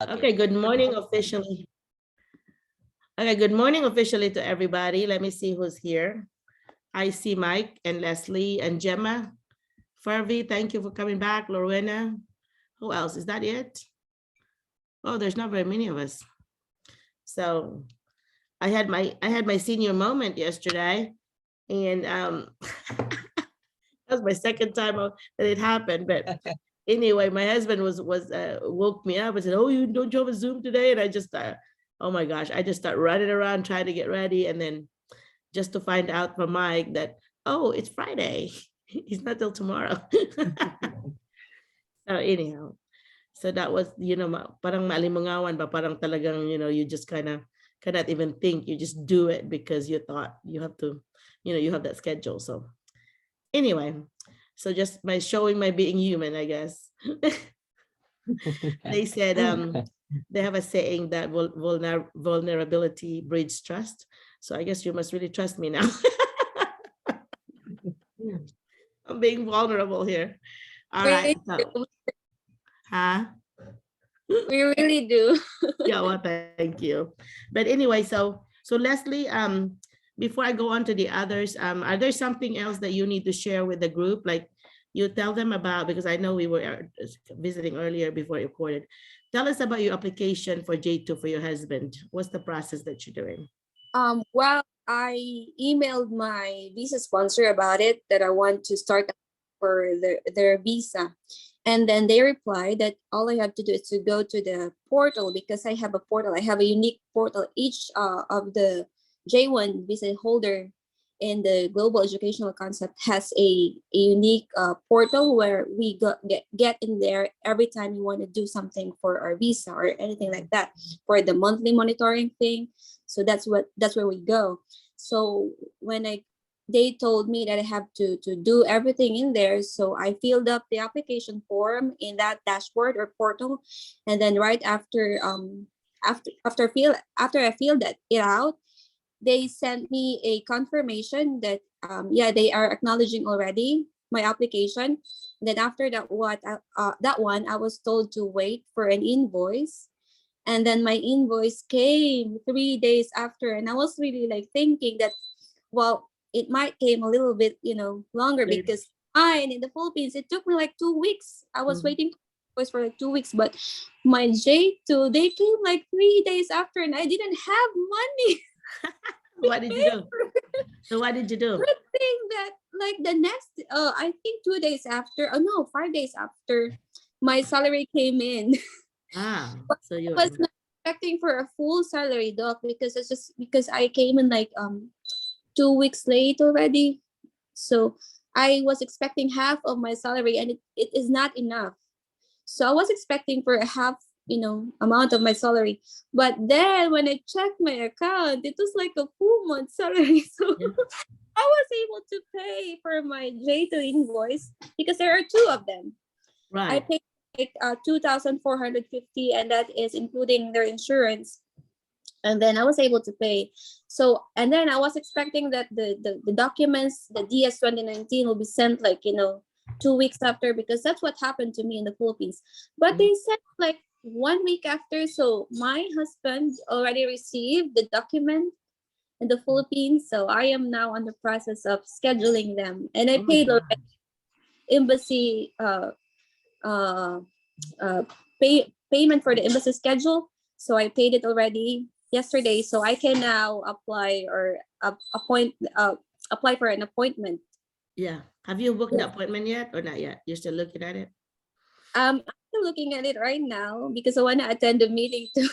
Okay, good morning officially. Okay, good morning officially to everybody. Let me see who's here. I see Mike and Leslie and Gemma. Fervi, thank you for coming back. Lorena. Who else? Is that it? Oh, there's not very many of us. So I had my senior moment yesterday, and that was my second time that it happened. But anyway, my husband woke me up and said, "Oh, don't you have a Zoom today?" And I just, oh my gosh, I just start running around trying to get ready, and then just to find out from Mike that, oh, it's Friday. It's not till tomorrow. So anyhow, so that was, parang malimangawan ba, parang talagang, you just cannot even think, you just do it because you thought you have to, you have that schedule. So anyway, so just by showing my being human, I guess. They said they have a saying that vulnerability breeds trust. So I guess you must really trust me now. I'm being vulnerable here. All right. So, huh? We really do. Yeah, well, thank you. But anyway, so Leslie, before I go on to the others, are there something else that you need to share with the group? Like you tell them about, because I know we were visiting earlier before you recorded. Tell us about your application for J2 for your husband. What's the process that you're doing? Well, I emailed my visa sponsor about it, that I want to start for their visa. And then they replied that all I have to do is to go to the portal, because I have a portal. I have a unique portal. Each of the J1 visa holder in the global educational concept has a unique portal where we get in there every time you want to do something for our visa or anything like that, for the monthly monitoring thing. So that's where we go. So when they told me that I have to do everything in there. So I filled up the application form in that dashboard or portal. And then right after I filled it out, they sent me a confirmation that they are acknowledging already my application. And then after that one, I was told to wait for an invoice. And then my invoice came 3 days after. And I was really like thinking that, well, it might came a little bit, longer, because in the Philippines, it took me like 2 weeks. I was waiting for like 2 weeks, but my J2, they came like 3 days after, and I didn't have money. What did you do? So what did you do? Good thing that like the next, I think 2 days after, 5 days after, my salary came in. So you was not expecting for a full salary, Doc, because it's just because I came in like 2 weeks late already. So I was expecting half of my salary, and it is not enough. So I was expecting for a half, amount of my salary. But then when I checked my account, it was like a full month salary. So I was able to pay for my J2 invoice, because there are 2 of them. Right. I paid like 2,450, and that is including their insurance. And then I was able to pay. So, and then I was expecting that the documents, the DS 2019 will be sent like, 2 weeks after, because that's what happened to me in the Philippines. But they sent like 1 week after. So my husband already received the document in the Philippines. So I am now on the process of scheduling them. And I paid already embassy payment for the embassy schedule. So I paid it already yesterday. So I can now apply or apply for an appointment. Yeah. Have you booked the appointment yet or not yet? You're still looking at it? I'm still looking at it right now because I want to attend the meeting too.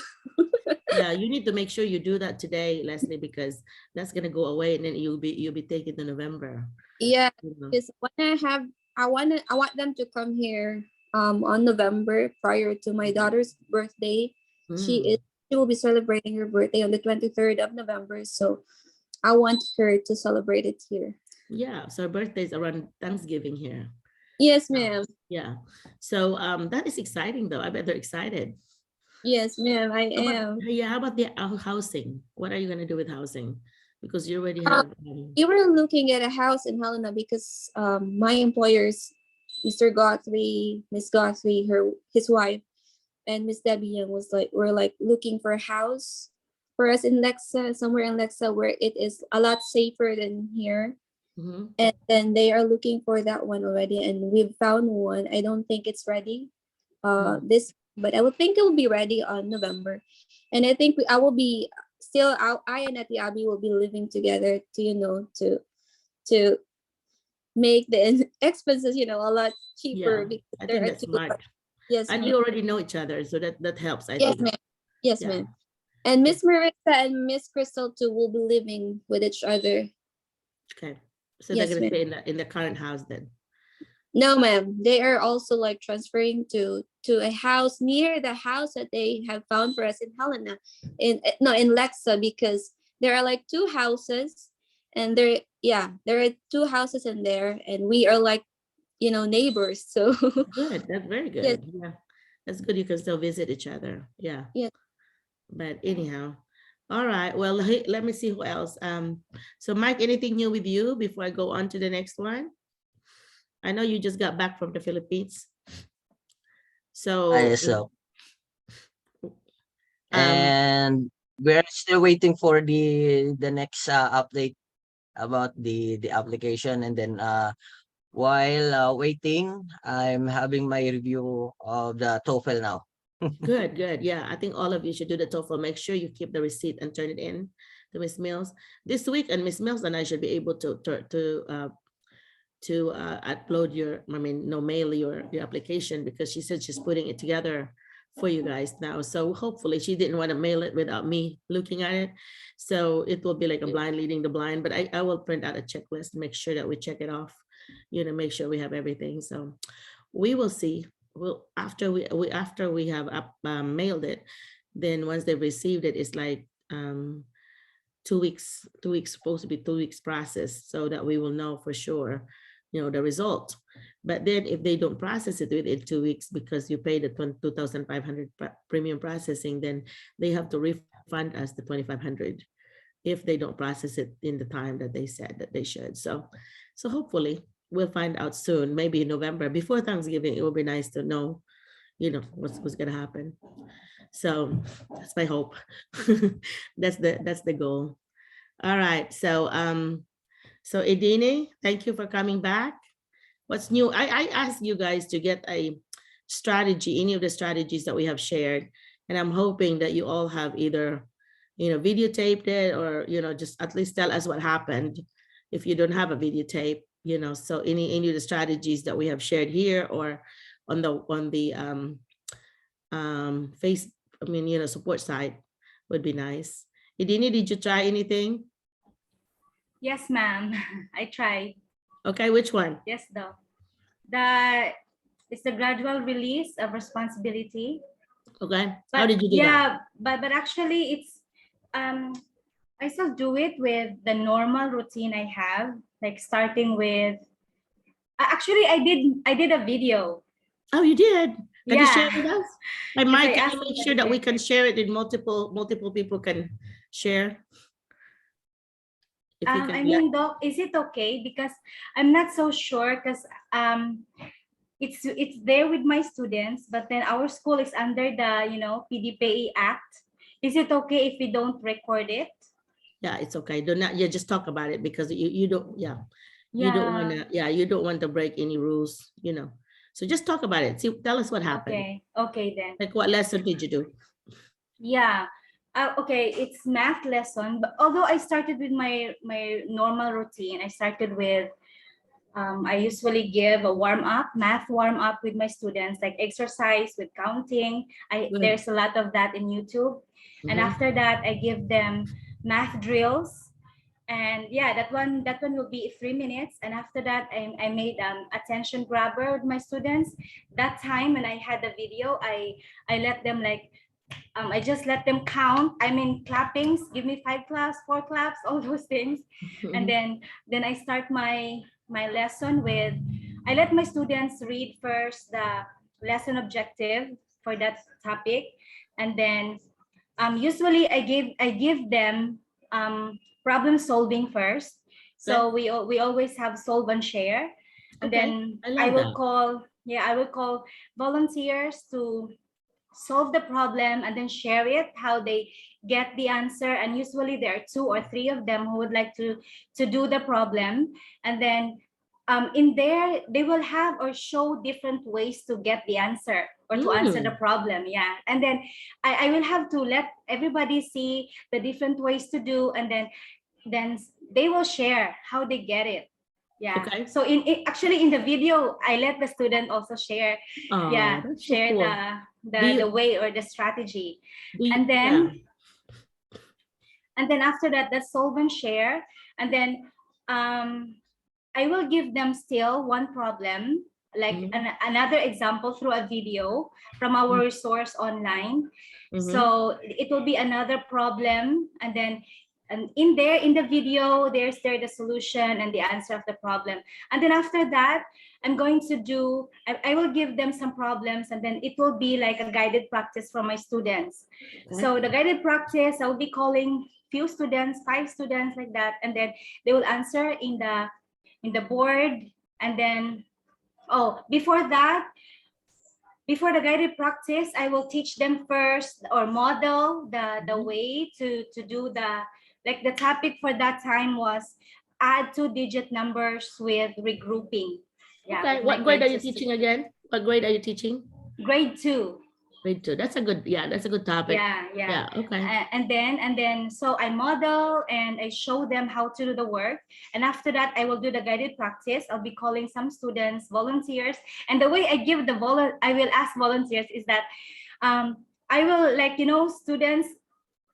Yeah, you need to make sure you do that today, Leslie, because that's gonna go away, and then you'll be taken to November. Yeah, because I want them to come here on November, prior to my daughter's birthday. She will be celebrating her birthday on the 23rd of November. So I want her to celebrate it here. Yeah, so her birthday is around Thanksgiving here. Yes, ma'am. Yeah. So that is exciting though. I bet they're excited. Yes, ma'am, I am. How about the housing? What are you gonna do with housing? Because you already have. You were looking at a house in Helena because my employers, Mr. Guthrie, Miss Guthrie, his wife, and Miss Debbie Young was like, we're like looking for a house for us in Lexa, somewhere in Lexa where it is a lot safer than here. Mhm. And then they are looking for that one already, and we've found one. I don't think it's ready this, but I would think it will be ready on November. And I think I will be still I and Ati Abby will be living together to, you know, to make the expenses, you know, a lot cheaper Yeah, because I there think are that's two. smart. Yes, And ma'am. you already know each other, so that helps, I Yes, think. ma'am. Yes, Yeah. ma'am. And Yeah. Miss Marissa and Miss Crystal too will be living with each other. Okay. So they're Yes, gonna ma'am. stay in the current house then. No, ma'am. They are also like transferring to a house near the house that they have found for us in Helena, in Lexa, because there are like two houses, and there are two houses in there, and we are like, you know, neighbors. So Good. That's very yes, good. Yeah. That's good. You can still visit each other. Yeah. yes. But anyhow. All right. Well, hey, let me see who else. So Mike, anything new with you before I go on to the next one? I know you just got back from the Philippines. So ISO. um And we're still waiting for the next update about the application. And then while waiting, I'm having my review of the TOEFL now. good, good. Yeah, I think all of you should do the TOEFL. Make sure you keep the receipt and turn it in to Miss Mills this week, and Miss Mills and I should be able to upload your, I mean, no, mail your application, because she said she's putting it together for you guys now. So hopefully she didn't want to mail it without me looking at it. So it will be like a blind leading the blind, but I will print out a checklist, make sure that we check it off, you know, make sure we have everything. So we will see. Well, after we have mailed it, then once they've received it, it's like 2 weeks, supposed to be 2 weeks process, so that we will know for sure, you know, the result. But then if they don't process it within 2 weeks, because you pay the 2,500 premium processing, then they have to refund us the 2,500 if they don't process it in the time that they said that they should. So hopefully we'll find out soon, maybe in November before Thanksgiving. It will be nice to know, you know, what's gonna happen. So that's my hope. That's the goal. All right. So Edine, thank you for coming back. What's new? I asked you guys to get a strategy, any of the strategies that we have shared, and I'm hoping that you all have either, you know, videotaped it, or, you know, just at least tell us what happened if you don't have a videotape, you know. So any of the strategies that we have shared here, or on the face, I mean, you know, support side would be nice. Edine, did you try anything? Yes, ma'am. I tried. Okay, which one? Yes, though. The it's the gradual release of responsibility. Okay, how But did you do that? yeah, but actually it's I still do it with the normal routine I have, like starting with actually I did a video. Oh, you did? Can you share Yeah. it with us? Hey, Because Mike, I can asked you make them sure that we to can share it in multiple people can share? If you can I let, mean, Doc, is it okay? Because I'm not so sure, because it's there with my students, but then our school is under the, you know, PDPA Act. Is it okay if we don't record it? yeah, it's okay. Do not, yeah, just talk about it, because you don't, yeah, you don't want Yeah. to, yeah, you don't want to break any rules, you know. So just talk about it. See, tell us what happened. Okay. Okay then. Like, what lesson did you do? Yeah. Okay, it's math lesson, but although I started with my normal routine, I started with I usually give a math warm up with my students, like exercise with counting. Good. There's a lot of that in YouTube. And Mhm. after that, I give them math drills. And yeah, that one will be 3 minutes. And after that, I made attention grabber with my students. That time when I had the video, I let them like I just let them count. I mean, clappings, give me 5 claps, 4 claps, all those things. And then I start my lesson with, I let my students read first the lesson objective for that topic. And then usually I give them problem solving first. So we always have solve and share. And Okay, then I love that. I will call volunteers to solve the problem and then share it, how they get the answer. And usually there are 2 or 3 of them who would like to do the problem. And then in there, they will have or show different ways to get the answer or to answer the problem. Yeah. And then I will have to let everybody see the different ways to do, and then they will share how they get it. Yeah. Okay. So actually in the video, I let the student also share. Oh, Yeah, that's so share cool. the way or the strategy. And Yeah. then after that, the solve and share. And then I will give them still one problem, like another example through a video from our resource online. So it will be another problem, and then in the video, there's the solution and the answer of the problem. And then after that, I'm going to do, I will give them some problems, and then it will be like a guided practice for my students. So the guided practice, I will be calling few students, 5 students like that, and then they will answer in the board. And then before the guided practice, I will teach them first or model the way to do the topic for that time was add 2-digit numbers with regrouping. Yeah. Okay. What grade are you teaching again? What grade are you teaching? Grade 2. Grade 2. That's a good, that's a good topic. Yeah. Okay. And then so I model and I show them how to do the work. And after that, I will do the guided practice. I'll be calling some students, volunteers. And the way I give I will ask volunteers is that I will students,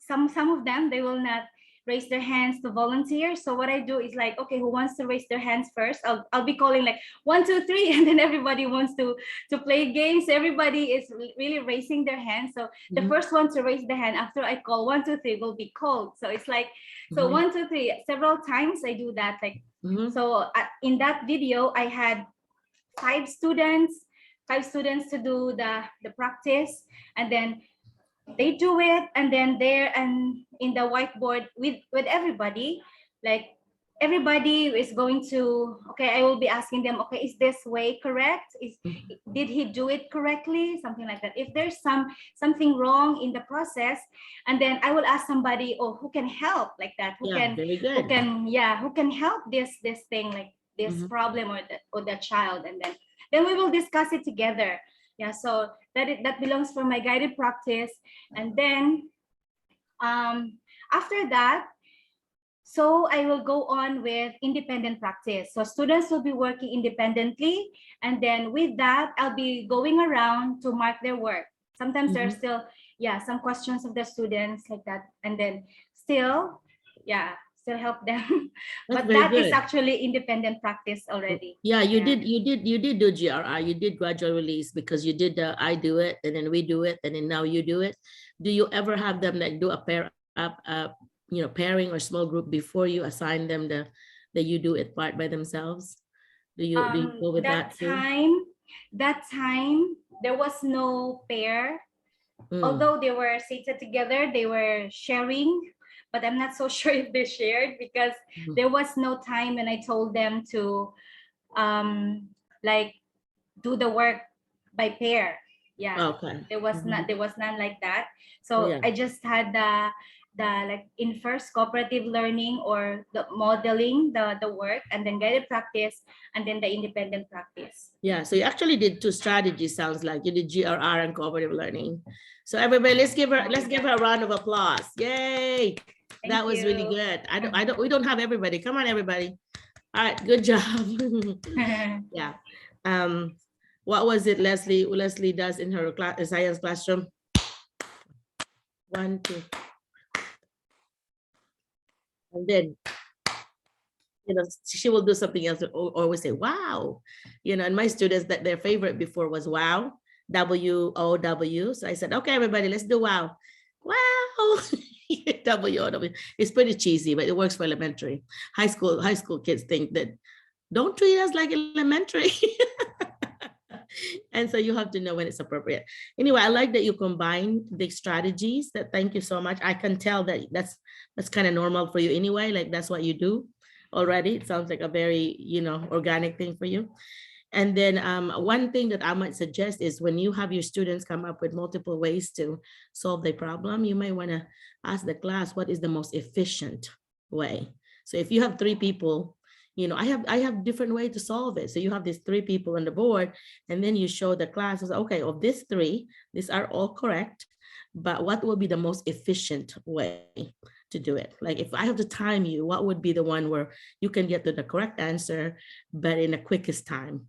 some of them, they will not raise their hands to volunteer. So what I do is like, okay, who wants to raise their hands first? I'll be calling like 1, 2, 3, and then everybody wants to play games. Everybody is really raising their hands. So the first one to raise the hand after I call 1, 2, 3 will be called. So it's like, so 1, 2, 3, several times I do that. Like, so in that video, I had 5 students to do the practice, and then they do it, and then there and in the whiteboard with everybody, like everybody is going to, okay, I will be asking them, okay, is this way correct? Did he do it correctly? Something like that. If there's something wrong in the process, and then I will ask somebody, who can help like that? Who can help this thing, like this problem or the child, and then we will discuss it together. Yeah, so that belongs for my guided practice. And then after that, so I will go on with independent practice. So students will be working independently, and then with that, I'll be going around to mark their work. Sometimes there are still, some questions of the students like that, and then still help them. But that is actually independent practice already. Yeah, you did do GRI, you did gradual release, because you did the I do it, and then we do it, and then now you do it. Do you ever have them like do a pair up, pairing or small group before you assign them the you do it part by themselves? Do you go with that too? That time there was no pair. Although they were seated together, they were sharing, but I'm not so sure if they shared, because there was no time when I told them to like do the work by pair. Yeah. Okay. There was none like that. So I just had the like in first cooperative learning or the modeling the work, and then guided practice, and then the independent practice. Yeah, so you actually did 2 strategies, sounds like. You did GRR and cooperative learning. So everybody, let's give her a round of applause. Yay. That was really good. We don't have everybody. Come on, everybody. All right, good job. Yeah. What was it Leslie does in her science classroom? 1, 2. And then, she will do something else, or always say, wow. And my students, that their favorite before was wow, WOW. So I said, okay, everybody, let's do wow. Wow. WOW. It's pretty cheesy, but it works for elementary. High school kids think that don't treat us like elementary. And so you have to know when it's appropriate. Anyway, I like that you combine the strategies. Thank you so much. I can tell that that's kind of normal for you anyway. Like that's what you do already. It sounds like a very, organic thing for you. And then one thing that I might suggest is when you have your students come up with multiple ways to solve the problem, you may want to ask the class, what is the most efficient way? So if you have 3 people, you know, I have different way to solve it. So you have these 3 people on the board, and then you show the class, okay, of these 3, these are all correct, but what will be the most efficient way to do it? Like if I have to time you, what would be the one where you can get to the correct answer, but in the quickest time?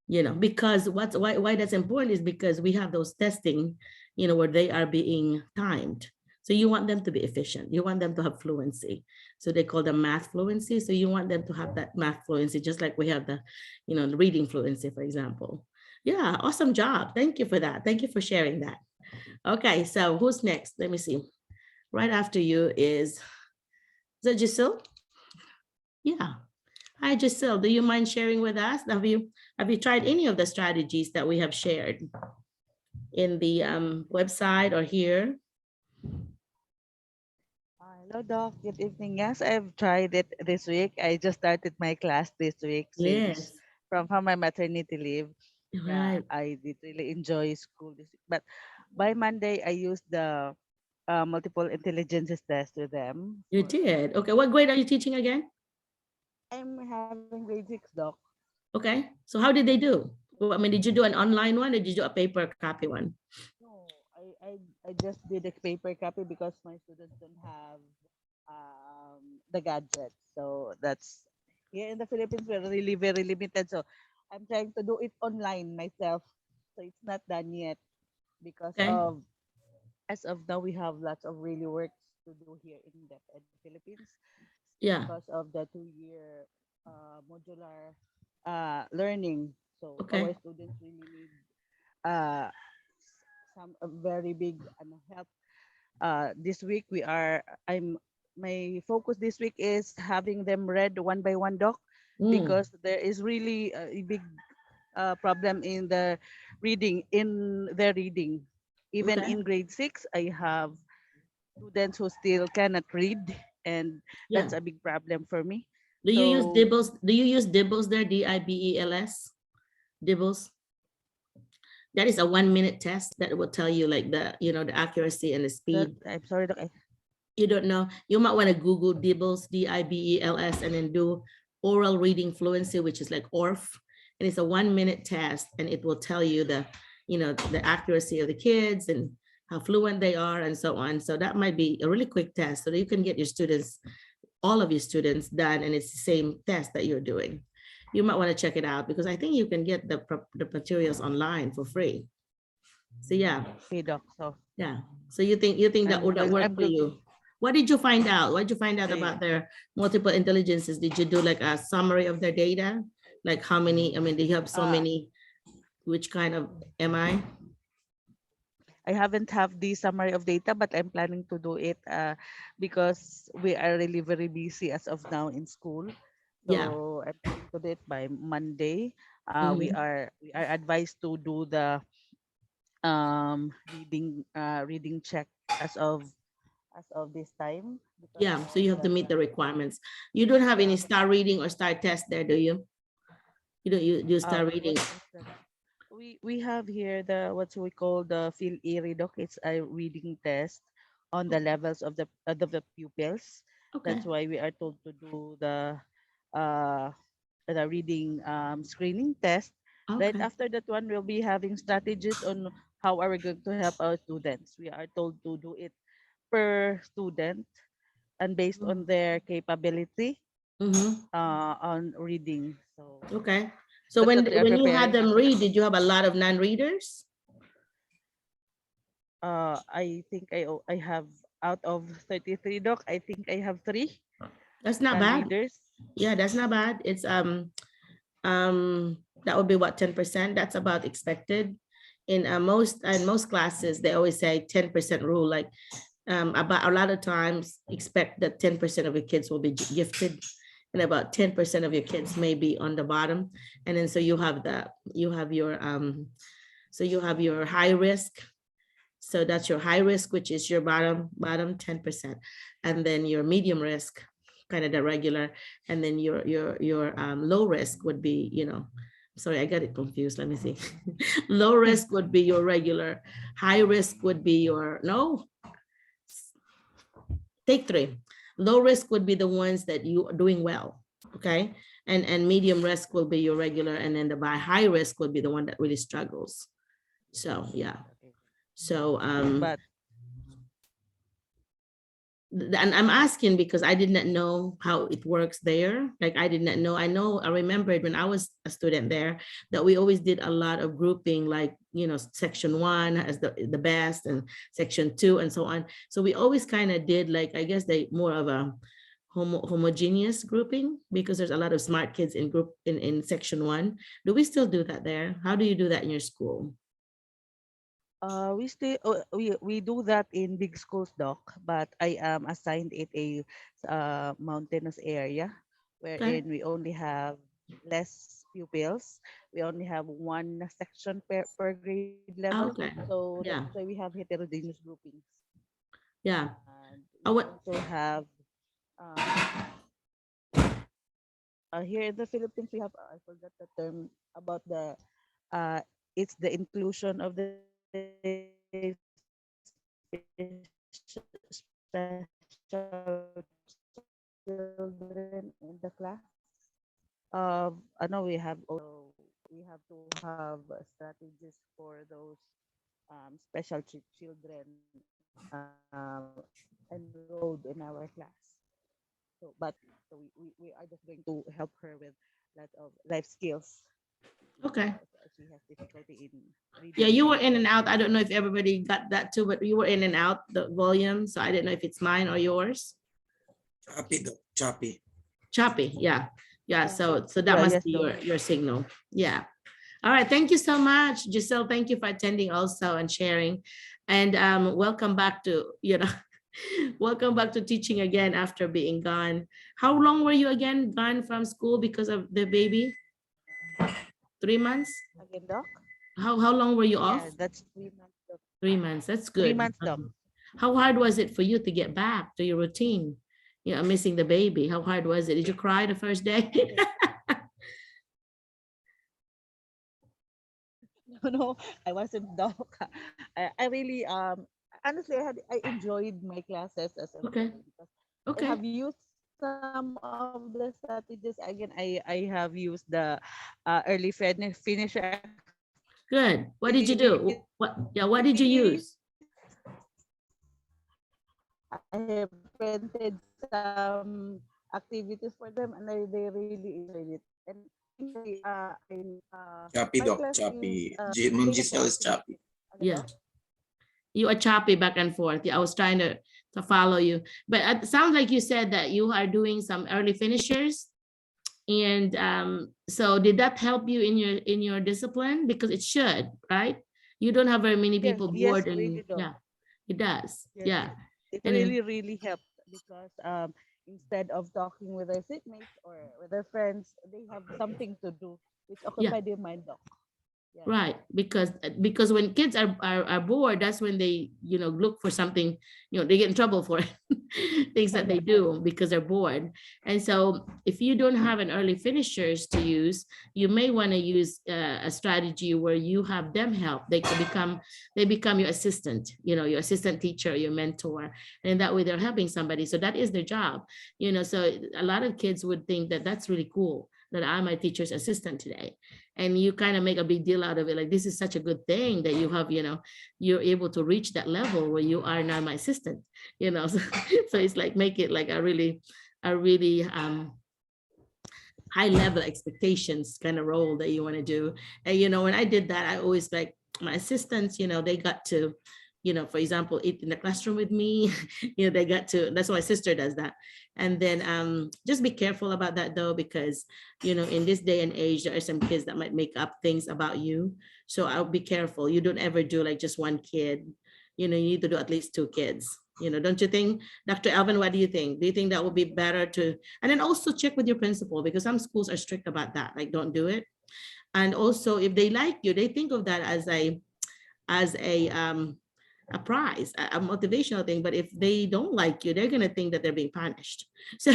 You know, because why that's important is because we have those testing, you know, where they are being timed. So you want them to be efficient. You want them to have fluency. So they call them math fluency. So you want them to have that math fluency, just like we have the, you know, the reading fluency, for example. Yeah, awesome job. Thank you for that. Thank you for sharing that. Okay, so who's next? Let me see. Right after you is that Giselle? Yeah. Hi, Giselle. Do you mind sharing with us? Have you tried any of the strategies that we have shared in the website or here? Hello, Doc. Good evening. Yes, I've tried it this week. I just started my class this week since Yes. from my maternity leave. Yeah, Right. I did really enjoy school this week. But by Monday, I used the multiple intelligences test with them. You did. Okay. What grade are you teaching again? I'm having grade 6, Doc. Okay. So how did they do? Well, I mean, did you do an online one or did you do a paper copy one? No, I just did a paper copy because my students don't have the gadgets. So that's here in the Philippines, we're really very limited. So I'm trying to do it online myself. So it's not done yet because Okay. of as of now we have lots of really works to do here in the Philippines Yeah. because of the 2-year modular learning. So our Okay. students really need uh, some very big help. This week we are I'm my focus this week is having them read one by one, Doc, Mm. because there is really a big problem in the reading in their reading. Even Okay. in grade 6, I have students who still cannot read, and Yeah. that's a big problem for me. Do you use So Dibbles? Do you use Dibbles there? Dibels? Dibbles? That is a 1-minute test that will tell you like the, you know, the accuracy and the that speed. I'm sorry, Doc. You don't know, you might want to Google Dibbles, Dibels, and then do oral reading fluency, which is like ORF. And it's a 1-minute test, and it will tell you the, you know, the accuracy of the kids and how fluent they are and so on. So that might be a really quick test so that you can get your students, all of your students done, and it's the same test that you're doing. You might want to check it out because I think you can get the materials online for free. So yeah, Okay, Doc. So yeah. So you think that would that work I'm for good. you? What did you find out? What did you find out Okay. about their multiple intelligences? Did you do like a summary of their data? Like how many, I mean, do you have so many, which kind of MI? I haven't have the summary of data, but I'm planning to do it because we are really very busy as of now in school. Yeah. So I'm planning to do it by Monday. Mhm. We are advised to do the reading check as of this time because Yeah. So of you have to the meet the class. requirements. You don't have any Yeah. star reading or star test there, do you? You don't you do star reading. What is that? We have here the what we call the Phil E doc. It's a reading test on the levels of the pupils. Okay. That's why we are told to do uh the reading screening test. Right Okay. after that one, we'll be having strategies on how are we going to help our students. We are told to do it per student and based on their capability Mm-hmm. on reading. So Okay. So that's what we are when you had preparing them as of read, now. did you have a lot of non-readers? I think I have out of 33, doc, I think I have 3 That's not bad. non-readers. Yeah, that's not bad. It's that would be what, 10%. That's about expected. In most classes, they always say 10% rule. Like about a lot of times expect that 10% of your kids will be gifted, and about 10% of your kids may be on the bottom. And then so you have your high risk. So that's your high risk, which is your bottom 10%, and then your medium risk, kind of the regular, and then your low risk would be, Sorry, I got it confused. Let me see. Low risk would be your regular. High risk would be your, no. Take three. Low risk would be the ones that you are doing well, okay? And medium risk will be your regular, and then the by high risk would be the one that really struggles. So yeah. Okay. So But and I'm asking because I did not know how it works there. Like I did not know. I remembered when I was a student there that we always did a lot of grouping, like, you know, section 1 as the best and section 2 and so on. So we always kind of did, like, I guess they more of a homogeneous grouping, because there's a lot of smart kids in group in section 1. Do we still do that there? How do you do that in your school? we stay we do that in big schools, doc, but I am assigned it a mountainous area Okay. wherein we only have less pupils. We only have one section per grade level. Okay. So that's Yeah. why we have heterogeneous groupings. Yeah. And Oh, we what? also have here in the Philippines, we have I forgot the term about the it's the inclusion of the special children in the class. I know we have also we have to have strategies for those special children enrolled in our class. So we are just going to help her with lot of life skills Okay. because she has difficulty in Yeah, reading you were and in and out. I writing. don't know if everybody got that too, but you were in and out the volume. So I didn't know if it's mine or yours. Choppy, Doc, choppy. Choppy. Yeah. Yeah. So that Yeah, must yes, be though. your signal. Yeah. All right. Thank you so much, Giselle. Thank you for attending also and sharing. And welcome back to, you know, welcome back to teaching again after being gone. How long were you again gone from school because of the baby? 3 months? Again, doc. How long were you off? Yeah, that's 3 months, doc. 3 months. That's 3 good. months, doc. How hard was it for you to get back to your routine? You know, missing the baby. How hard was it? Did you cry the first day? No, no, I wasn't, doc. I really honestly I enjoyed my classes as a Okay. VP because I Okay. have used some of the strategies. Again, I have used the early finisher Good. What did you activities. do? What did you use? I have printed some activities for them, and they really enjoyed it. And Choppy, my Doc, class is choppy. they Ma'am have the Giselle is choppy. activity. Ano Yeah. daw? You are choppy back and forth. Yeah, I was trying to follow you. But it sounds like you said that you are doing some early finishers. And so did that help you in your discipline? Because it should, right? You don't have very many Yes, people yes, bored, and really do. yeah, it does. Yes, Yeah. it And then, really, really helped because instead of talking with their seatmates or with their friends, they have something to do which yeah. occupy their mind, doc. Yeah. Right, because when kids are bored, that's when they, you know, look for something, you know, they get in trouble for it. Things that they do because they're bored. And so if you don't have an early finishers to use, you may want to use a strategy where you have them help. They become your assistant, you know, your assistant teacher, your mentor, and that way they're helping somebody. So that is their job, you know. So a lot of kids would think that that's really cool, that I'm my teacher's assistant today. And you kind of make a big deal out of it, like this is such a good thing that you have, you know, you're able to reach that level where you are now my assistant, you know. So it's like make it like a really high level expectations kind of role that you want to do. And you know, when I did that, I always like my assistants, you know, they got to, you know, for example, eat in the classroom with me. You know, they got to, that's why my sister does that. And then just be careful about that though, because, you know, in this day and age, there are some kids that might make up things about you. So I'll be careful. You don't ever do like just one kid. You know, you need to do at least 2 kids. You know, don't you think, Dr. Alvin, what do you think? Do you think that would be better to, and then also check with your principal, because some schools are strict about that, like don't do it. And also if they like you, they think of that as a prize, a motivational thing. But if they don't like you, they're going to think that they're being punished. So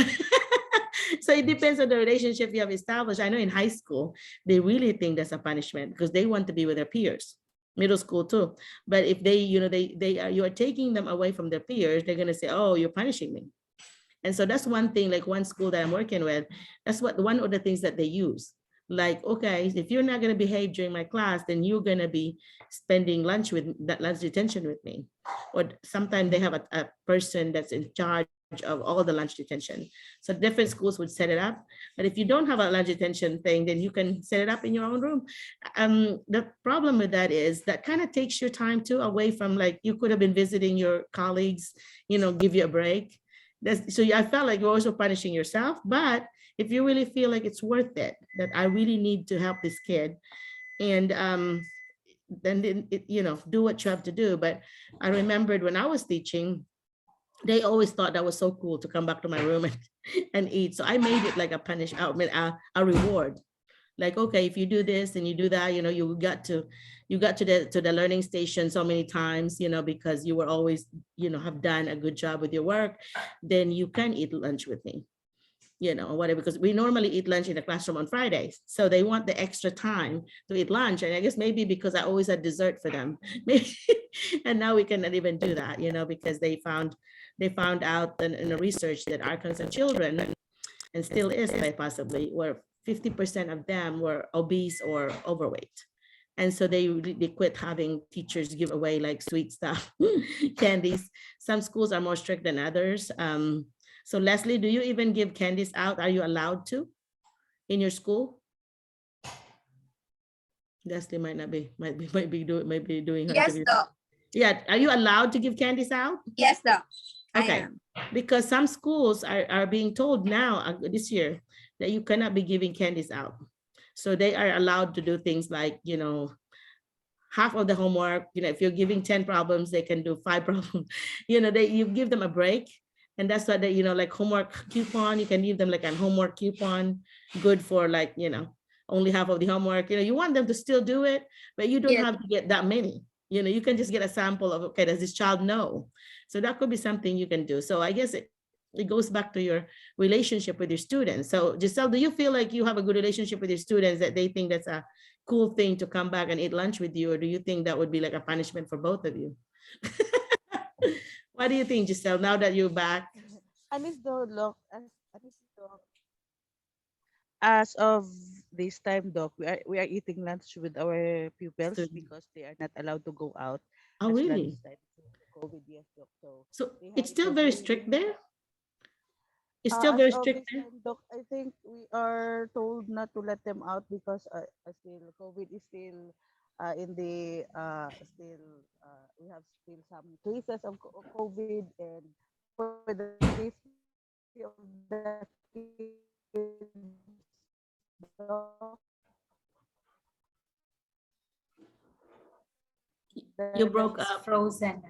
So it depends on the relationship you have established. I know in high school, they really think that's a punishment because they want to be with their peers. Middle school too. But if they, you are taking them away from their peers, they're gonna say, oh, you're punishing me. And so that's one thing, like one school that I'm working with, that's one of the things that they use. Like, okay, if you're not going to behave during my class, then you're going to be spending lunch detention with me. Or sometimes they have a person that's in charge of all the lunch detention. So different schools would set it up. But if you don't have a lunch detention thing, then you can set it up in your own room. The problem with that is that kind of takes your time too away from, like, you could have been visiting your colleagues, give you a break. So I felt like you're also punishing yourself. But if you really feel like it's worth it, that I really need to help this kid, and then do what you have to do. But I remembered when I was teaching, they always thought that was so cool to come back to my room and eat. So I made it like a reward. Like, okay, if you do this and you do that, you got to the learning station so many times, because you were always, have done a good job with your work, then you can eat lunch with me, or whatever, because we normally eat lunch in the classroom on Fridays. So they want the extra time to eat lunch. And I guess maybe because I always had dessert for them, maybe, and now we cannot even do that, because they found out in the research that Arkansas children, and still is possibly, were 50% of them were obese or overweight. And so they quit having teachers give away like sweet stuff, candies. Some schools are more strict than others. So Leslie, do you even give candies out? Are you allowed to in your school? Leslie might be doing her Yes, interview. Doc. Yeah, are you allowed to give candies out? Yes, Doc. Okay, because some schools are being told now this year that you cannot be giving candies out. So they are allowed to do things like, half of the homework, if you're giving 10 problems, they can do 5 problems. You give them a break. And that's why they, like homework coupon, you can give them like a homework coupon, good for like, only half of the homework. You want them to still do it, but you don't have to get that many. You can just get a sample of, okay, does this child know? So that could be something you can do. So I guess it goes back to your relationship with your students. So Giselle, do you feel like you have a good relationship with your students, that they think that's a cool thing to come back and eat lunch with you? Or do you think that would be like a punishment for both of you? What do you think, Giselle, now that you're back? At least though, look, as of this time, Doc, we are eating lunch with our pupils Student. because they are not allowed to go out. Oh, as really? lunchtime. COVID, yes, Doc. So they it's have still to very be- strict there? It's still As very of strict this there? time, Doc, I think we are told not to let them out because still COVID is still in the still we have still some cases of COVID, and for the safety of the kids, Doc, You broke It's up, frozen.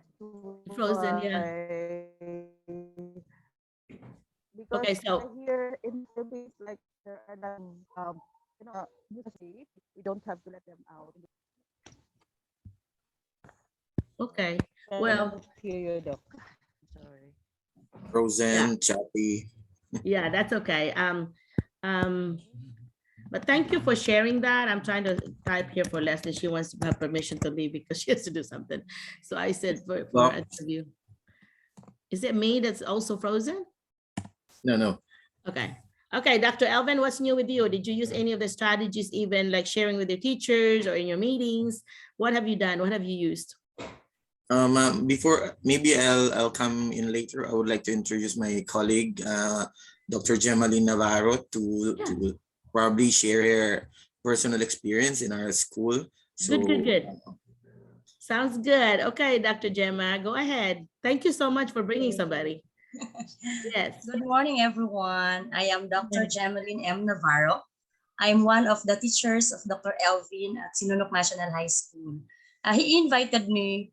frozen, yeah. Because Okay, so, here in the Philippines, like there are we don't have to let them out. okay, well, Cannot hear you, Doc. Sorry. yeah, Frozen, choppy. yeah, that's okay. But thank you for sharing that. I'm trying to type here for Leslie. She wants to have permission to leave because she has to do something. So I said for Doc? an interview. Is it me that's also frozen? No. Okay. Okay, Dr. Elvin, what's new with you? Did you use any of the strategies, even like sharing with your teachers or in your meetings? What have you done? What have you used? Before, maybe I'll come in later. I would like to introduce my colleague, Dr. Gemaline Navarro, to probably share her personal experience in our school. So, Good. Sounds good. Okay, Dr. Gemma, go ahead. Thank you so much for bringing somebody. Yes. Good morning, everyone. I am Dr. Gemaline M. Navarro. I'm one of the teachers of Dr. Elvin at Sinunok National High School. He invited me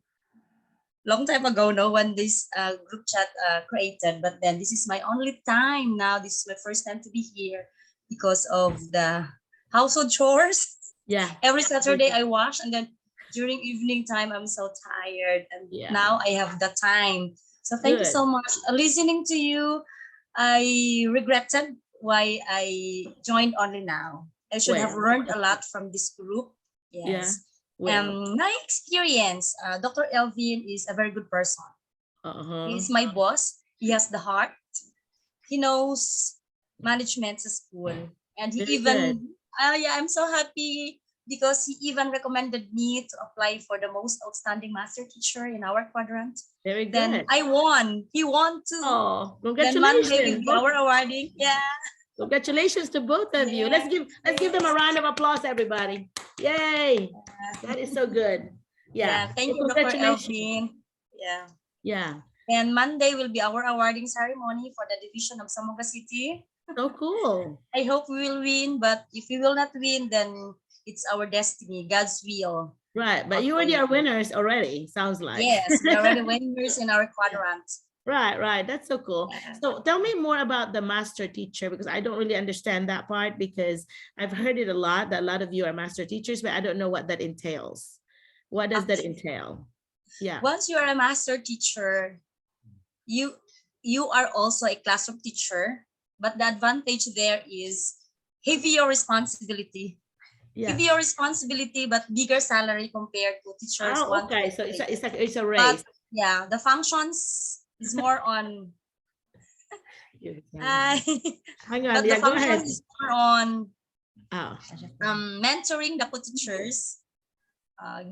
long time ago, when this group chat created, but then this is my only time now. This is my first time to be here because of the household chores. Yeah. Every Saturday I wash, and then during evening time, I'm so tired. And now I have the time. So thank you so much. Listening to you, I regretted why I joined only now. I should have Well. learned a lot from this group. Yeah. Yes. Well, My experience, Dr. Elvin is a very good person. He's my boss. He has the heart. He knows management sa school. And he Very even, good. yeah, I'm so happy because he even recommended me to apply for the most outstanding master teacher in our quadrant. Very Then good. I won. He won too. Oh, Then Monday will congratulations. be our awarding. Yeah. Congratulations to both of you. Let's give them a round of applause, everybody. Yay. That is so good. Yeah. Thank So you, Dr. congratulations. Elvin. Yeah. Yeah. And Monday will be our awarding ceremony for the division of Zamboanga City. So cool. I hope we will win, but if we will not win, then it's our destiny, God's will. Right. But you already are winners already, sounds like. Yes, we are already winners in our quadrant. Right, right. That's so cool. Yeah. So tell me more about the master teacher, because I don't really understand that part, because I've heard it a lot that a lot of you are master teachers, but I don't know what that entails. What does that entail? Yeah. Once you are a master teacher, you are also a classroom teacher, but the advantage there is heavier responsibility. Yeah. Heavier responsibility, but bigger salary compared to teachers. Oh, okay. So it's a race. But yeah, the functions is more on. Hang on. But Yeah, the go ahead. function is more on Oh. mentoring the co-teachers,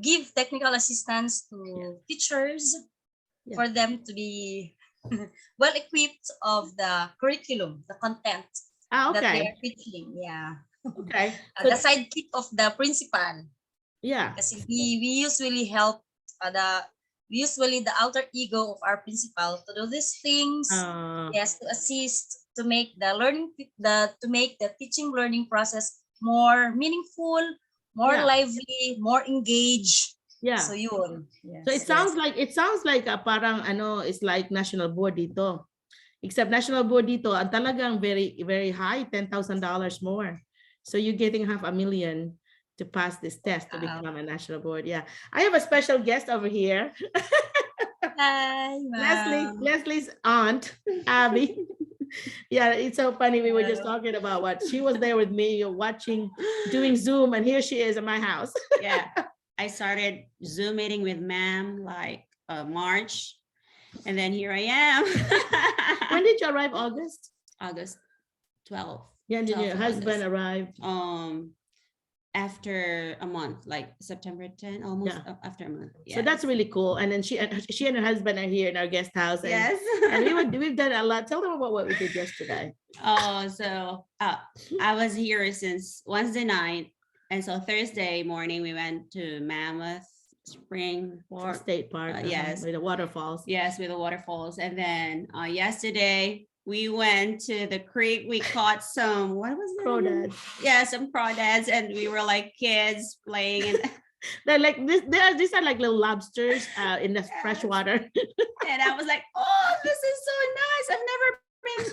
give technical assistance to teachers for them to be well equipped of the curriculum, the content that they are teaching. Yeah. Okay. The sidekick of the principal. Yeah. Because we usually help the alter ego of our principal to do these things. Yes, to assist to make the teaching learning process more meaningful, more lively, more engaged. Yeah. So yun. Yes, So it sounds like parang it's like national board dito. Except national board dito, ang talagang very, very high, $10,000 more. So you're getting $500,000 to pass this test to become a national board. Yeah. I have a special guest over here. Hi, Leslie's aunt, Abby. Yeah, it's so funny. We were just talking about what she was there with me watching, doing Zoom, and here she is in my house. Yeah, I started Zoom meeting with ma'am like March, and then here I am. When did you arrive? August 12th. Yeah, and then your 12th of husband August. arrived after a month, like September 10, almost after a month. So that's really cool. And then she and her husband are here in our guest house. And, Yes. and we've done a lot. Tell them about what we did yesterday. Oh, so I was here since Wednesday night, and so Thursday morning we went to Mammoth Spring Park. State Park. Yes. With the waterfalls. Yes, with the waterfalls. And then yesterday we went to the creek. We caught some, what was it? Crawdads. Yeah, some crawdads, and we were like kids playing. And They're like these are like little lobsters in the fresh water. and I was like, oh, this is so nice.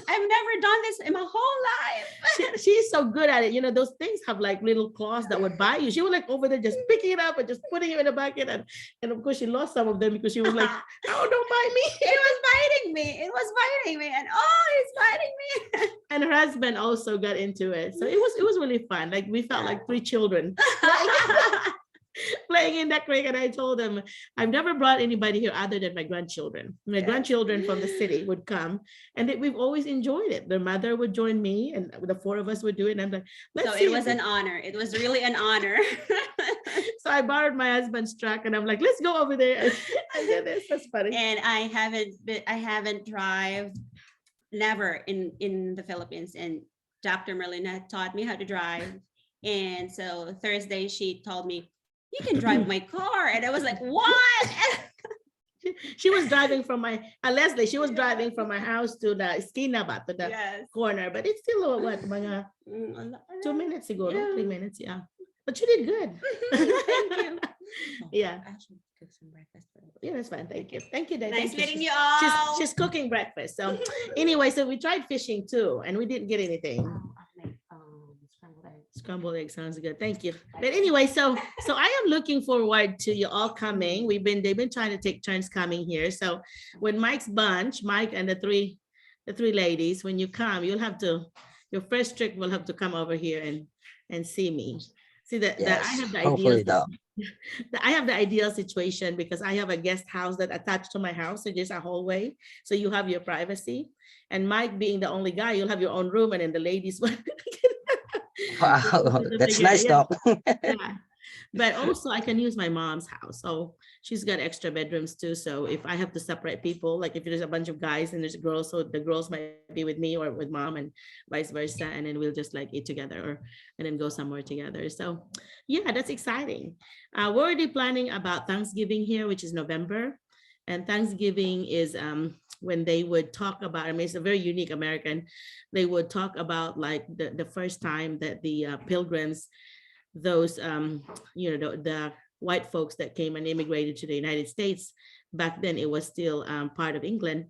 I've never done this in my whole life. She's so good at it. You know, those things have like little claws that would bite you. She was like over there just picking it up and just putting it in the bucket. And of course she lost some of them because she was like, oh, don't bite me. It was biting me. And oh, it's biting me. And her husband also got into it. So it was really fun. Like we felt like 3 children playing in that creek. And I told them, I've never brought anybody here other than my grandchildren. My grandchildren from the city would come, and we've always enjoyed it. Their mother would join me, and the 4 of us would do it. And I'm like, let's see. It was an honor. It was really an honor. So I borrowed my husband's truck, and I'm like, let's go over there and do this. That's funny. And I haven't drive never in the Philippines, and Dr. Merlina taught me how to drive. And so Thursday she told me, you can drive my car. And I was like, what? She was driving from my Leslie. She was driving from my house to the esquina, to the corner. But it's still what, mga 2 minutes ago, 3 minutes, yeah. But you did good. Thank you. Yeah. I should cook some breakfast. Yeah, that's fine. Thank you. Thank you, Dad. Nice meeting you all. She's cooking breakfast. So anyway, so we tried fishing too, and we didn't get anything. Scrambled egg sounds good. Thank you. But anyway, so I am looking forward to you all coming. They've been trying to take turns coming here. So when Mike's bunch, Mike and the three ladies, when you come, you'll have to your first trip will have to come over here and see me. See that I Yes, have the ideal. hopefully though. I have the ideal situation because I have a guest house that attached to my house, so just a hallway, so you have your privacy. And Mike being the only guy, you'll have your own room, and then the ladies. Wow, that's nice Yeah. talk. Yeah. But also I can use my mom's house. So she's got extra bedrooms too. So if I have to separate people, like if there's a bunch of guys and there's girls, so the girls might be with me or with mom and vice versa. And then we'll just like eat together and then go somewhere together. So yeah, that's exciting. We're already planning about Thanksgiving here, which is November. And Thanksgiving is when they would talk about, I mean, it's a very unique American. They would talk about like the first time that the pilgrims, those the white folks that came and immigrated to the United States. Back then it was still part of England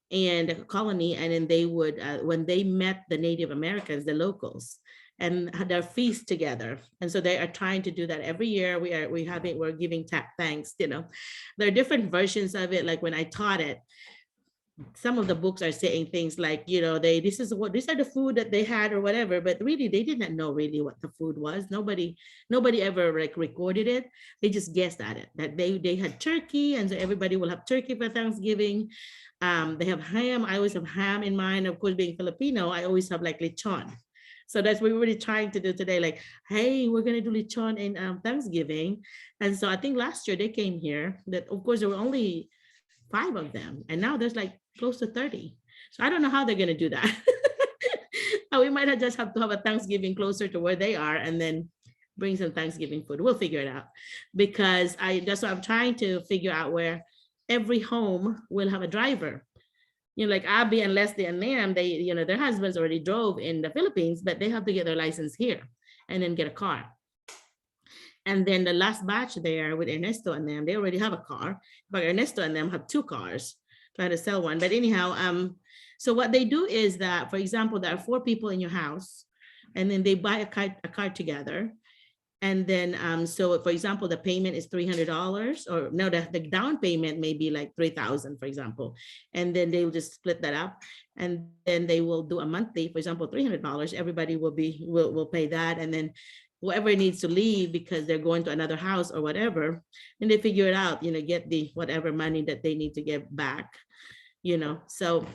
and a colony, and then they would when they met the Native Americans, the locals, and had their feast together. And so they are trying to do that every year. We're giving thanks. There are different versions of it. Like when I taught it, some of the books are saying things like, these are the food that they had or whatever, but really they didn't know really what the food was. Nobody ever like recorded it. They just guessed at it, that they had turkey, and so everybody will have turkey for Thanksgiving. They have ham. I always have ham in mind. Of course, being Filipino, I always have like lechon. So that's what we're really trying to do today. Like, hey, we're gonna do lechon in Thanksgiving. And so I think last year they came here. That of course there were only 5 of them, and now there's like close to 30. So I don't know how they're going to do that. We might just have to have a Thanksgiving closer to where they are and then bring some Thanksgiving food. We'll figure it out, because that's what I'm trying to figure out, where every home will have a driver. Like Abby and Leslie and Nam, they, their husbands already drove in the Philippines, but they have to get their license here and then get a car. And then the last batch there with Ernesto and them, they already have a car, but Ernesto and them have 2 cars, trying to sell one. But anyhow, so what they do is that, for example, there are 4 people in your house, and then they buy a car together. And then, so for example, the payment is $300, or no, the down payment may be like $3,000, for example. And then they will just split that up, and then they will do a monthly, for example, $300. Everybody will pay that, and then whoever needs to leave because they're going to another house or whatever, and they figure it out, get the whatever money that they need to get back, so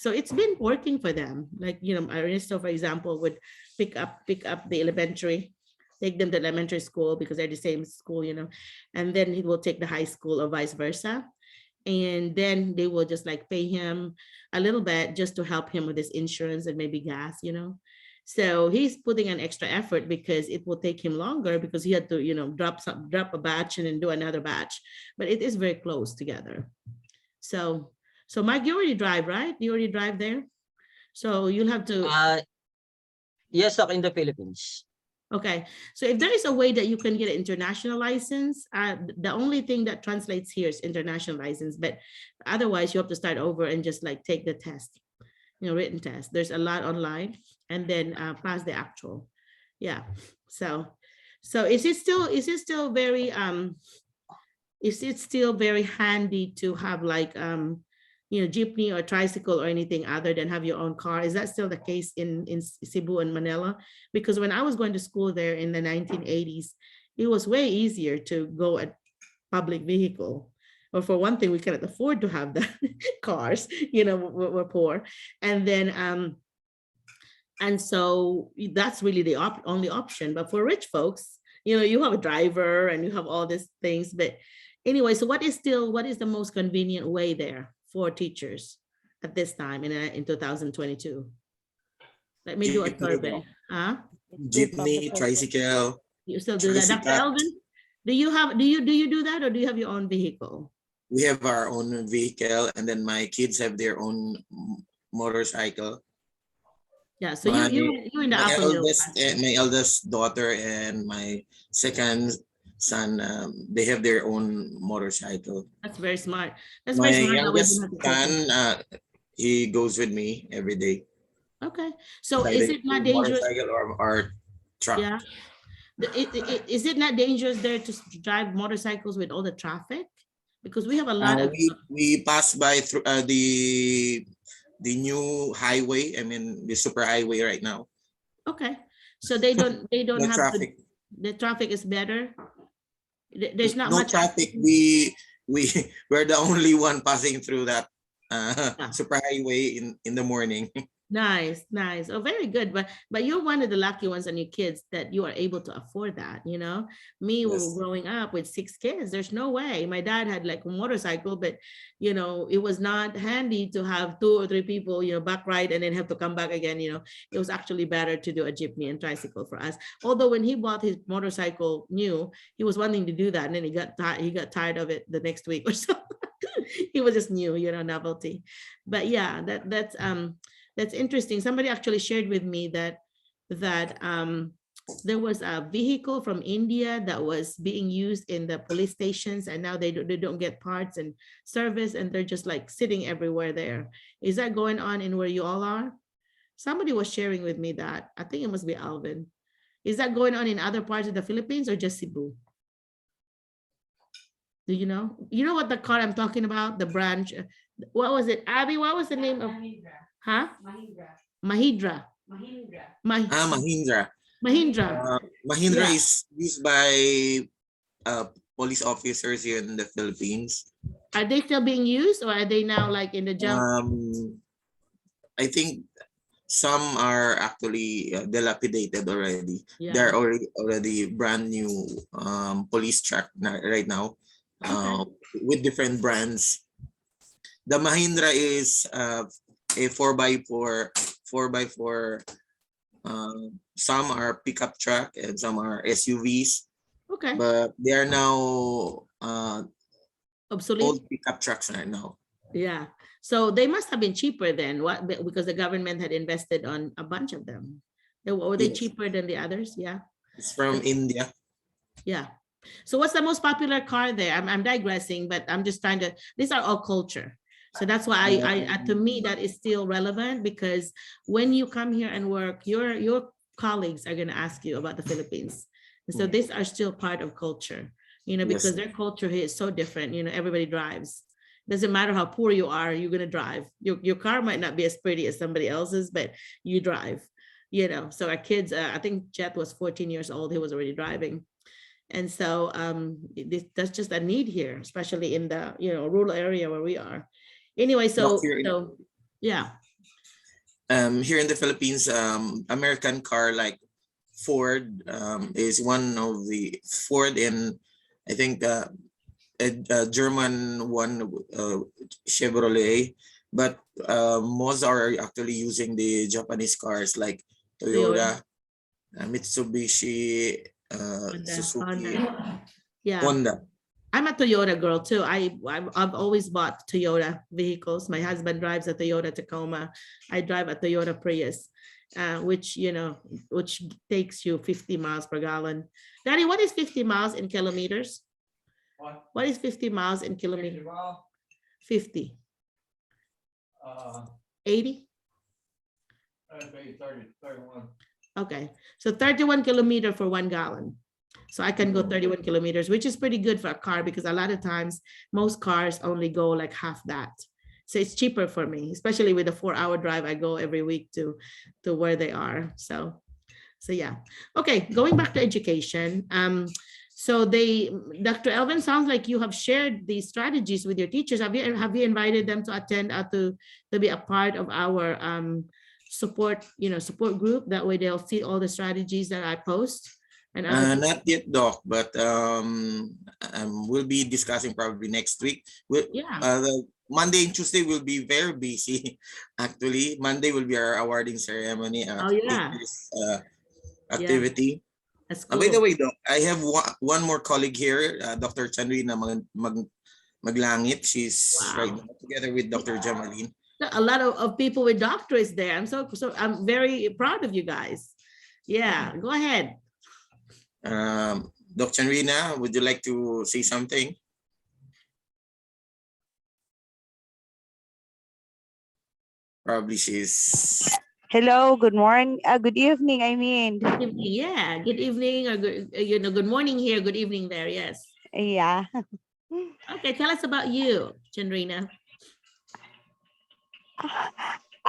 it's been working for them. Like, Ernesto, for example, would pick up the elementary, take them to elementary school because they're the same school, and then he will take the high school or vice versa. And then they will just like pay him a little bit just to help him with his insurance and maybe gas, So he's putting an extra effort because it will take him longer, because he had to, drop a batch and then do another batch. But it is very close together. So Mike, you already drive, right? You already drive there. So you'll have to. Yes, in the Philippines. Okay. So if there is a way that you can get an international license, the only thing that translates here is international license. But otherwise, you have to start over and just like take the test. Written test. There's a lot online, and then pass the actual. Yeah. So is it still very handy to have like jeepney or tricycle or anything other than have your own car? Is that still the case in Cebu and Manila? Because when I was going to school there in the 1980s, it was way easier to go at public vehicle. Or for one thing, we cannot afford to have the cars, we're poor. And then, and so that's really the only option. But for rich folks, you have a driver and you have all these things. But anyway, so what is the most convenient way there for teachers at this time in 2022? Let me do a survey. Jeepney, tricycle. You still do that, Dr. Elvin? Do you do that, or do you have your own vehicle? We have our own vehicle, and then my kids have their own motorcycle. Yeah, so you in the upper middle class. My eldest daughter and my second son, they have their own motorcycle. That's very smart. My youngest son, he goes with me every day. Okay, so is it not dangerous? Motorcycle or truck. Yeah. Is it not dangerous there to drive motorcycles with all the traffic? Because we have a lot of. We pass by through the new highway. I mean, the super highway right now. Okay, so they don't No have traffic. the traffic is better. There's not No much traffic. activity? We're the only one passing through that Yeah. super highway in the morning. Nice, nice. Oh, very good. But you're one of the lucky ones and your kids that you are able to afford that, you know. Me Yes. growing up with 6 kids, there's no way. My dad had like a motorcycle, but you know, it was not handy to have 2 or 3 people, you know, back ride and then have to come back again, you know. It was actually better to do a jeepney and tricycle for us. Although when he bought his motorcycle new, he was wanting to do that and then he got tired of it the next week or so. He was just new, you know, novelty. But yeah, that's interesting. Somebody actually shared with me that there was a vehicle from India that was being used in the police stations, and now they don't get parts and service, and they're just like sitting everywhere there. Is that going on in where you all are? Somebody was sharing with me that. I think it must be Alvin. Is that going on in other parts of the Philippines or just Cebu? Do you know? You know what the car I'm talking about? The branch. What was it? Abby, what was the name of? Huh? Mahindra. Mahindra. Mahindra. Mahindra Yeah. is used by police officers here in the Philippines. Are they still being used or are they now like in the junk? I think some are actually dilapidated already. Yeah. They're already brand new police truck right now with different brands. The Mahindra is a 4x4. Some are pickup truck and some are SUVs. Okay. But they are now Obsolete. old pickup trucks right now. Yeah. So they must have been cheaper then. What? Because the government had invested on a bunch of them. Were they Yes. cheaper than the others? Yeah. It's from India. Yeah. So what's the most popular car there? I'm digressing, but I'm just trying to, these are all culture. So that's why to me, that is still relevant, because when you come here and work, your colleagues are going to ask you about the Philippines. And so these are still part of culture, you know, because Yes. their culture here is so different. You know, everybody drives. Doesn't matter how poor you are, you're going to drive. Your car might not be as pretty as somebody else's, but you drive, you know. So our kids, I think Jet was 14 years old. He was already driving. And so that's just a need here, especially in the, you know, rural area where we are. Anyway, so yeah. Here in the Philippines, American car like Ford is one of the Ford, and I think a German one, Chevrolet, but most are actually using the Japanese cars like Toyota, Mitsubishi, Suzuki, Yeah. Honda. I'm a Toyota girl too. I've always bought Toyota vehicles. My husband drives a Toyota Tacoma. I drive a Toyota Prius, which, you know, which takes you 50 miles per gallon. Daddy, what is 50 miles in kilometers? What is 50 miles in kilometers? 50. 80? 31. Okay, so 31 kilometers for 1 gallon. So I can go 31 kilometers, which is pretty good for a car, because a lot of times most cars only go like half that. So it's cheaper for me, especially with a 4-hour drive I go every week to where they are. So yeah. Okay, going back to education. So Dr. Elvin, sounds like you have shared these strategies with your teachers. Have you invited them to attend to be a part of our support group? That way they'll see all the strategies that I post. And not yet, Doc, but we'll be discussing probably next week. Monday and Tuesday will be very busy. Actually, Monday will be our awarding ceremony. Activity. That's cool. By the way, Doc, I have one more colleague here, Dr. Chandrina Maglangit. She's right now together with Dr. Jamaline. A lot of people with doctorates there. I'm very proud of you guys. Yeah, go ahead. Dr. Chandrina, would you like to say something? Probably she's. Hello, good morning. Good evening, I mean. Good evening, yeah. Good evening or good morning here, good evening there, yes. Yeah. Okay, tell us about you, Chandrina.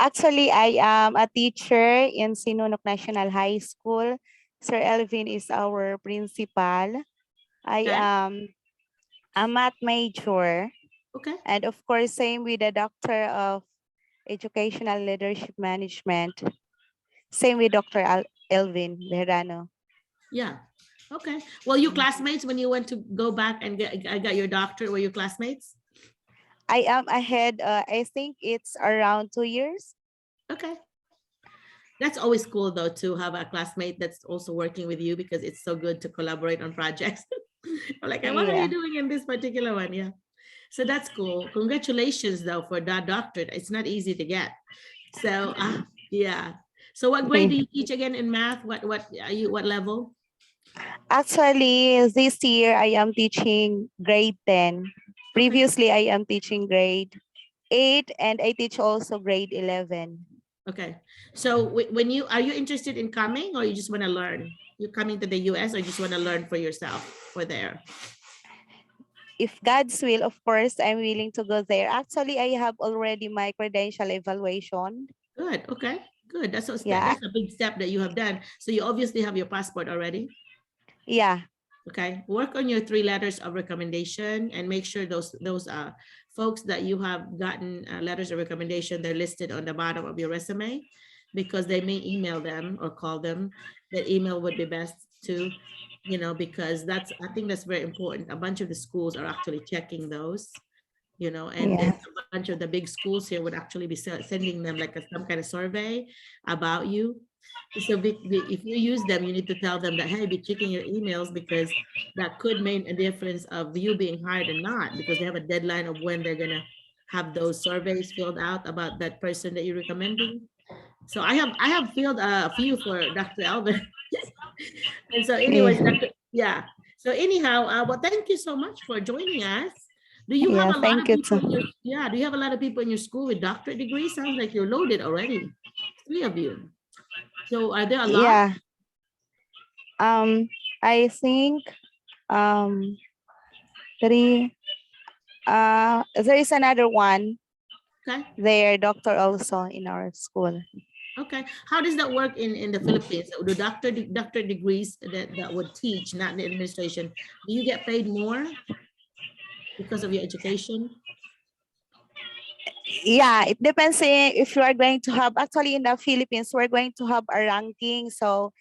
Actually, I am a teacher in Sinunok National High School. Sir Elvin is our principal. I Okay. am a math major. Okay. And of course, same with the Doctor of Educational Leadership Management. Same with Dr. Elvin Verano. Yeah. Okay. Well, you classmates when you went to go back and got your doctorate, were you classmates? I am ahead, I think it's around 2 years. Okay. That's always cool though, to have a classmate that's also working with you, because it's so good to collaborate on projects. Like, what are you Yeah. doing in this particular one? Yeah. So that's cool. Congratulations though for that doctorate. It's not easy to get. So yeah. So what grade do you teach again in math? What are you, what level? Actually, this year I am teaching grade 10. Previously, I am teaching grade 8 and I teach also grade 11. Okay. So when you, are you interested in coming, or you just want to learn? You're coming to the US, or you just want to learn for yourself for there? If God's will, of course, I'm willing to go there. Actually, I have already my credential evaluation. Good. Okay. Good. That's Yeah. that's a big step that you have done. So you obviously have your passport already. Yeah. Okay. Work on your 3 letters of recommendation and make sure those folks that you have gotten letters of recommendation, they're listed on the bottom of your resume, because they may email them or call them. That email would be best to, you know, because that's, I think that's very important. A bunch of the schools are actually checking those, you know, and then Yeah. a bunch of the big schools here would actually be sending them like some kind of survey about you. So if you use them, you need to tell them that, hey, be checking your emails, because that could make a difference of you being hired or not, because they have a deadline of when they're gonna have those surveys filled out about that person that you're recommending. So I have filled a few for Dr. Alvin. And so anyways, yeah. So anyhow, well, thank you so much for joining us. Do you have Yeah, a lot thank of you people in too. your, yeah, do you have a lot of people in your school with doctorate degrees? Sounds like you're loaded already. 3 of you. So are there a lot? Yeah. I think 3. There is another one. Okay. Their doctor also in our school. Okay. How does that work in the Philippines? Do doctor degrees that would teach, not the administration, do you get paid more because of your education? Yeah, it depends if you are going to have, actually in the Philippines, we're going to have a ranking. So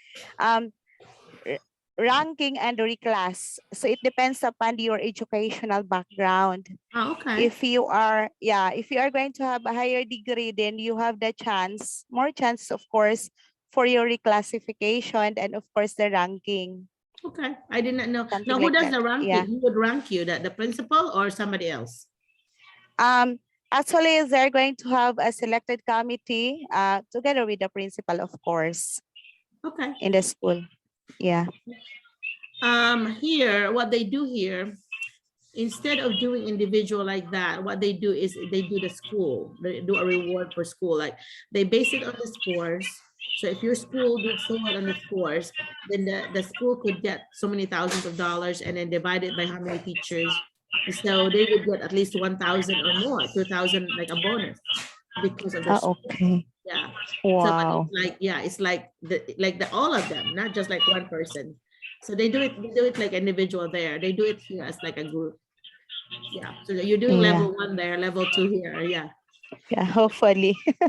ranking and reclass. So it depends upon your educational background. Oh, okay. If you are, if you are going to have a higher degree, then you have the chance, more chance, of course, for your reclassification and of course the ranking. Okay. I did not know. Something Now, who like does that. the ranking? Yeah. Who would rank you? The principal or somebody else? Actually, they're going to have a selected committee together with the principal, of course. Okay. In the school. Yeah. Here, what they do here, instead of doing individual like that, what they do is they do the school. They do a reward for school. Like they base it on the scores. So if your school did so well on the scores, then the school could get so many thousands of dollars and then divide it by how many teachers. So they would get at least 1,000 or more, 2,000, like a bonus because of their school. Okay. Yeah. Wow. So like, yeah, it's like all of them, not just like one person. So they do it like individual there. They do it here as like a group. Yeah. So you're doing Yeah. level 1 there, level 2 here. Yeah. Yeah, hopefully. Yeah,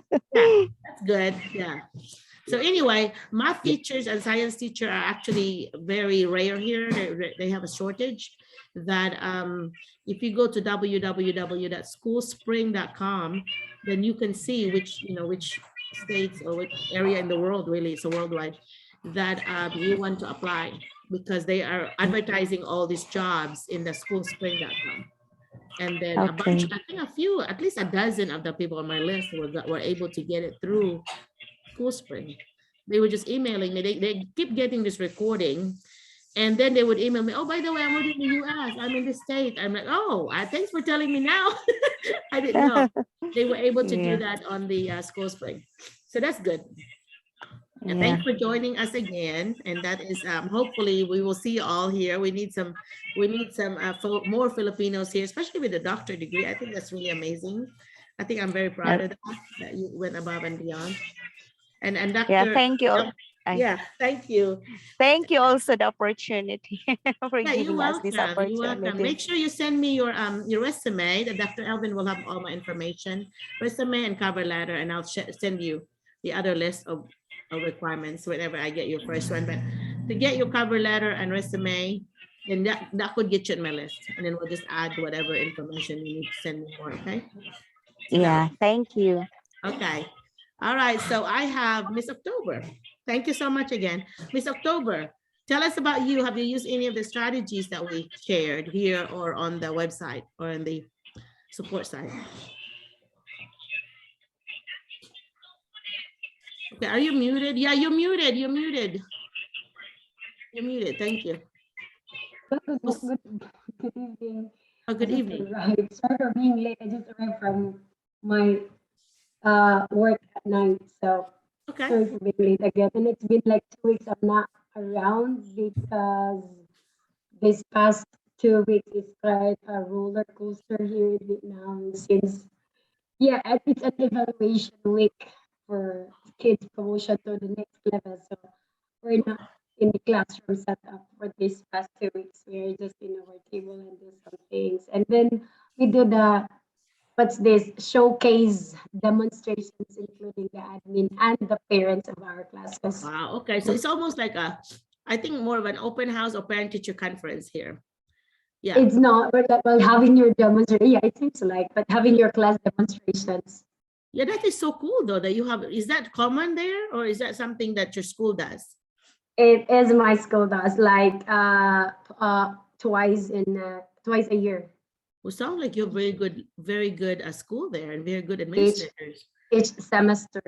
that's good. Yeah. So anyway, math teachers and science teacher are actually very rare here. They have a shortage that if you go to www.schoolspring.com, then you can see which states or which area in the world, really, it's a worldwide, that you want to apply, because they are advertising all these jobs in the schoolspring.com. And then a bunch, I think at least a dozen of the people on my list were able to get it through SchoolSpring. They were just emailing me. They keep getting this recording, and then they would email me, oh, by the way, I'm already in the US. I'm in the state. I'm like, oh, thanks for telling me now. I didn't know. They were able to do that on the SchoolSpring. So that's good. And thanks for joining us again. And that is hopefully we will see you all here. We need some more Filipinos here, especially with a doctorate degree. I think that's really amazing. I think I'm very proud of that you went above and beyond. And Dr. Yeah, thank you. Yeah, thank you. Thank you also the opportunity for Yeah, you're giving us this welcome. You're welcome. opportunity. Make sure you send me your resume. That Dr. Elvin will have all my information, resume and cover letter, and I'll send you the other list of requirements whenever I get your first one. But to get your cover letter and resume, then that could get you in my list, and then we'll just add whatever information you need to send me more. Okay. Yeah, thank you. Okay. All right. So I have Miss October. Thank you so much again. Miss October, tell us about you. Have you used any of the strategies that we shared here or on the website or in the support site? Okay, are you muted? Yeah, you're muted. You're muted. You're muted. Thank you. Good evening. Oh, good I just evening. arrived. Sorry for being late. I just arrived from my work at night. So Okay. sorry for being late again. And it's been like 2 weeks I'm not around because this past 2 weeks is quite a roller coaster here in Vietnam since it's an evaluation week for kids promotion to the next level. So we're not in the classroom setup for this past 2 weeks. We're just in our table and do some things. And then we do showcase demonstrations, including the admin and the parents of our classes. Wow. Okay. So it's almost like I think more of an open house or parent teacher conference here. Yeah. It's not, well, having your demonstration, yeah, it seems like, but having your class demonstrations. Yeah, that is so cool though that you have. Is that common there or is that something that your school does? It is my school does like twice a year. Well, sounds like you're very good at school there and very good administrators. Each semester.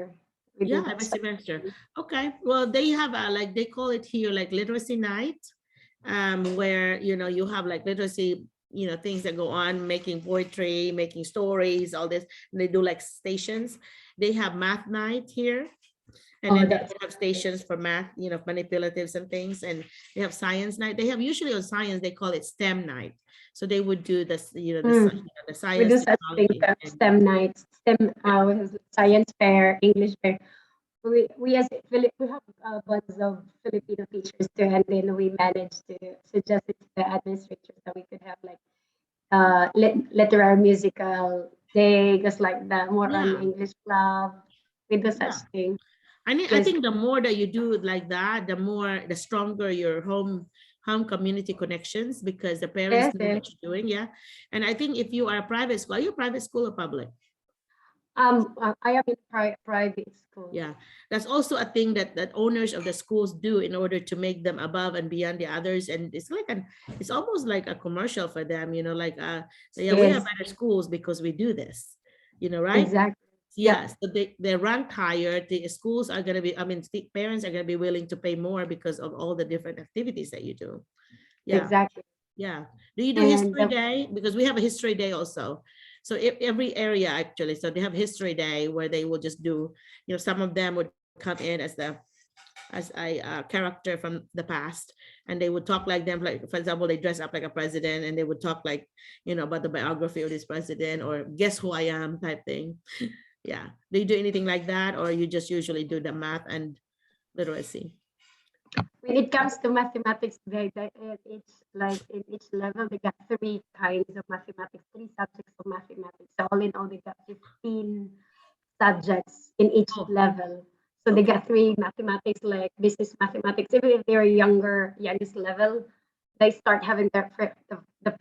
Yeah, every semester. Okay. Well, they have like they call it here like literacy night, where you have like literacy, things that go on, making poetry, making stories, all this. And they do like stations. They have math night here. And then they have stations for math, manipulatives and things. And they have science night. They have usually on science, they call it STEM night. So they would do this, the science. We do such things as STEM nights, STEM science fair, English fair. We have a bunch of Filipino teachers too, and then we managed to suggest it to the administrators that we could have like literary musical day, just like that, more on English club. We do such thing. I think the more that you do it like that, the stronger your home community connections, because the parents know what you're doing. Yeah. And I think if you are a private school, are you a private school or public? I am in private school. Yeah, that's also a thing that owners of the schools do in order to make them above and beyond the others. And it's like it's almost like a commercial for them, like we have better schools because we do this, right? Exactly. Yes, so they're ranked higher. The schools are going to be, parents are going to be willing to pay more because of all the different activities that you do. Yeah, exactly. Yeah. Do you do history day? Because we have a history day also. So every area actually, so they have history day where they will just do, some of them would come in as a character from the past, and they would talk like them. Like, for example, they dress up like a president and they would talk like, about the biography of this president or guess who I am type thing. Yeah. Do you do anything like that, or you just usually do the math and literacy? When it comes to mathematics, it's like in each level, they got 3 kinds of mathematics, 3 subjects of mathematics. So all in all, they got 15 subjects in each level. So they got 3 mathematics, like business mathematics. Even if they're youngest level, they start having the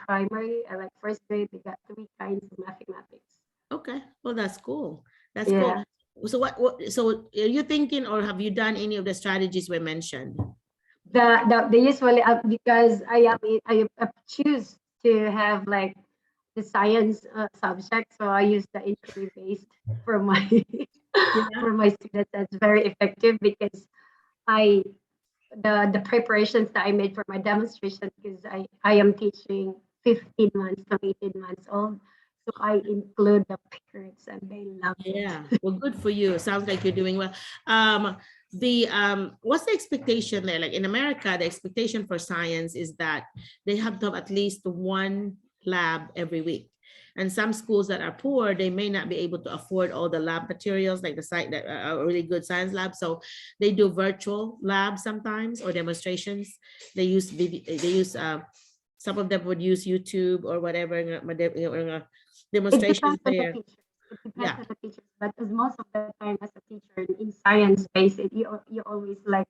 primary, like first grade, they got 3 kinds of mathematics. Okay, well, that's cool. That's cool. So so are you thinking, or have you done any of the strategies we mentioned? The usually because I choose to have like the science subject, so I use the interview based for my for my students. That's very effective because the preparations that I made for my demonstration, because I am teaching 15 months to 18 months old. So I include the parents and they love it. Yeah, well, good for you. Sounds like you're doing well. What's the expectation there? Like in America, the expectation for science is that they have to have at least 1 lab every week. And some schools that are poor, they may not be able to afford all the lab materials, like the site that are really good science labs. So they do virtual labs sometimes, or demonstrations. They use some of them would use YouTube or whatever, demonstrations there. It depends Yeah. on the teachers, but as most of the time as a teacher in science based, you always like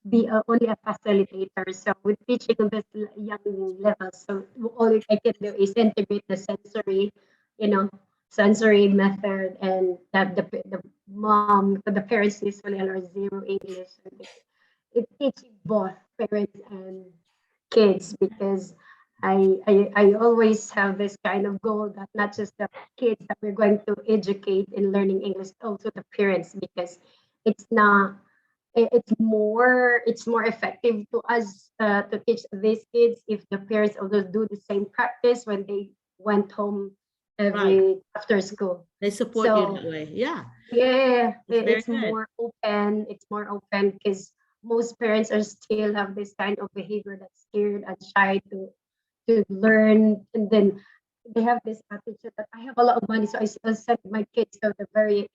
be only a facilitator. So with teaching on this young level, so all I can do is integrate the sensory method, and that the parents usually are zero English. And it teaches both parents and kids, because I always have this kind of goal that not just the kids that we're going to educate in learning English, also the parents, because it's not it's more effective to us to teach these kids if the parents also do the same practice when they went home every after school. They support you So- that way. Yeah. Yeah, It's very it's good. more open. It's more open because most parents are still have this kind of behavior that's scared and shy to learn, and then they have this attitude that I have a lot of money, so I send my kids to the very,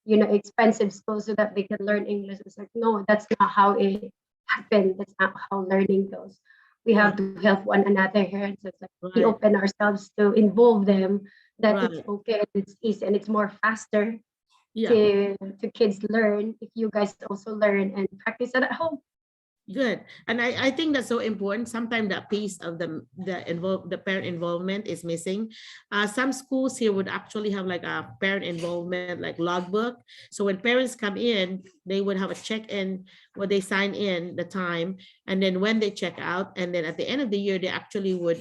expensive school so that they can learn English. It's like, no, that's not how it happened. That's not how learning goes. We have to help one another here. So it's like we Right. open ourselves to involve them. That it's Right. okay, and it's easy, and it's more faster Yeah. to kids learn if you guys also learn and practice it at home. Good. And I think that's so important. Sometimes that piece of the parent involvement is missing. Some schools here would actually have like a parent involvement, like logbook. So when parents come in, they would have a check-in where they sign in the time, and then when they check out, and then at the end of the year, they actually would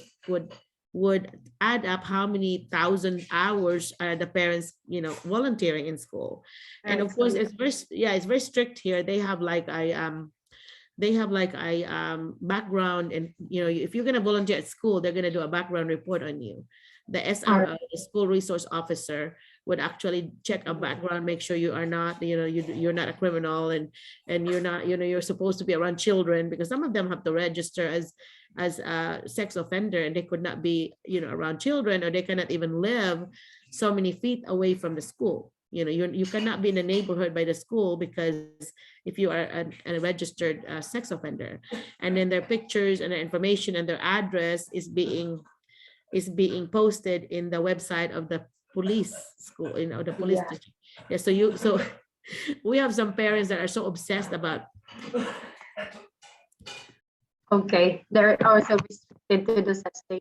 add up how many thousand hours are the parents, volunteering in school. And of course, it's very strict here. They have like a background, and if you're going to volunteer at school, they're going to do a background report on you. The SRO, the school resource officer, would actually check a background, make sure you are not, you're not a criminal, and you're not, you're supposed to be around children, because some of them have to register as a sex offender, and they could not be, around children, or they cannot even live so many feet away from the school. You cannot be in the neighborhood by the school, because if you are a registered sex offender, and then their pictures and their information and their address is being posted in the website of the police school, the police Yeah. station. Yeah, so we have some parents that are so obsessed about. Okay, they're also restricted to do such thing.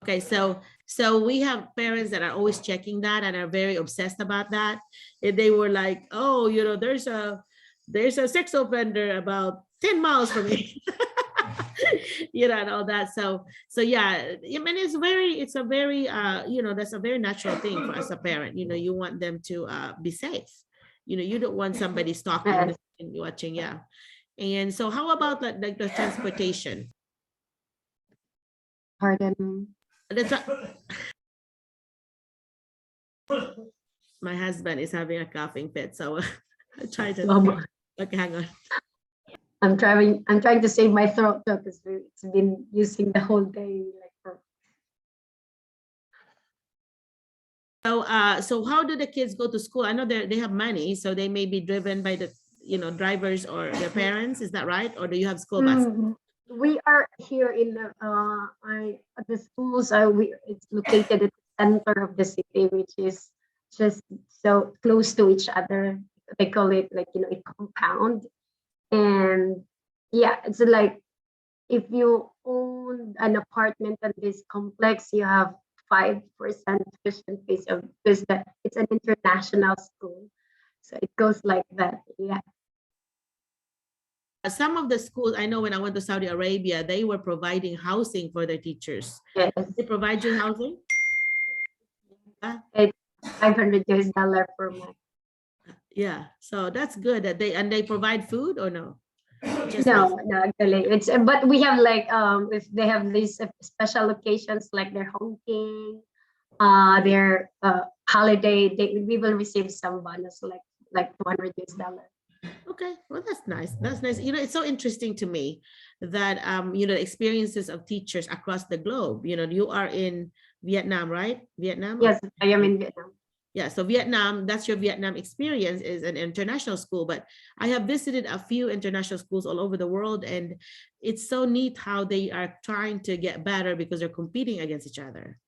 Okay, so we have parents that are always checking that and are very obsessed about that. If they were like, oh, there's a sex offender about 10 miles from me, and all that. So yeah, I mean, it's a very that's a very natural thing for us as a parent. You want them to be safe. You don't want somebody stalking Yes. and watching. Yeah. And so how about like the transportation? Pardon. My husband is having a coughing fit, so I try to. Okay, hang on. I'm trying to save my throat though, because it's been using the whole day. So how do the kids go to school? I know they have money, so they may be driven by the drivers or their parents. Is that right? Or do you have school buses? We are here in the schools. It's located at the center of the city, which is just so close to each other. They call it like a compound, and yeah, it's like if you own an apartment in this complex, you have 5% tuition fees because it's an international school, so it goes like that. Yeah. Some of the schools, I know when I went to Saudi Arabia, they were providing housing for their teachers. Yes. They provide you housing? It's $500 per month. Yeah, so that's good that they provide food, or no? Just No, housing? no, actually, but we have like if they have these special occasions like their honking, their holiday, we will receive some bonus like $200. Okay, well, that's nice. That's nice. You know, it's so interesting to me that you know, the experiences of teachers across the globe. You know, you are in Vietnam, right? Vietnam? Yes, I am in Vietnam. Yeah, so Vietnam, that's your Vietnam experience, is an international school, but I have visited a few international schools all over the world, and it's so neat how they are trying to get better because they're competing against each other.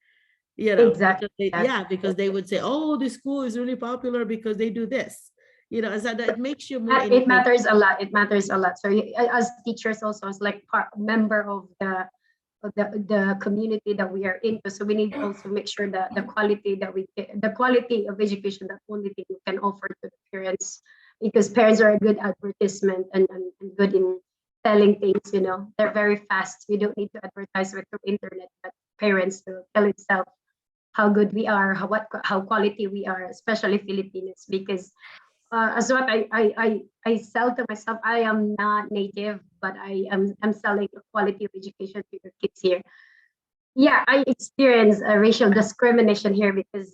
You know, Exactly. because yeah, because they would say, oh, this school is really popular because they do this. You know, so that makes you more It matters a lot. It matters a lot. So as teachers also, as like part member of the community that we are into. So we need to also make sure that the quality that we get, the quality of education, the only thing we can offer to the parents, because parents are a good advertisement and good in telling things, you know, they're very fast. We don't need to advertise with the internet, but parents to tell itself how good we are, how quality we are, especially Filipinos, because as what I sell to myself, I am not native, but I'm selling a quality of education to your kids here. Yeah, I experienced racial discrimination here because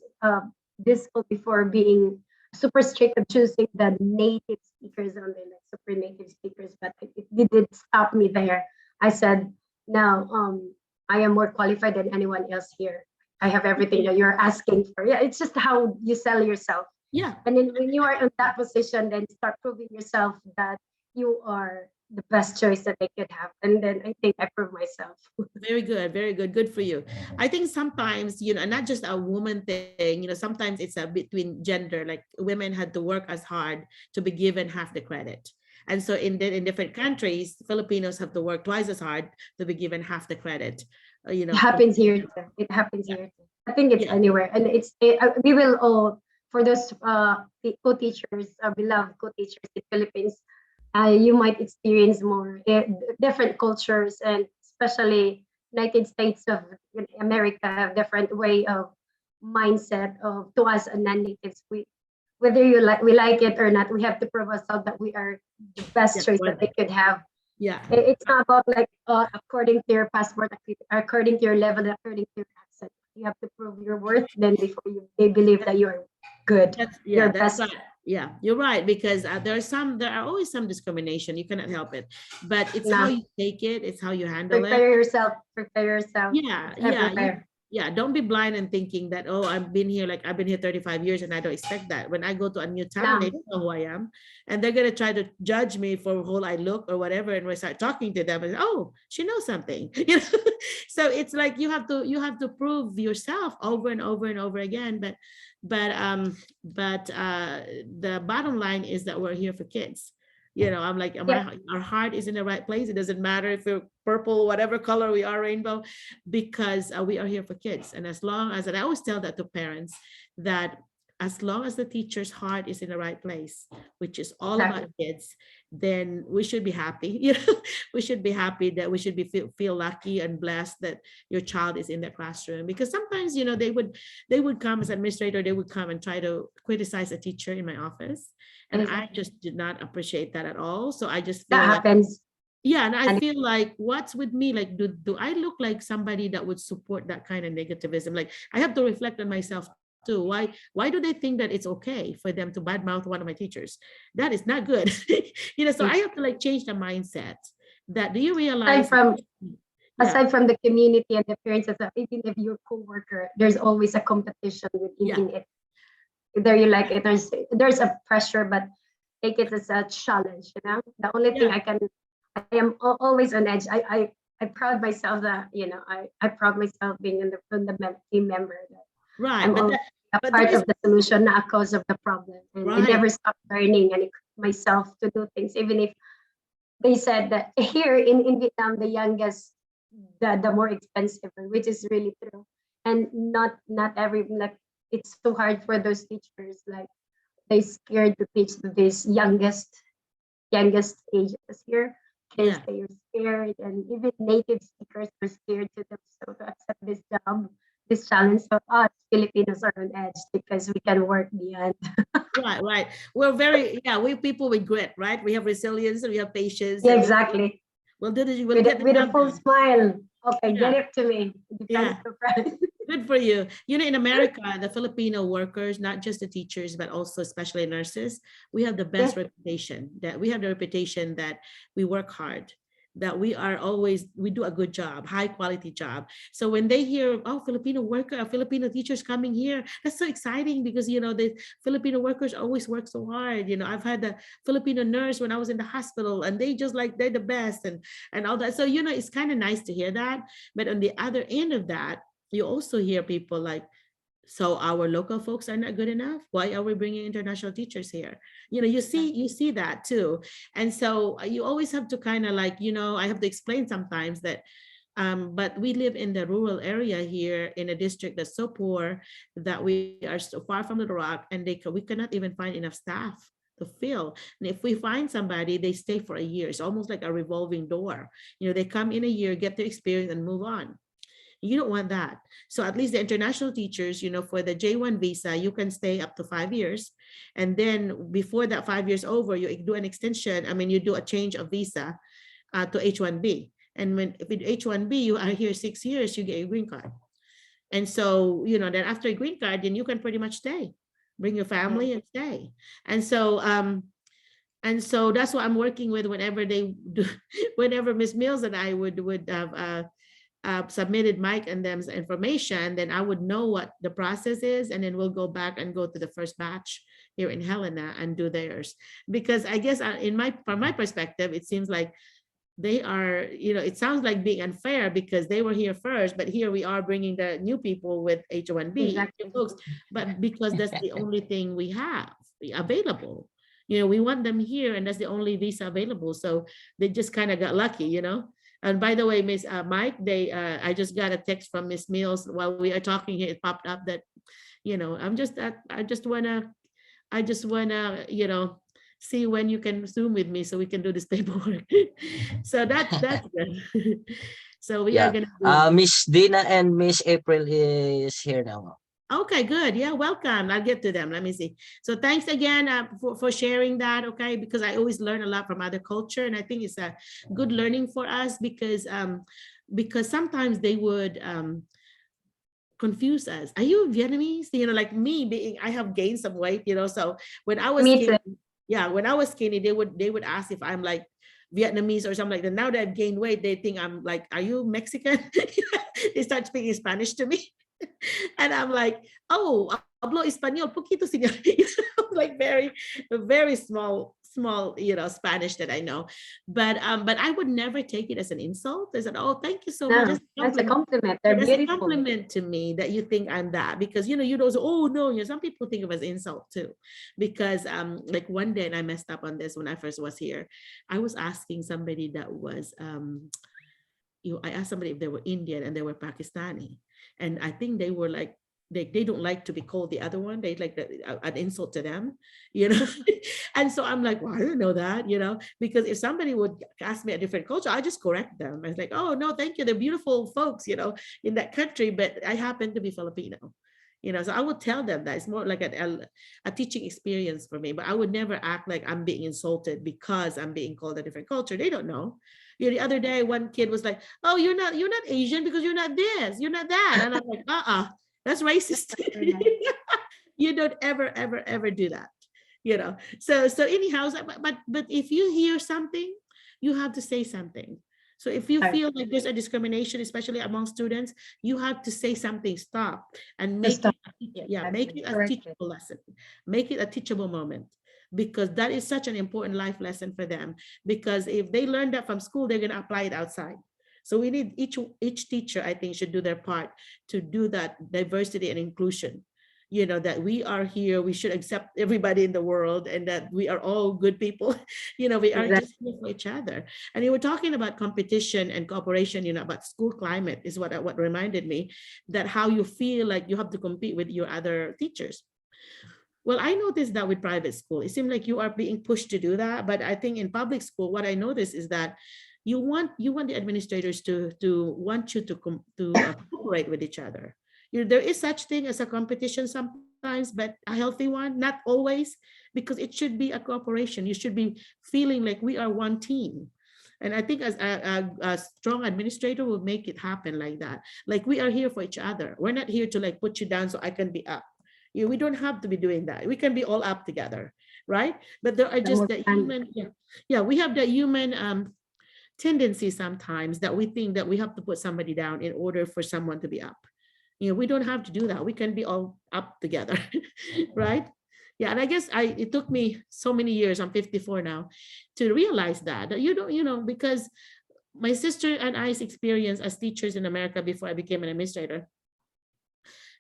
this school, before being super strict of choosing the native speakers only, like super native speakers, but it didn't stop me there. I said, no, I am more qualified than anyone else here. I have everything that you're asking for. Yeah, it's just how you sell yourself. Yeah. And then when you are in that position, then start proving yourself that you are the best choice that they could have. And then I think I proved myself. Very good, very good. Good for you. I think sometimes, you know, not just a woman thing, you know, sometimes it's a between gender, like women had to work as hard to be given half the credit. And so in different countries, Filipinos have to work twice as hard to be given half the credit. You know, It happens here too. It happens here too. I think it's Yeah. anywhere. And we will all, for those co-teachers, beloved co-teachers in Philippines, you might experience more different cultures, and especially United States of America have different way of mindset of to us and non-natives. Whether we like it or not, we have to prove ourselves that we are the best Yeah, choice that worth they could have. Yeah. It's not about like according to your passport, according to your level, according to your accent. You have to prove your worth. Then before they believe that you are good. Yeah, You're that's best. right. Yeah, you're right, because there are always some discrimination. You cannot help it, but it's how Nah. you take it. It's how you handle it. Prepare yourself. Prepare yourself. Yeah, It's yeah, everywhere. yeah. Don't be blind and thinking that, oh, I've been here 35 years and I don't expect that. When I go to a new town, they No. don't know who I am, and they're gonna try to judge me for how I look or whatever. And we start talking to them, and oh, she knows something, you know. So it's like you have to prove yourself over and over and over again. But the bottom line is that we're here for kids. You know, I'm like, our heart is in the right place. It doesn't matter if we're purple, whatever color we are, rainbow, because we are here for kids. And as long as, and I always tell that to parents, that as long as the teacher's heart is in the right place, which is all about kids, then we should be happy. You know, we should be happy that we should be feel lucky and blessed that your child is in the classroom. Because sometimes, you know, they would come as administrator, they would come and try to criticize a teacher in my office. And I just did not appreciate that at all. So I just feel That like, happens. yeah, and I feel like, what's with me? Like, do I look like somebody that would support that kind of negativism? Like, I have to reflect on myself too. Why do they think that it's okay for them to badmouth one of my teachers? That is not good. You know, so I have to like change the mindset. That, do you realize? Aside from the community and the parents, even if you're a co-worker, there's always a competition within it. Whether you like it, there's a pressure, but take it as a challenge. You know, the only thing I am always on edge. I proud myself that, you know, I proud myself being in the team member. Right, I'm a part of the solution, not a cause of the problem. And I never stop learning and myself to do things, even if they said that here in Vietnam, the youngest, the more expensive, which is really true. And not every, like, it's so hard for those teachers, like they scared to teach this youngest ages here. Kids, they are scared, and even native speakers are scared to them, so to accept this job, this challenge. So us Filipinos are on edge because we can work beyond. Right. We're we people with grit, right? We have resilience and we have patience. Yeah, exactly. We'll do this. With a full smile. Okay, get it to me. Depends on the price. Good for you. You know, in America, the Filipino workers, not just the teachers, but also especially nurses, we have the best reputation. That we have the reputation that we work hard, that we are always, we do a good job, high quality job. So when they hear, oh, Filipino worker, Filipino teachers coming here, that's so exciting because, you know, the Filipino workers always work so hard. You know, I've had a Filipino nurse when I was in the hospital and they just like, they're the best and all that. So, you know, it's kind of nice to hear that. But on the other end of that, you also hear people like, so our local folks are not good enough. Why are we bringing international teachers here? You know, you see that too. And so you always have to kind of like, you know, I have to explain sometimes that, but we live in the rural area here in a district that's so poor that we are so far from the rock and we cannot even find enough staff to fill. And if we find somebody, they stay for a year. It's almost like a revolving door. You know, they come in a year, get their experience and move on. You don't want that. So at least the international teachers, you know, for the J1 visa, you can stay up to 5 years. And then before that 5 years over, you do an extension. I mean, you do a change of visa to H1B. And when if it's H1B, you are here 6 years, you get a green card. And so, you know, then after a green card, then you can pretty much stay, bring your family and stay. And so that's what I'm working with whenever they do, whenever Ms. Mills and I would have submitted Mike and them's information, then I would know what the process is, and then we'll go back and go to the first batch here in Helena and do theirs. Because I guess from my perspective, it seems like they are, you know, it sounds like being unfair because they were here first, but here we are bringing the new people with H1B folks, but because that's the only thing we have available. You know, we want them here and that's the only visa available. So they just kind of got lucky, you know. And by the way, Miss Mike, I just got a text from Miss Mills while we are talking here. It popped up that, you know, I just wanna, you know, see when you can Zoom with me so we can do this paperwork. So that's good. So we are gonna do. Miss Dina and Miss April is here now. Okay, good. Yeah, welcome. I'll get to them. Let me see. So thanks again for sharing that, okay? Because I always learn a lot from other culture, and I think it's a good learning for us because sometimes they would confuse us. Are you Vietnamese? You know, like me I have gained some weight, you know. So when I was skinny, when I was skinny, they would ask if I'm like Vietnamese or something like that. Now that I've gained weight, they think I'm like, are you Mexican? They start speaking Spanish to me. And I'm like, oh, hablo español poquito, señor. Like very small, you know, Spanish that I know. But I would never take it as an insult. I said, oh, thank you so much. That's a compliment. They're That's beautiful. a compliment to me that you think I'm that, because, you know, you don't say, oh no, you know, some people think of it as insult too. Because like one day, and I messed up on this when I first was here, I was asking somebody that was, I asked somebody if they were Indian and they were Pakistani. And I think they were like, they don't like to be called the other one. They like an insult to them, you know. And so I'm like, well, I didn't know that, you know, because if somebody would ask me a different culture, I just correct them. I was like, oh no, thank you. They're beautiful folks, you know, in that country, but I happen to be Filipino, you know. So I would tell them that it's more like a teaching experience for me, but I would never act like I'm being insulted because I'm being called a different culture. They don't know. You know, the other day, one kid was like, oh, you're not Asian because you're not this, you're not that. And I'm like, that's racist. You don't ever do that, you know. So anyhow, but if you hear something, you have to say something. So if you feel like there's a discrimination, especially among students, you have to say something, stop, and make it a teachable lesson, make it a teachable moment, because that is such an important life lesson for them. Because if they learn that from school, they're going to apply it outside. So we need each teacher, I think, should do their part to do that diversity and inclusion. You know, that we are here, we should accept everybody in the world, and that we are all good people. You know, we are just here for each other. And you were talking about competition and cooperation, you know, about school climate is what reminded me, that how you feel like you have to compete with your other teachers. Well, I noticed that with private school, it seemed like you are being pushed to do that. But I think in public school, what I noticed is that you want the administrators to want you to cooperate with each other. You know, there is such thing as a competition sometimes, but a healthy one, not always, because it should be a cooperation. You should be feeling like we are one team. And I think as a strong administrator will make it happen like that. Like we are here for each other. We're not here to like put you down so I can be up. We don't have to be doing that. We can be all up together, right? But there are just the human, yeah, we have the human tendency sometimes that we think that we have to put somebody down in order for someone to be up. We don't have to do that. We can be all up together, right? Yeah, and I guess it took me so many years, I'm 54 now, to realize that you don't, because my sister and I's experience as teachers in America before I became an administrator,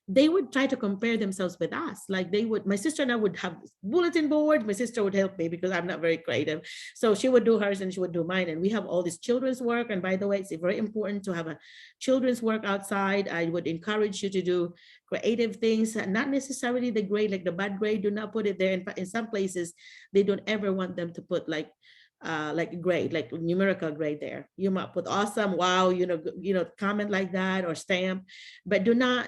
they would try to compare themselves with us. Like my sister and I would have bulletin board. My sister would help me because I'm not very creative. So she would do hers and she would do mine. And we have all this children's work. And by the way, it's very important to have a children's work outside. I would encourage you to do creative things, not necessarily the grade, like the bad grade, do not put it there. In some places, they don't ever want them to put like a grade, like numerical grade there. You might put awesome, wow, comment like that or stamp, but do not,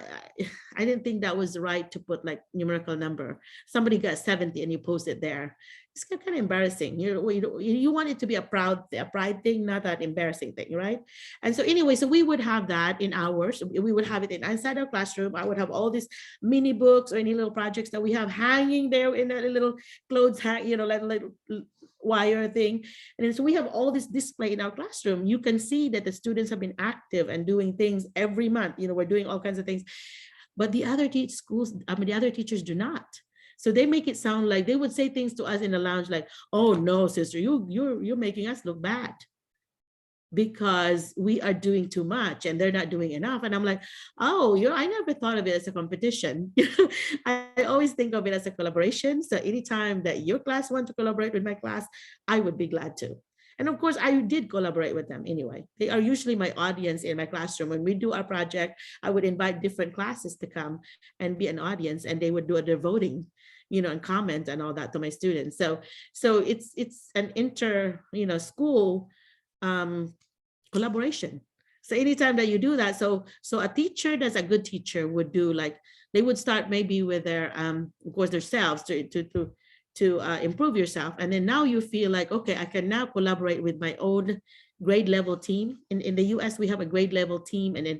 I didn't think that was right to put like numerical number. Somebody got 70 and you post it there. It's kind of embarrassing. You want it to be a pride thing, not that embarrassing thing, right? And so anyway, so we would have that in ours. We would have it inside our classroom. I would have all these mini books or any little projects that we have hanging there in a little clothes hang, like a little wire thing. And so we have all this display in our classroom. You can see that the students have been active and doing things every month. We're doing all kinds of things, but the other the other teachers do not. So they make it sound like they would say things to us in the lounge like, oh no, sister, you're making us look bad because we are doing too much and they're not doing enough. And I'm like, oh, I never thought of it as a competition. I always think of it as a collaboration. So anytime that your class wants to collaborate with my class, I would be glad to. And of course, I did collaborate with them anyway. They are usually my audience in my classroom. When we do our project, I would invite different classes to come and be an audience, and they would do their voting, and comment and all that to my students. So it's an school collaboration. So anytime that you do that, so a teacher that's a good teacher would do like, they would start maybe with their of course themselves to improve yourself. And then now you feel like, okay, I can now collaborate with my own grade level team. In the US, we have a grade level team, and then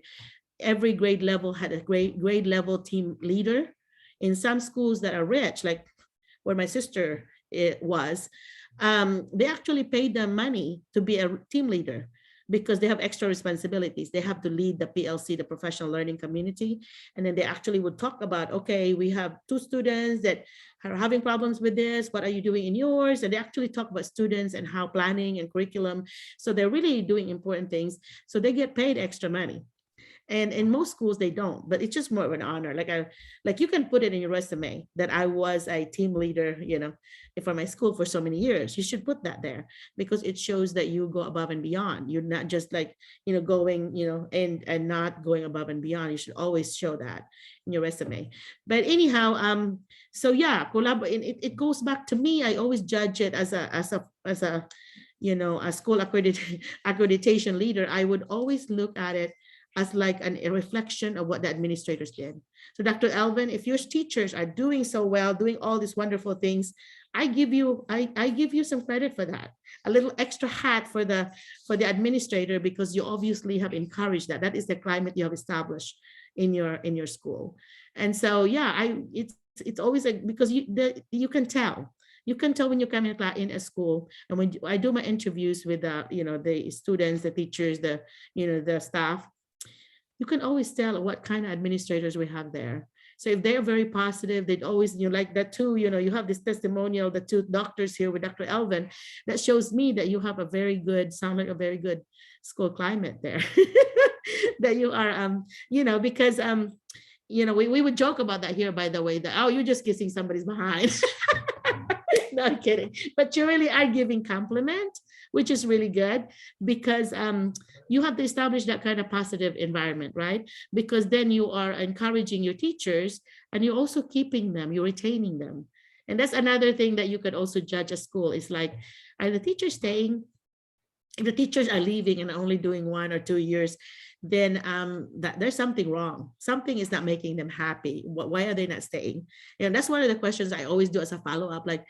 every grade level had a grade level team leader. In some schools that are rich, like where my sister was, they actually paid them money to be a team leader because they have extra responsibilities. They have to lead the PLC, the professional learning community. And then they actually would talk about, okay, we have 2 students that are having problems with this. What are you doing in yours? And they actually talk about students and how planning and curriculum. So they're really doing important things. So they get paid extra money. And in most schools, they don't, but it's just more of an honor. Like you can put it in your resume that I was a team leader, for my school for so many years. You should put that there because it shows that you go above and beyond. You're not just like, going, and not going above and beyond. You should always show that in your resume. But anyhow, so yeah, it goes back to me. I always judge it as a school accreditation leader. I would always look at it as like a reflection of what the administrators did. So Dr. Elvin, if your teachers are doing so well, doing all these wonderful things, I give you some credit for that. A little extra hat for the administrator, because you obviously have encouraged that. That is the climate you have established in your school. And so yeah, it's always because you can tell. You can tell when you come in a school, and when I do my interviews with the students, the teachers, the staff, you can always tell what kind of administrators we have there. So if they're very positive, they'd always, like that too, you have this testimonial, the 2 doctors here with Dr. Elvin, that shows me that you have sound like a very good school climate there. That you are, because, we would joke about that here, by the way, that, oh, you're just kissing somebody's behind. No, I'm kidding. But you really are giving compliment, which is really good, because you have to establish that kind of positive environment, right? Because then you are encouraging your teachers, and you're also keeping them, you're retaining them. And that's another thing that you could also judge a school. Is like, are the teachers staying? If the teachers are leaving and only doing 1 or 2 years, then there's something wrong. Something is not making them happy. Why are they not staying? And that's one of the questions I always do as a follow-up, like,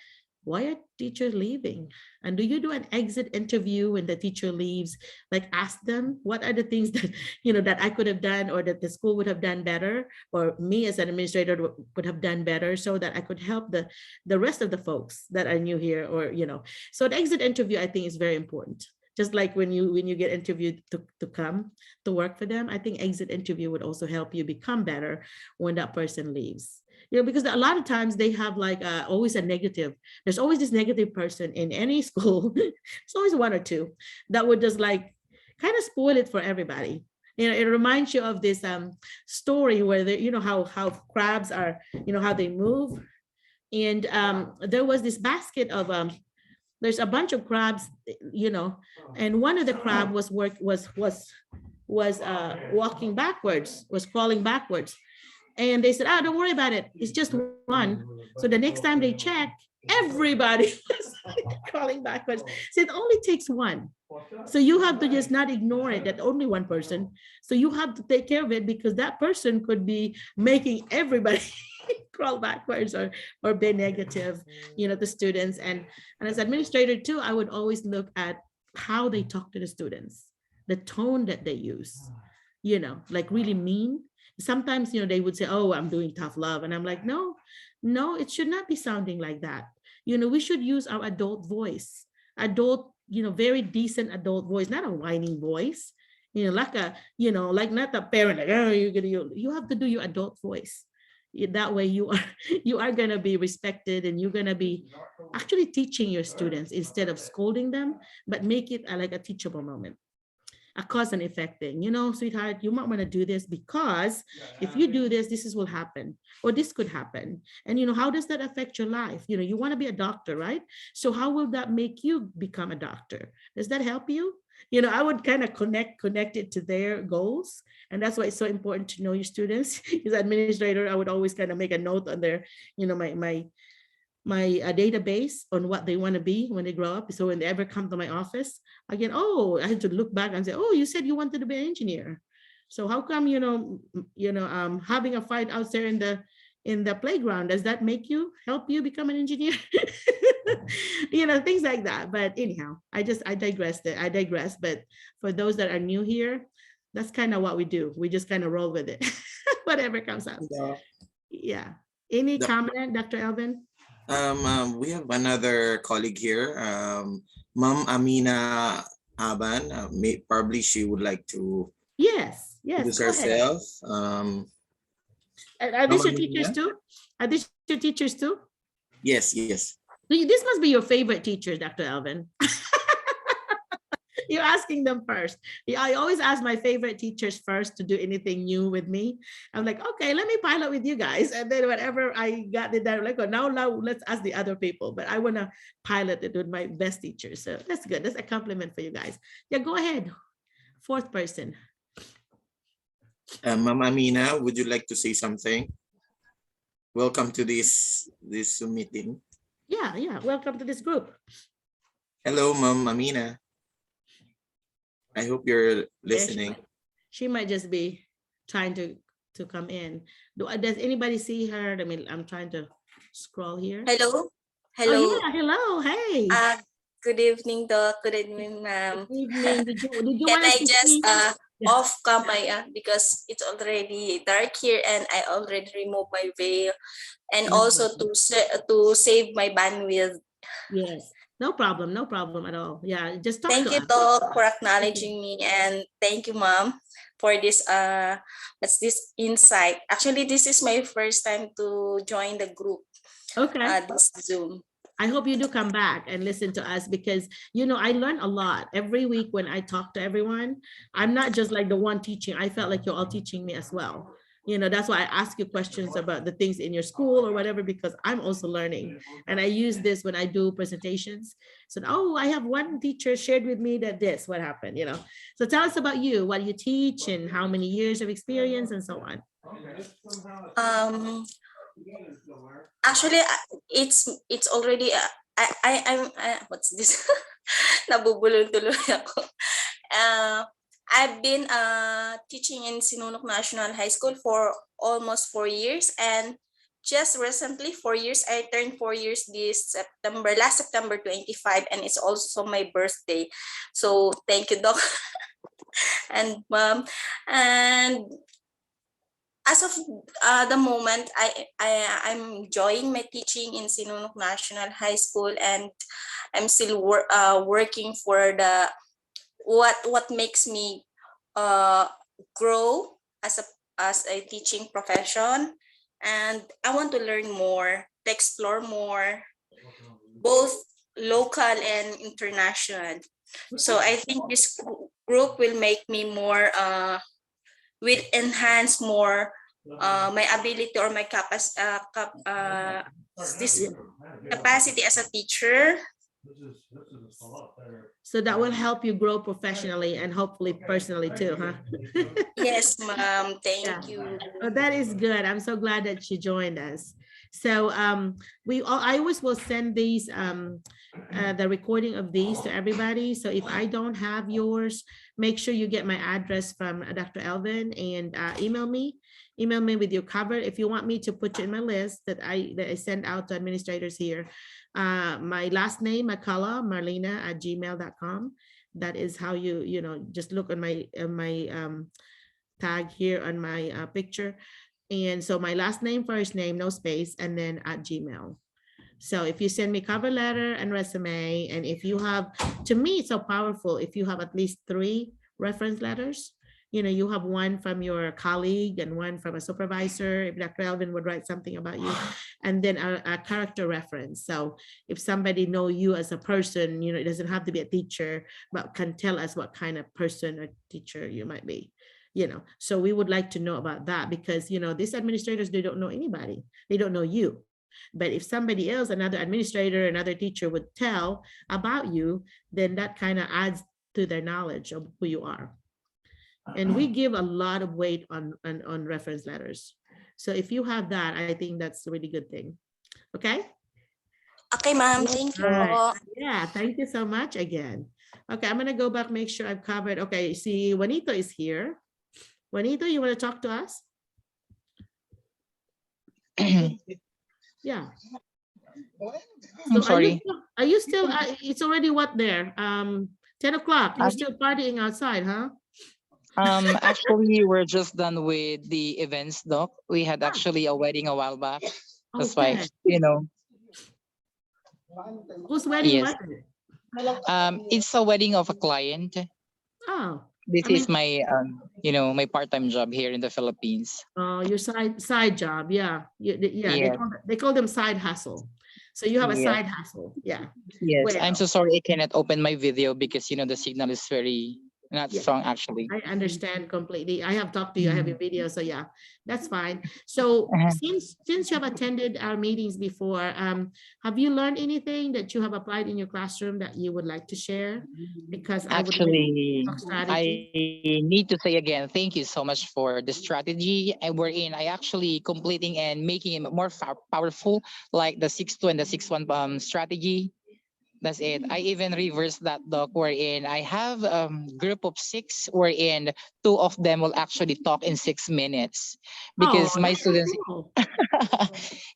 why are teachers leaving? And do you do an exit interview when the teacher leaves? Like ask them, what are the things that, that I could have done or that the school would have done better, or me as an administrator would have done better so that I could help the rest of the folks that are new here, or, so the exit interview, I think, is very important. Just like when you get interviewed to come to work for them, I think exit interview would also help you become better when that person leaves. Because a lot of times they have like always a negative. There's always this negative person in any school. It's always one or two that would just like kind of spoil it for everybody. It reminds you of this story where how crabs are, how they move. And there was this basket of there's a bunch of crabs, and one of the crab was walking backwards, was crawling backwards. And they said, oh, don't worry about it. It's just one. So the next time they check, everybody was crawling backwards. So it only takes one. So you have to just not ignore it, that only one person. So you have to take care of it, because that person could be making everybody crawl backwards or be negative, the students. And as administrator too, I would always look at how they talk to the students, the tone that they use, like really mean. Sometimes, they would say, oh, I'm doing tough love. And I'm like, no, it should not be sounding like that. We should use our adult voice, very decent adult voice, not a whining voice, like not a parent, like, oh, you have to do your adult voice. That way you are going to be respected, and you're going to be actually teaching your students instead of scolding them, but make it like a teachable moment. A cause and effect thing, sweetheart, you might want to do this because if you do this, this will happen, or this could happen. And how does that affect your life? You want to be a doctor, right? So how will that make you become a doctor? Does that help you? I would kind of connect it to their goals. And that's why it's so important to know your students. As an administrator, I would always kind of make a note on their, my database on what they want to be when they grow up. So when they ever come to my office, again, oh, I had to look back and say, oh, you said you wanted to be an engineer. So how come, having a fight out there in the playground, does that help you become an engineer? Things like that. But anyhow, I digress. But for those that are new here, that's kind of what we do. We just kind of roll with it, whatever comes up. Yeah. Any comment, Dr. Elvin? We have another colleague here, Ma'am Amina Aban. Probably she would like to introduce herself. Are these your teachers too? Are these your teachers too? Yes. This must be your favorite teacher, Dr. Elvin. You're asking them first. I always ask my favorite teachers first to do anything new with me. I'm like, okay, let me pilot with you guys. And then whatever I got it done, like, oh, now let's ask the other people. But I want to pilot it with my best teachers. So that's good. That's a compliment for you guys. Yeah, go ahead. Fourth person. Ma'am Amina, would you like to say something? Welcome to this meeting. Yeah. Welcome to this group. Hello, Ma'am Amina. I hope you're listening. She might just be trying to come in. Does anybody see her? I mean, I'm trying to scroll here. Hello. Oh, yeah, hello. Hey. Good evening, Doc. Good evening, ma'am. Good evening. Did you Can want I to just see? off cam my because it's already dark here and I already removed my veil, and also to save my bandwidth. Yes. No problem at all. Yeah, just talk Thank to you, us. Doc, for acknowledging me, and thank you, Mom, for this what's this insight. Actually, this is my first time to join the group. Okay. This Zoom. I hope you do come back and listen to us, because, I learn a lot every week when I talk to everyone. I'm not just like the one teaching. I felt like you're all teaching me as well. That's why I ask you questions about the things in your school or whatever, because I'm also learning. And I use this when I do presentations. So, oh, I have one teacher shared with me that what happened, So tell us about you, what you teach and how many years of experience and so on. Actually, it's already I'm what's this? Nabubulol tuloy ako. I've been teaching in Sinunok National High School for almost 4 years and just recently 4 years. I turned 4 years this September, last September 25, and it's also my birthday. So thank you, Doc and Mom. And as of the moment, I'm enjoying my teaching in Sinunok National High School, and I'm still working for the what makes me grow as a teaching profession. And I want to learn more, to explore more, both local and international. So I think this group will make me more, will enhance more my ability or my this capacity as a teacher. So that will help you grow professionally and hopefully personally too, huh? Yes, Mom. Thank Yeah. you. Oh, that is good. I'm so glad that you joined us. So I always will send these the recording of these to everybody. So if I don't have yours, make sure you get my address from Dr. Elvin and email me with your cover. If you want me to put you in my list that I send out to administrators here, my last name, McCullough, Merlina@gmail.com. That is how you just look on my tag here on my picture. And so my last name, first name, no space, and then @gmail. So if you send me cover letter and resume, and if you have, to me, it's so powerful if you have at least 3 reference letters. You have one from your colleague and one from a supervisor, if Dr. Elvin would write something about you, and then a character reference. So if somebody know you as a person, it doesn't have to be a teacher, but can tell us what kind of person or teacher you might be. So we would like to know about that, because these administrators, they don't know anybody, they don't know you. But if somebody else, another administrator, another teacher would tell about you, then that kind of adds to their knowledge of who you are. And we give a lot of weight on reference letters. So if you have that, I think that's a really good thing. Okay. Okay, Mom. Thank you. Right. Yeah, thank you so much again. Okay, I'm gonna go back, make sure I've covered. Okay, see, Juanito is here. Juanito, you want to talk to us? Yeah. I'm sorry. Are you still it's already what there? 10 o'clock. You're still partying outside, huh? Actually, we're just done with the events, Doc. We had actually a wedding a while back. That's why, Okay. Whose wedding was yes. it? It's a wedding of a client. Oh, This I mean, is my, my part-time job here in the Philippines. your side job, yeah. Yeah, Yeah. they call them side hustle. So you have a Yes. side hustle, yeah. Yes, I'm Well, so sorry I cannot open my video because, the signal is very not Yeah. strong actually. I understand completely. I have talked to you, I have your video, so yeah, that's fine. So since you have attended our meetings before, have you learned anything that you have applied in your classroom that you would like to share? Because I would like Actually, to talk strategy. I need to say again, thank you so much for the strategy. And we're in, I actually completing and making it more powerful, like the 6-2 and the 6-1 strategy. That's it. I even reversed that, Doc, wherein I have group of 6 wherein 2 of them will actually talk in 6 minutes because Oh, my that's so students, cool.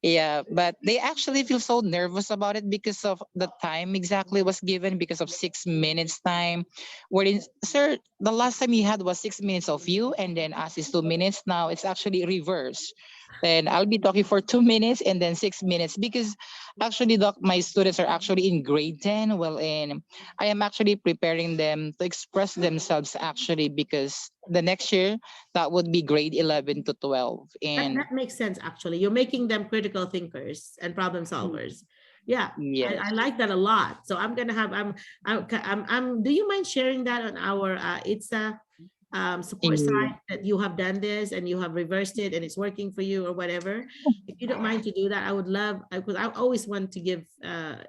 yeah, but they actually feel so nervous about it because of the time exactly was given because of 6 minutes time. Wherein, sir, the last time you had was 6 minutes of you and then us is 2 minutes. Now it's actually reverse. Then I'll be talking for 2 minutes and then 6 minutes because actually, Doc, my students are actually in grade 10. Well, and I am actually preparing them to express themselves actually because the next year that would be grade 11 to 12. And That makes sense, actually. You're making them critical thinkers and problem solvers. Yeah, yes, I like that a lot. So I'm gonna have do you mind sharing that on our ITSA support yeah. site that you have done this and you have reversed it and it's working for you or whatever? If you don't mind to do that, I would love, because I always want to give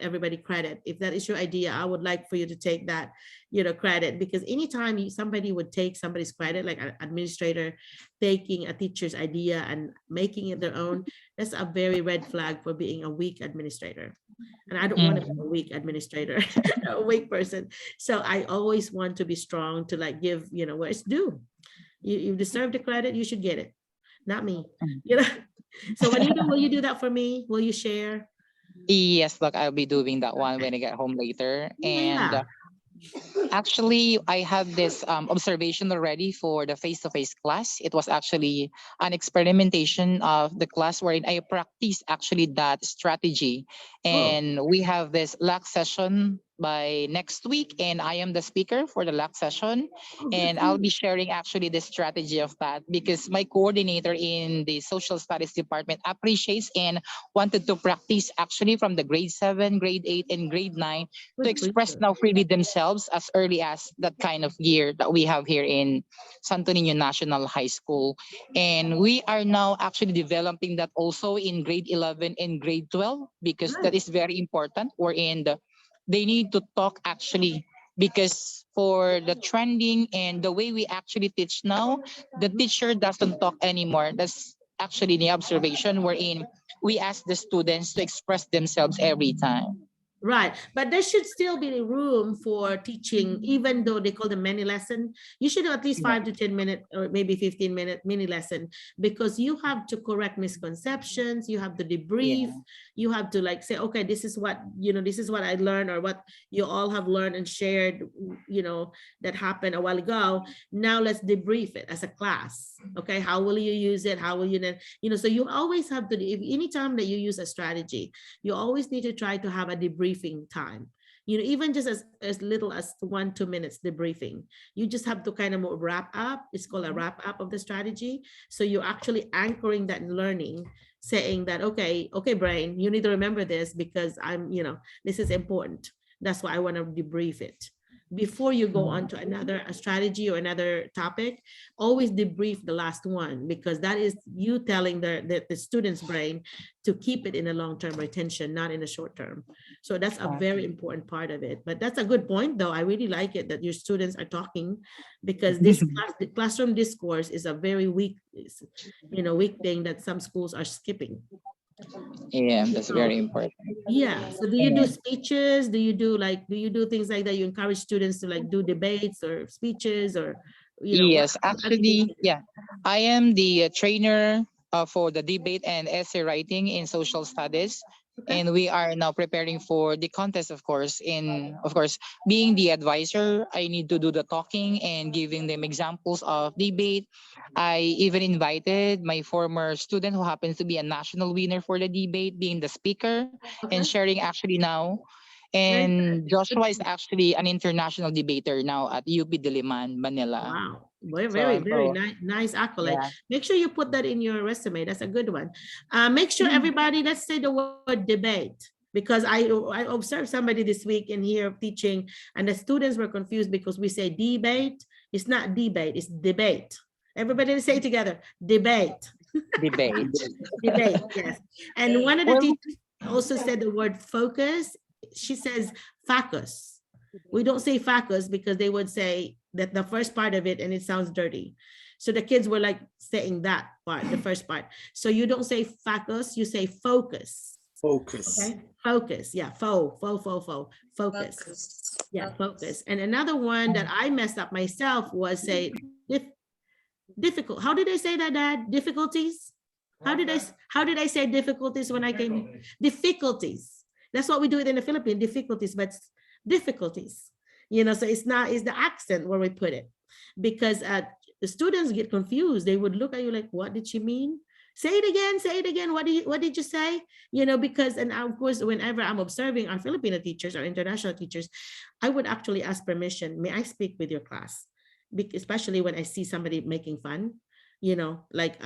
everybody credit. If that is your idea, I would like for you to take that, credit, because anytime somebody would take somebody's credit, like an administrator taking a teacher's idea and making it their own, that's a very red flag for being a weak administrator. And I don't want to be a weak administrator, a weak person. So I always want to be strong to give, where it's due. You deserve the credit, you should get it, not me. So will you do that for me? Will you share? Yes, look, I'll be doing that one when I get home later. And Yeah. actually, I have this observation already for the face-to-face class. It was actually an experimentation of the class wherein I practice actually that strategy. Oh, And we have this LAC session by next week, and I am the speaker for the LAC session. oh, good And for I'll be you. sharing actually the strategy of that because my coordinator in the social studies department appreciates and wanted to practice actually from the grade 7, grade 8, and grade 9 to Good for express you. now freely themselves as early as that kind of year that we have here in Santo Niño National High School. And we are now actually developing that also in grade 11 and grade 12 because that Right. is very important. They need to talk actually because for the trending and the way we actually teach now, the teacher doesn't talk anymore. That's actually the observation wherein we ask the students to express themselves every time. Right. But there should still be room for teaching, even though they call them mini lesson. You should have at least Yeah. 5 to 10 minute or maybe 15-minute mini lesson because you have to correct misconceptions, you have to debrief, Yeah. you have to like say, okay, this is what, this is what I learned or what you all have learned and shared, that happened a while ago. Now let's debrief it as a class. Okay. How will you use it? How will you then, so you always have to, if anytime that you use a strategy, you always need to try to have a debriefing time. Even just as little as 1-2 minutes debriefing. You just have to kind of wrap up. It's called a wrap up of the strategy. So you're actually anchoring that learning, saying that, okay, brain, you need to remember this because this is important. That's why I want to debrief it. Before you go on to another strategy or another topic, always debrief the last one because that is you telling the student's brain to keep it in a long-term retention, not in a short term. So that's a very important part of it. But that's a good point, though. I really like it that your students are talking because this classroom discourse is a very weak, weak thing that some schools are skipping. Yeah, that's So, very important. yeah. So do you do speeches? Do you do things like that? You encourage students to like do debates or speeches or, Yes, how do you do actually, it? yeah. I am the trainer for the debate and essay writing in social studies. Okay. And we are now preparing for the contest, of course. Of course, being the advisor, I need to do the talking and giving them examples of debate. I even invited my former student who happens to be a national winner for the debate, being the speaker and Okay. sharing actually now. Very And good. Good Joshua for is you. actually an international debater now at UP Diliman, Manila. Wow. Very, very, So, very so nice accolade. yeah. Make sure you put that in your resume. That's a good one. Make sure everybody, let's say the word debate, because I observed somebody this week in here teaching and the students were confused because we say debate. It's not debate, it's debate. Everybody say it together, debate. Debate. Debate, yes. And one of the Well, teachers also said the word focus. She says focus. We don't say focus because they would say that the first part of it and it sounds dirty. So the kids were like saying that part, the first part. So you don't say focus, you say focus. Focus. Okay, focus. Yeah, focus. Focus. Yeah, focus. And another one that I messed up myself was say difficult. How did I say that, Dad? Difficulties? How did I say difficulties when I came? Difficulties. That's what we do it in the Philippines, difficulties, but difficulties. So it's the accent where we put it. Because the students get confused. They would look at you like, what did she mean? Say it again. What did you say? Because, and of course, whenever I'm observing our Filipino teachers or international teachers, I would actually ask permission. May I speak with your class? Especially when I see somebody making fun, like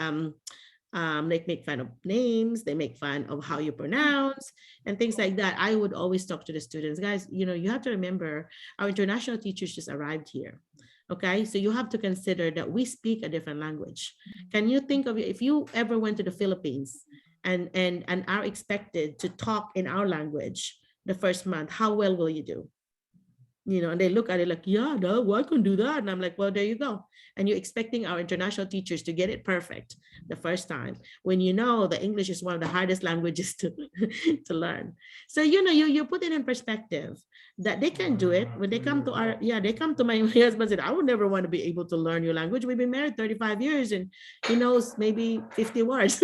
they make fun of names, they make fun of how you pronounce and things like that. I would always talk to the students, guys, you have to remember our international teachers just arrived here. Okay, so you have to consider that we speak a different language. Can you think of it if you ever went to the Philippines and are expected to talk in our language the first month, how well will you do? And they look at it like, yeah, no, I can do that. And I'm like, well, there you go. And you're expecting our international teachers to get it perfect the first time when the English is one of the hardest languages to learn. So, you put it in perspective that they can do it when they come to they come to my husband and said, I would never want to be able to learn your language. We've been married 35 years and he knows maybe 50 words.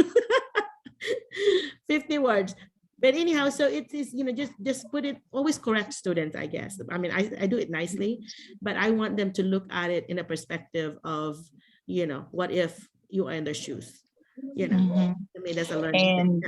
50 words. But anyhow, so it is, you know, just put it, always correct students, I guess. I mean, I do it nicely, but I want them to look at it in a perspective of, you know, what if you are in their shoes? You know, Mhm. I mean, that's a learning thing. And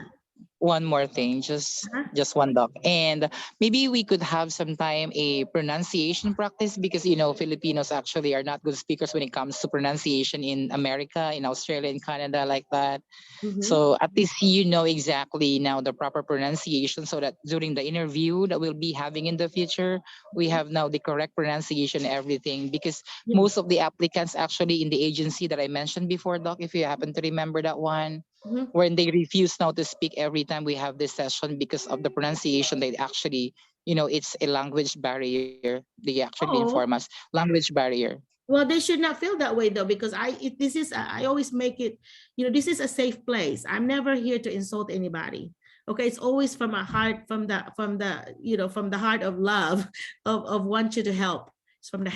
one more thing, just one, doc, and maybe we could have sometime a pronunciation practice, because Filipinos actually are not good speakers when it comes to pronunciation in America, in Australia, in Canada, like that. Mhm. So at least exactly now the proper pronunciation, so that during the interview that we'll be having in the future, we have now the correct pronunciation, everything. Because Yeah. most of the applicants actually in the agency that I mentioned before, doc, if you happen to remember that one, Mhm. when they refuse now to speak every time we have this session because of the pronunciation, they actually, it's a language barrier. They actually inform Oh. us, language barrier. Well, they should not feel that way though, because I always make it, you know, this is a safe place. I'm never here to insult anybody. Okay, it's always from a heart, from the you know, from the heart of love, of want you to help. It's from the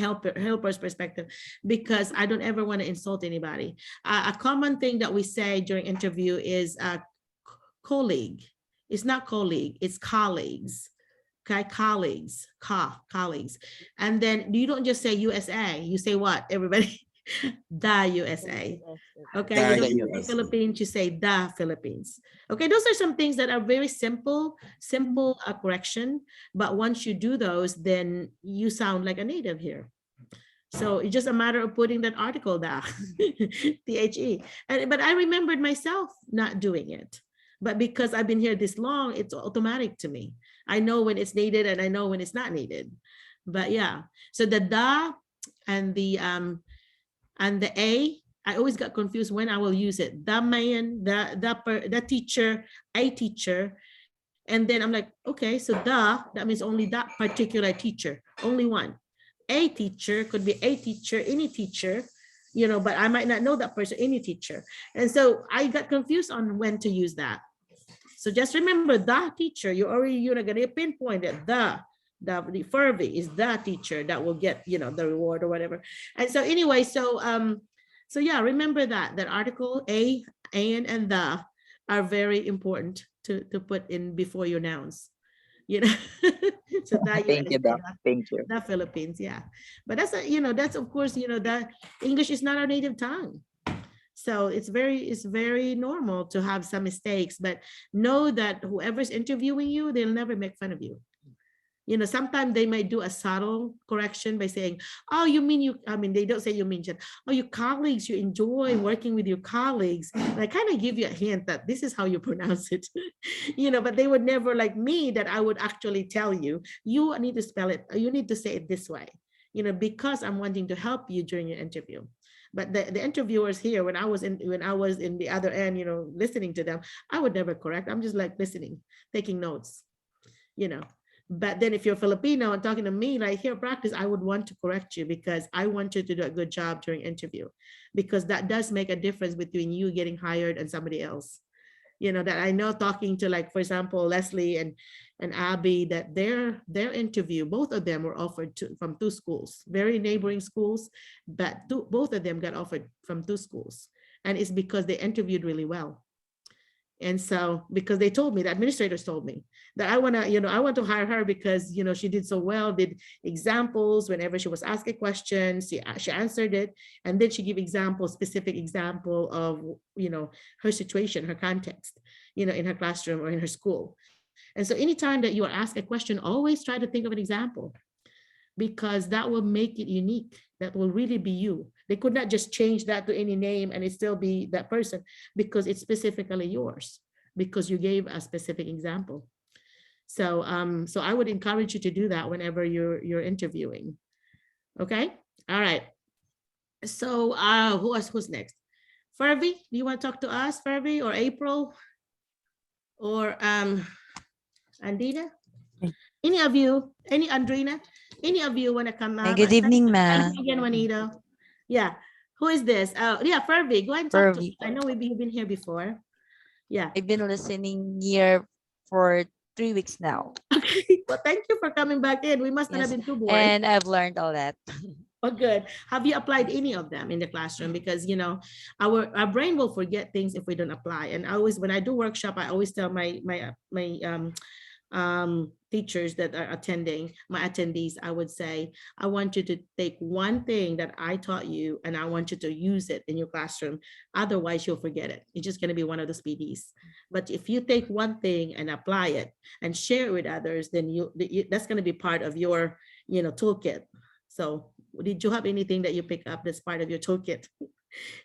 helper's perspective, because I don't ever want to insult anybody. A common thing that we say during interview is colleague. It's not colleague, it's colleagues. Okay, colleagues, colleagues. And then you don't just say USA, you say what, everybody? The USA. Okay, you The don't say US. Philippines, you say the Philippines. Okay, those are some things that are very simple correction. But once you do those, then you sound like a native here. So it's just a matter of putting that article down, THE. But I remembered myself not doing it. But because I've been here this long, it's automatic to me. I know when it's needed and I know when it's not needed. But yeah, so the and the A, I always got confused when I will use it. The man, the teacher, a teacher. And then I'm like, okay, so that means only that particular teacher, only one. A teacher could be a teacher, any teacher, you know, but I might not know that person, any teacher. And so I got confused on when to use that. So just remember the teacher, you're gonna pinpoint it, the Furby is the teacher that will get, you know, the reward or whatever. And so anyway, so yeah, remember that article A, and the are very important to put in before your nouns, you know. So that Thank you, doc. Thank you. the Philippines, yeah. But that's that's of course, you know, that English is not our native tongue. So it's very normal to have some mistakes, but know that whoever's interviewing you, they'll never make fun of you. You know, sometimes they might do a subtle correction by saying, oh, you mean you, I mean, they don't say you mean, oh, your colleagues, you enjoy working with your colleagues. And I kind of give you a hint that this is how you pronounce it, you know, but they would never, like me, that I would actually tell you, you need to spell it, you need to say it this way, you know, because I'm wanting to help you during your interview. But the interviewers here, when I was in the other end, you know, listening to them, I would never correct. I'm just like listening, taking notes, you know. But then if you're Filipino and talking to me, like here practice, I would want to correct you because I want you to do a good job during interview, because that does make a difference between you getting hired and somebody else. You know, that I know talking to, like, for example, Leslie and Abby, that their interview, both of them were offered from two schools, very neighboring schools, but both of them got offered from two schools. And it's because they interviewed really well. And so, because they told me, the administrators told me that I want to hire her because, you know, she did so well, did examples whenever she was asked a question, she answered it. And then she gave specific example of, you know, her situation, her context, you know, in her classroom or in her school. And so anytime that you are asked a question, always try to think of an example, because that will make it unique. That will really be you. They could not just change that to any name and it still be that person, because it's specifically yours, because you gave a specific example. So so I would encourage you to do that whenever you're interviewing. Okay. All right. So who's next? Furby, do you want to talk to us, Furby, or April, or Andina? Any of you, Andrina, any of you want to come up? Good evening, ma'am. Again, Juanito. Yeah. Who is this? Yeah, Furby, go ahead and talk to Furby. us. I know you've been here before. Yeah. I've been listening here for 3 weeks now. Okay. Well, thank you for coming back in. We must not have Yes, been too boring. and I've learned all that. Oh, good. Have you applied any of them in the classroom? Because our brain will forget things if we don't apply. And I always, when I do workshop, I always tell my teachers that are attending, my attendees, I would say, I want you to take one thing that I taught you and I want you to use it in your classroom. Otherwise, you'll forget it. It's just going to be one of those PDs. But if you take one thing and apply it and share it with others, then that's going to be part of your, toolkit. So did you have anything that you pick up that's part of your toolkit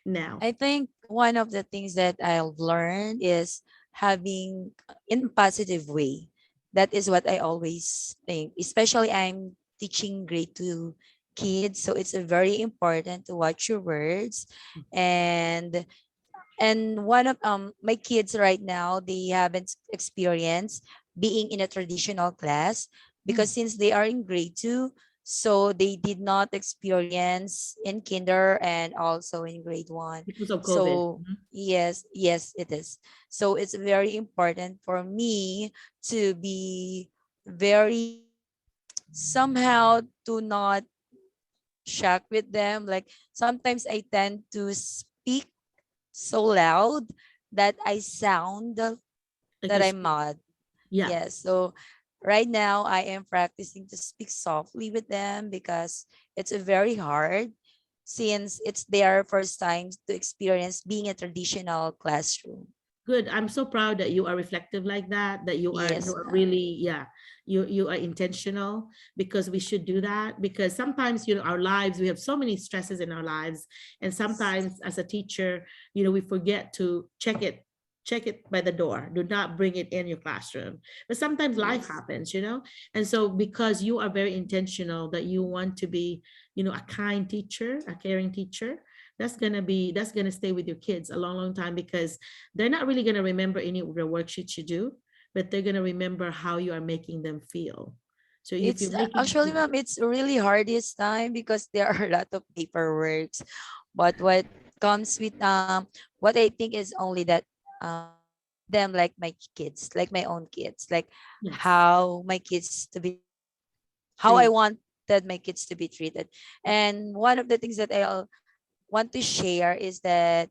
now? I think one of the things that I've learned is having in positive way. That is what I always think, especially I'm teaching grade 2 kids. So it's very important to watch your words. And one of my kids right now, they haven't experienced being in a traditional class because since they are in grade 2, so they did not experience in kinder and also in grade 1. Because of COVID. So yes, it is. So it's very important for me to be very somehow to not shock with them. Like sometimes I tend to speak so loud that I sound that I'm mad. Yeah. Yes. So right now I am practicing to speak softly with them because it's very hard since it's their first time to experience being a traditional classroom. Good. I'm so proud that you are reflective like that, that you Yes, are really, you are intentional, because we should do that. Because sometimes, our lives, we have so many stresses in our lives. And sometimes as a teacher, we forget to check it by the door. Do not bring it in your classroom. But sometimes life happens, And so because you are very intentional that you want to be, a kind teacher, a caring teacher, that's gonna stay with your kids a long, long time, because they're not really gonna remember any of the worksheets you do, but they're gonna remember how you are making them feel. So if it's you're making actually, ma'am, it's really hard this time because there are a lot of paperwork. But what comes with what I think is only that them like my kids, like my own kids, like how my kids to be, how I wanted my kids to be treated. And one of the things that I want to share is that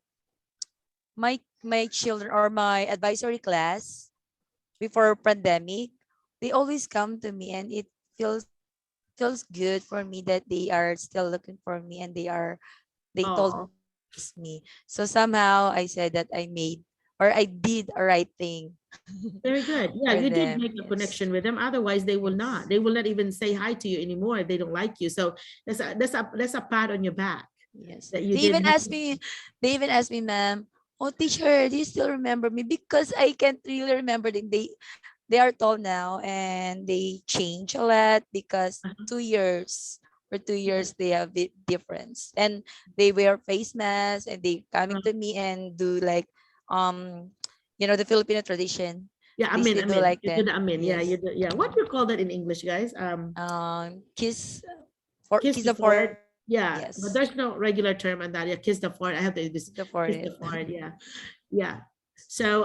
my children or my advisory class before pandemic, they always come to me and it feels good for me that they are still looking for me and they told me. So somehow I said that I made or I did a right thing. Very good. Yeah, for you did them. make a Yes. connection with them. Otherwise, they will not. They will not even say hi to you anymore if they don't like you. So that's a pat on your back. Yes. That you They did. even asked me, ma'am, oh teacher, do you still remember me? Because I can't really remember them. They are tall now and they change a lot because 2 years for 2 years they have a difference. And they wear face masks and they coming to me and do like the Filipino tradition. Yeah, They still do like You do that. the amen. Yeah, you Yes. do. Yeah. What do you call that in English, guys? Kiss Kiss kiss the the forehead. forehead. Yeah, but Yes. there's no regular term on that. Yeah, kiss the forehead. I have to this The kiss the forehead. forehead. Yeah, yeah. So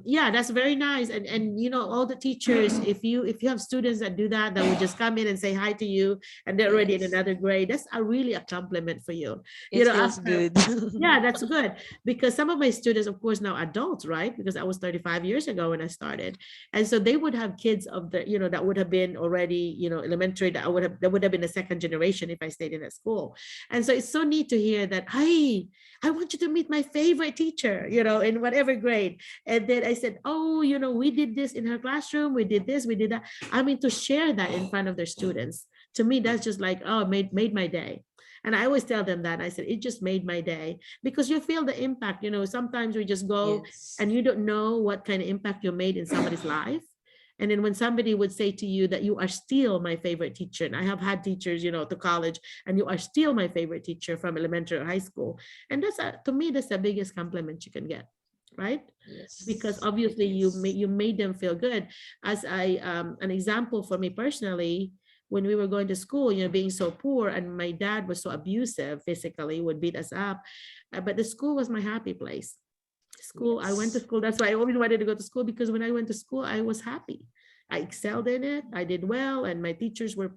yeah, that's very nice. And all the teachers, if you have students that do that, that would just come in and say hi to you, and they're already in Yes. another grade. That's really a compliment for you. It feels After. good. Yeah, that's good, because some of my students, of course, now adults, right? Because I was 35 years ago when I started, and so they would have kids of the, that would have been already, elementary. That would have been a second generation if I stayed in that school. And so it's so neat to hear that. Hey, I want you to meet my favorite teacher, in whatever grade. And then I said, oh, we did this in her classroom. We did this. We did that. I mean, to share that in front of their students. To me, that's just like, oh, made my day. And I always tell them that. I said, it just made my day, because you feel the impact. Sometimes we just go and you don't know what kind of impact you made in somebody's life. And then when somebody would say to you that you are still my favorite teacher, and I have had teachers, to college, and you are still my favorite teacher from elementary or high school. And to me, that's the biggest compliment you can get, right? Yes. Because obviously you made them feel good. As an example for me personally, when we were going to school, being so poor, and my dad was so abusive physically, would beat us up. But the school was my happy place. School, I went to school. That's why I always wanted to go to school, because when I went to school, I was happy. I excelled in it. I did well, and my teachers were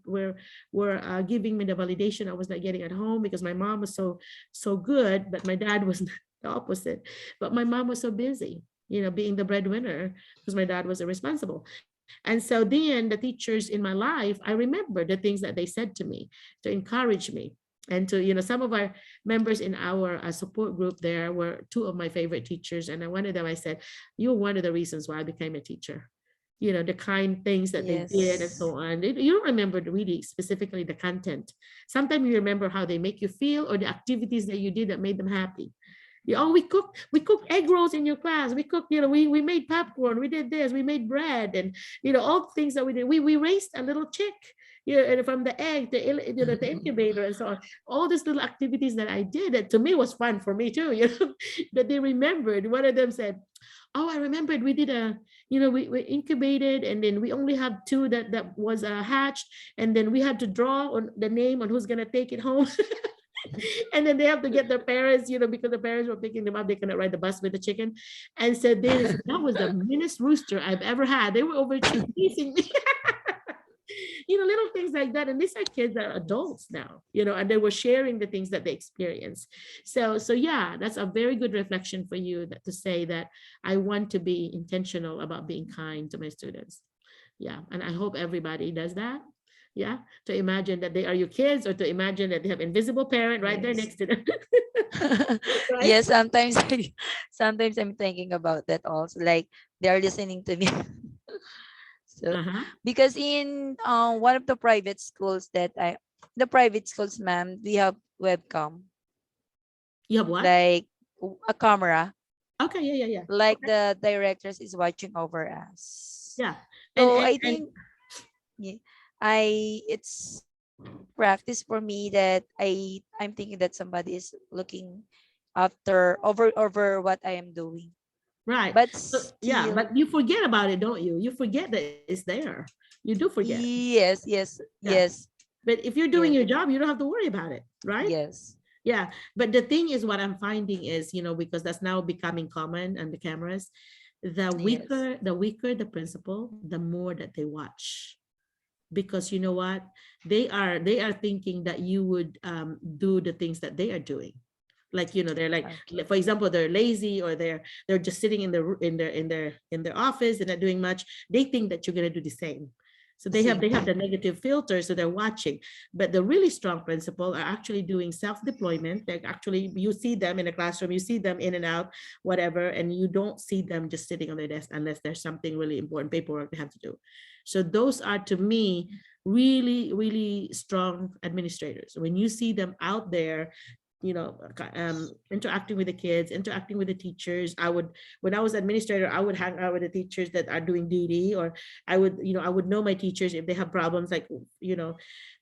giving me the validation I was not getting at home because my mom was so good, but my dad was the opposite. But my mom was so busy, being the breadwinner because my dad was irresponsible. And so then the teachers in my life, I remember the things that they said to me to encourage me. And to, some of our members in our support group there were two of my favorite teachers. And one of them, I said, you're one of the reasons why I became a teacher. The kind things that they did and so on. You don't remember really specifically the content. Sometimes you remember how they make you feel or the activities that you did that made them happy. We cooked egg rolls in your class. We cooked, we made popcorn. We did this. We made bread, and all the things that we did. We raised a little chick, and from the egg, the incubator, and so on. All these little activities that I did, that to me was fun for me too. That they remembered. One of them said, "Oh, I remembered we did we incubated, and then we only have two that was hatched, and then we had to draw on the name on who's gonna take it home." And then they have to get their parents, because the parents were picking them up, they cannot ride the bus with the chicken. And so that was the meanest rooster I've ever had. They were over teasing me. Little things like that. And these are kids that are adults now, and they were sharing the things that they experienced. So yeah, that's a very good reflection for you to say that I want to be intentional about being kind to my students. Yeah, and I hope everybody does that. Yeah, to imagine that they are your kids, or to imagine that they have invisible parent right there next to them. Right? Yes, sometimes I'm thinking about that also. Like they're listening to me. So because in one of the private schools ma'am, we have webcam. You have what? Like a camera. Okay, yeah. Like the directors is watching over us. Yeah. So I think it's practice for me that I'm thinking that somebody is looking after over what I am doing. Right. But yeah, but you forget about it, don't you? You forget that it's there. You do forget. Yes. But if you're doing your job, you don't have to worry about it, right? Yes. Yeah. But the thing is, what I'm finding is, because that's now becoming common on the cameras, the weaker the principal, the more that they watch. Because you know what, they are thinking that you would do the things that they are doing. Like, they're like, for example, they're lazy, or they're just sitting in their office and not doing much. They think that you're going to do the same. So they have the negative filter, so they're watching. But the really strong principal are actually doing self-deployment. Like, actually, you see them in a classroom, you see them in and out, whatever, and you don't see them just sitting on their desk unless there's something really important paperwork they have to do. So those are, to me, really, really strong administrators. When you see them out there, interacting with the kids, interacting with the teachers. When I was administrator, I would hang out with the teachers that are doing duty, or I would know my teachers if they have problems, like,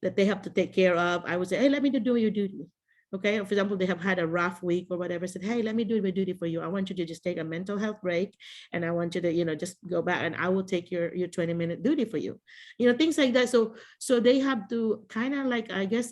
that they have to take care of. I would say, hey, let me do your duty. Okay, for example, they have had a rough week or whatever. I said, hey, let me do my duty for you. I want you to just take a mental health break, and I want you to, just go back, and I will take your 20-minute duty for you. Things like that. So they have to kind of, like, I guess,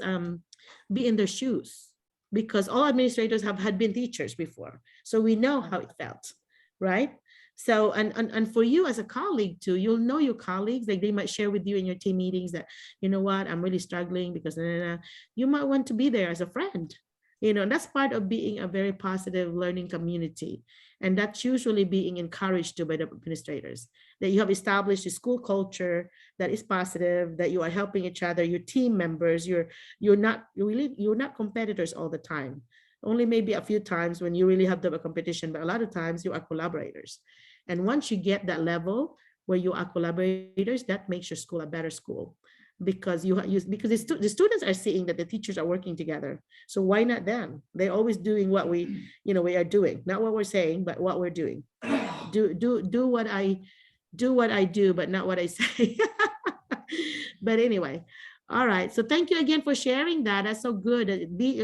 be in their shoes, because all administrators had been teachers before. So we know how it felt, right? So, and for you as a colleague too, you'll know your colleagues, like they might share with you in your team meetings that, you know what, I'm really struggling because you might want to be there as a friend. That's part of being a very positive learning community. And that's usually being encouraged to by the administrators, that you have established a school culture that is positive, that you are helping each other, your team members, you're not competitors all the time. Only maybe a few times when you really have to have a competition, but a lot of times you are collaborators. And once you get that level where you are collaborators, that makes your school a better school. Because the students are seeing that the teachers are working together. So why not them? They're always doing what we are doing, not what we're saying, but what we're doing. Do what I do, but not what I say. But anyway, all right. So thank you again for sharing that. That's so good.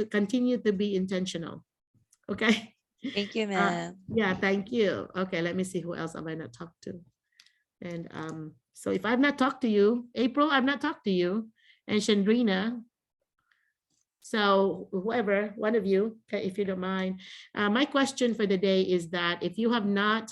Continue to be intentional. Okay. Thank you, ma'am. Yeah, thank you. Okay, let me see who else have I not talked to. And so if I've not talked to you, April, I've not talked to you, and Chandrina. So whoever, one of you, okay, if you don't mind. My question for the day is that if you have not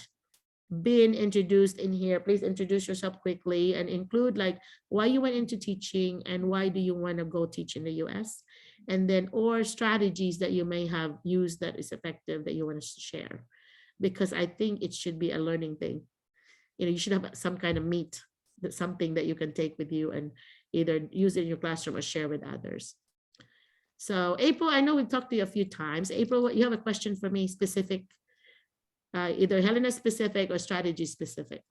been introduced in here, please introduce yourself quickly and include like why you went into teaching and why do you want to go teach in the US, and then or strategies that you may have used that is effective that you want to share, because I think it should be a learning thing. You know, you should have some kind of meat, that something that you can take with you and either use it in your classroom or share with others. So April, I know we've talked to you a few times. April, you have a question for me specific, either Helena specific or strategy specific.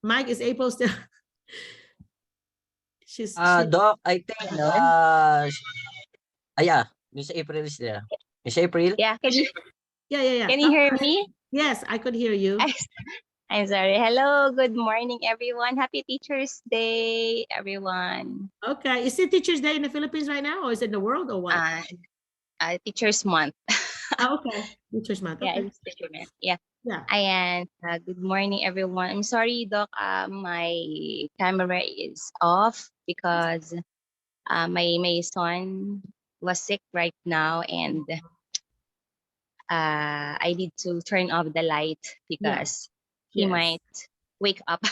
Mike, is April still? she's Doc, I think yeah, Miss April is there. Miss April? Yeah, can you yeah. can you hear me? Yes, I could hear you. I'm sorry. Hello, good morning, everyone. Happy Teachers Day, everyone. Okay, is it Teachers Day in the Philippines right now, or is it in the world, or what? Teachers Month. Okay, Teachers Month. Yeah, Okay. it's Teacher Month. Yeah. Yeah. And good morning, everyone. I'm sorry, Doc. My camera is off because my son was sick right now, and I need to turn off the light because he might wake up.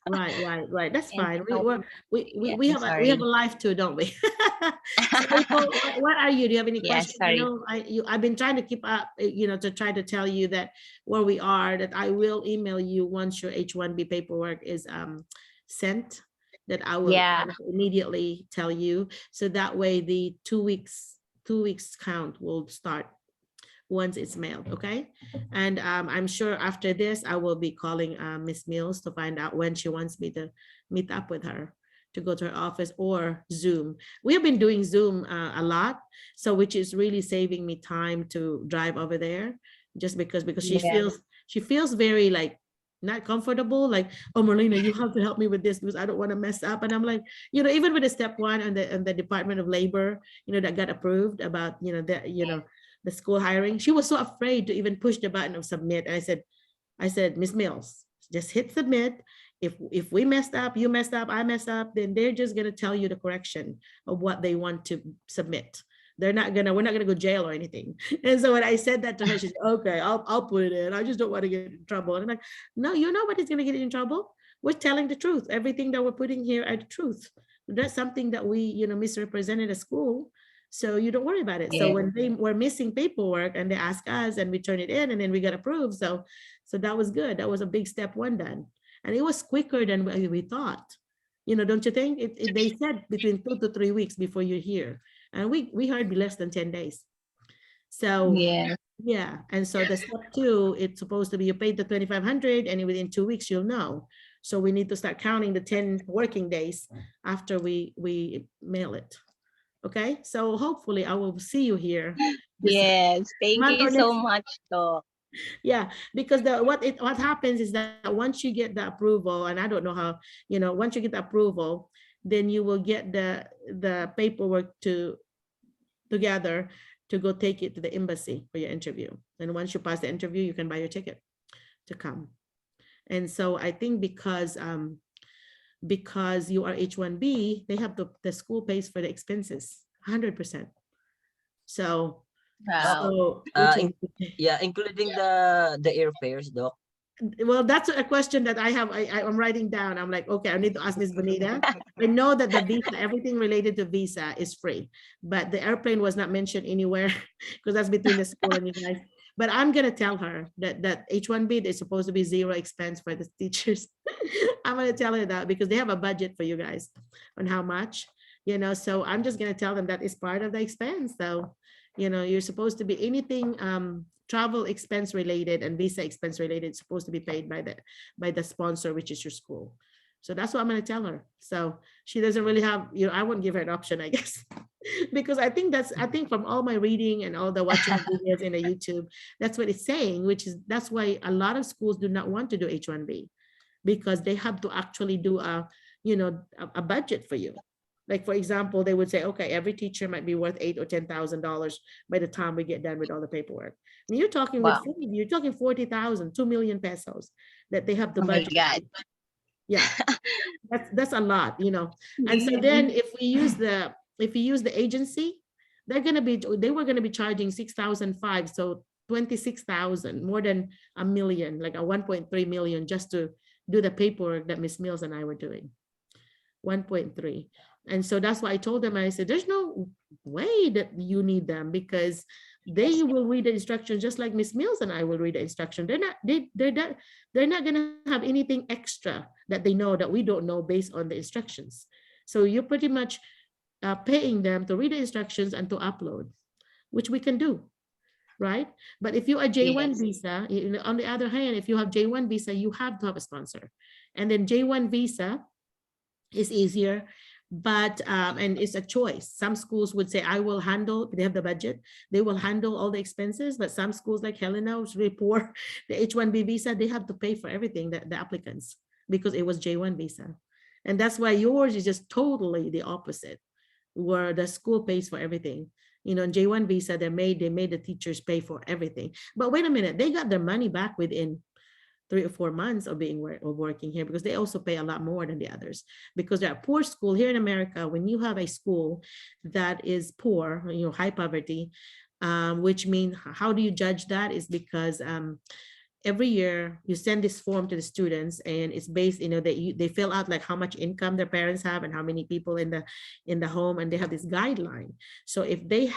Right. That's And fine. so, We I'm have a sorry. life too, don't we? So, April, what are you? Do you have any Yeah, questions? sorry. You know, I've been trying to keep up, you know, to try to tell you that where we are, that I will email you once your H-1B paperwork is sent, that I will Yeah. immediately tell you. So that way the 2 weeks count will start once it's mailed, okay? And I'm sure after this, I will be calling Miss Mills to find out when she wants me to meet up with her, to go to her office or Zoom. We have been doing Zoom a lot, so which is really saving me time to drive over there, just because she feels very like not comfortable, like, oh, Merlina, you have to help me with this because I don't want to mess up. And I'm like, you know, even with the step one and the Department of Labor, you know, that got approved about, you know, the school hiring, she was so afraid to even push the button of submit. And I said, Miss Mills, just hit submit. If we messed up, you messed up, I messed up, then they're just gonna tell you the correction of what they want to submit. We're not gonna go jail or anything. And so when I said that to her, she said, okay, I'll put it in. I just don't want to get in trouble. And I'm like, no, you know what is gonna get in trouble? We're telling the truth. Everything that we're putting here are the truth. That's something that we, you know, misrepresented at school. So you don't worry about it. So when they were missing paperwork and they ask us and we turn it in and then we got approved. So that was good. That was a big step one done. And it was quicker than we thought. You know, don't you think? They said between 2 to 3 weeks before you're here. And we heard less than 10 days. So yeah. And so the step two, it's supposed to be you paid the 2,500 and within 2 weeks you'll know. So we need to start counting the 10 working days after we mail it. Okay, so hopefully I will see you here. Yes, thank you so much, Doc. Yeah, because what happens is that once you get the approval, and I don't know how, you know, once you get the approval, then you will get the paperwork together to go take it to the embassy for your interview. And once you pass the interview, you can buy your ticket to come. And so I think because you are H-1B, they have the school pays for the expenses 100%. So, yeah, including the airfares, Doc. Well, that's a question that I have. I'm writing down. I'm like, okay, I need to ask Ms. Bonita. I know that the visa, everything related to visa is free, but the airplane was not mentioned anywhere because that's between the school and you guys. But I'm gonna tell her that H-1B is supposed to be zero expense for the teachers. I'm gonna tell her that because they have a budget for you guys on how much, you know. So I'm just gonna tell them that is part of the expense. So, you know, you're supposed to be anything travel expense related and visa expense related supposed to be paid by the sponsor, which is your school. So that's what I'm going to tell her. So she doesn't really have, you know, I won't give her an option, I guess, because I think from all my reading and all the watching videos in the YouTube, that's what it's saying, that's why a lot of schools do not want to do H-1B because they have to actually do a budget for you. Like, for example, they would say, okay, every teacher might be worth $8,000 or $10,000 by the time we get done with all the paperwork. And you're talking you're talking 40,000, 2 million pesos that they have to budget. Oh my God. Yeah, that's a lot, you know. And so then if we use the agency, they were gonna be charging 6,500, so 26,000, more than a million, like a 1.3 million just to do the paperwork that Miss Mills and I were doing. 1.3. And so that's why I told them, I said, there's no way that you need them, because they will read the instructions just like Miss Mills and I will read the instruction. They're not gonna have anything extra that they know that we don't know based on the instructions. So you're pretty much paying them to read the instructions and to upload, which we can do, right? But if you are J1 Yes. visa, on the other hand, if you have J1 visa, you have to have a sponsor. And then J1 visa is easier, but and it's a choice. Some schools would say, I will handle, they have the budget, they will handle all the expenses, but some schools like Helena, who's really poor, the H1B visa, they have to pay for everything, the applicants, because it was J1 visa. And that's why yours is just totally the opposite, where the school pays for everything. You know, in J1 visa, they made the teachers pay for everything. But wait a minute, they got their money back within 3 or 4 months of being working here, because they also pay a lot more than the others, because they're a poor school here in America. When you have a school that is poor, you know, high poverty, which means, how do you judge that? Is because every year you send this form to the students, and it's based, you know, they fill out like how much income their parents have and how many people in the home, and they have this guideline. So if they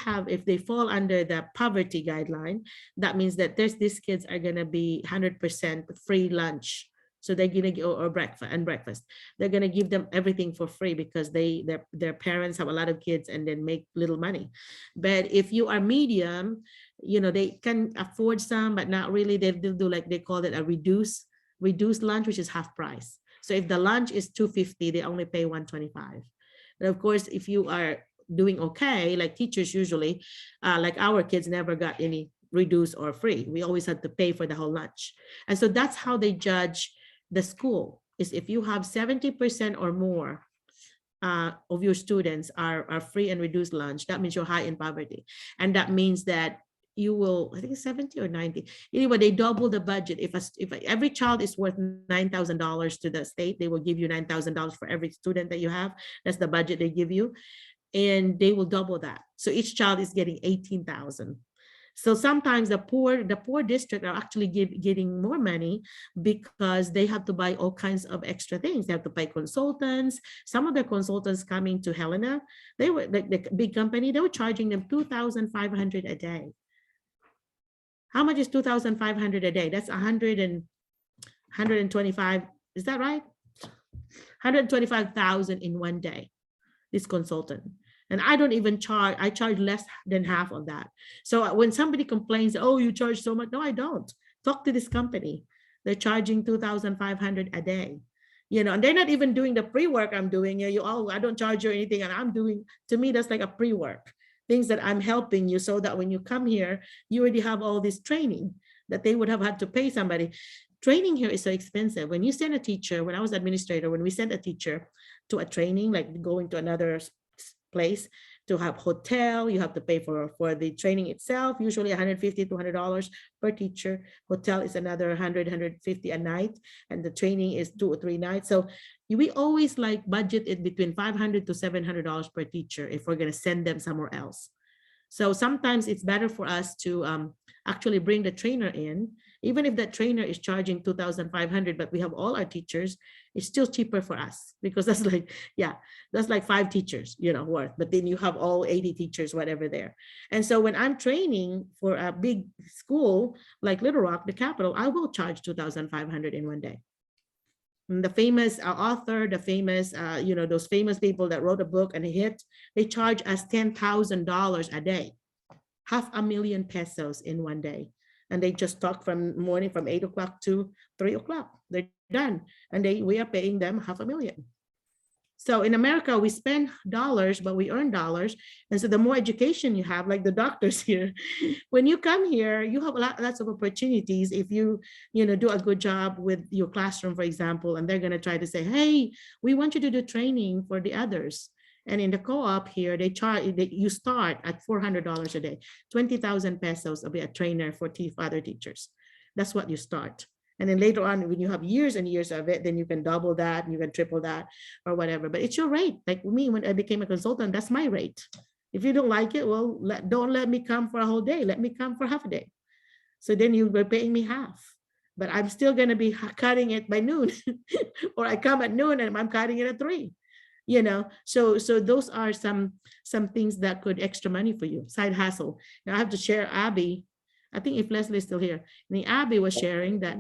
fall under the poverty guideline, that means that these kids are gonna be 100% free lunch. So they're gonna or breakfast. They're gonna give them everything for free, because their parents have a lot of kids and then make little money. But if you are medium, you know, they can afford some, but not really. They'll do, like they call it, a reduced lunch, which is half price. So if the lunch is $2.50, they only pay $1.25. And of course, if you are doing okay, like teachers usually, like our kids never got any reduced or free. We always had to pay for the whole lunch. And so that's how they judge the school, is if you have 70% or more of your students are free and reduced lunch, that means you're high in poverty. And that means that you will, I think it's 70 or 90. Anyway, they double the budget. If every child is worth $9,000 to the state, they will give you $9,000 for every student that you have. That's the budget they give you. And they will double that. So each child is getting 18,000. So sometimes the poor district are actually getting more money, because they have to buy all kinds of extra things. They have to pay consultants. Some of the consultants coming to Helena, they were like the big company, they were charging them $2,500 a day. How much is $2,500 a day? That's 125. Is that right? 125,000 in one day, this consultant. And I don't even charge, I charge less than half of that. So when somebody complains, oh, you charge so much. No, I don't. Talk to this company. They're charging $2,500 a day. You know, and they're not even doing the pre-work I'm doing. I don't charge you anything. And I'm doing, to me, that's like a pre-work. Things that I'm helping you, so that when you come here, you already have all this training that they would have had to pay somebody. Training here is so expensive. When you send a teacher, when I was administrator, when we sent a teacher to a training, like going to another place to have hotel, you have to pay for the training itself, usually $150 to $200 per teacher. Hotel is another $100, $150 a night, and the training is 2 or 3 nights. So we always like budget it between $500 to $700 per teacher if we're going to send them somewhere else. So sometimes it's better for us to actually bring the trainer in, even if that trainer is charging $2,500, but we have all our teachers, it's still cheaper for us, because that's like, that's like 5 teachers, you know, worth, but then you have all 80 teachers, whatever there. And so when I'm training for a big school like Little Rock, the capital, I will charge $2,500 in one day. And the famous author, the famous, you know, those famous people that wrote a book and a hit, they charge us $10,000 a day, 500,000 pesos in one day. And they just talk from morning from 8 o'clock to 3 o'clock. They're done. And we are paying them 500,000. So in America, we spend dollars, but we earn dollars. And so the more education you have, like the doctors here, when you come here, you have lots of opportunities. If you do a good job with your classroom, for example, and they're going to try to say, hey, we want you to do training for the others. And in the co-op here, you start at $400 a day, 20,000 pesos will be a trainer for other teachers. That's what you start. And then later on, when you have years and years of it, then you can double that, and you can triple that or whatever. But it's your rate. Like me, when I became a consultant, that's my rate. If you don't like it, well, don't let me come for a whole day. Let me come for half a day. So then you were paying me half, but I'm still going to be cutting it by noon, or I come at noon and I'm cutting it at 3. You know, so those are some things that could extra money for you, side hustle. Now I have to share Abby. I think if Leslie is still here, Abby was sharing that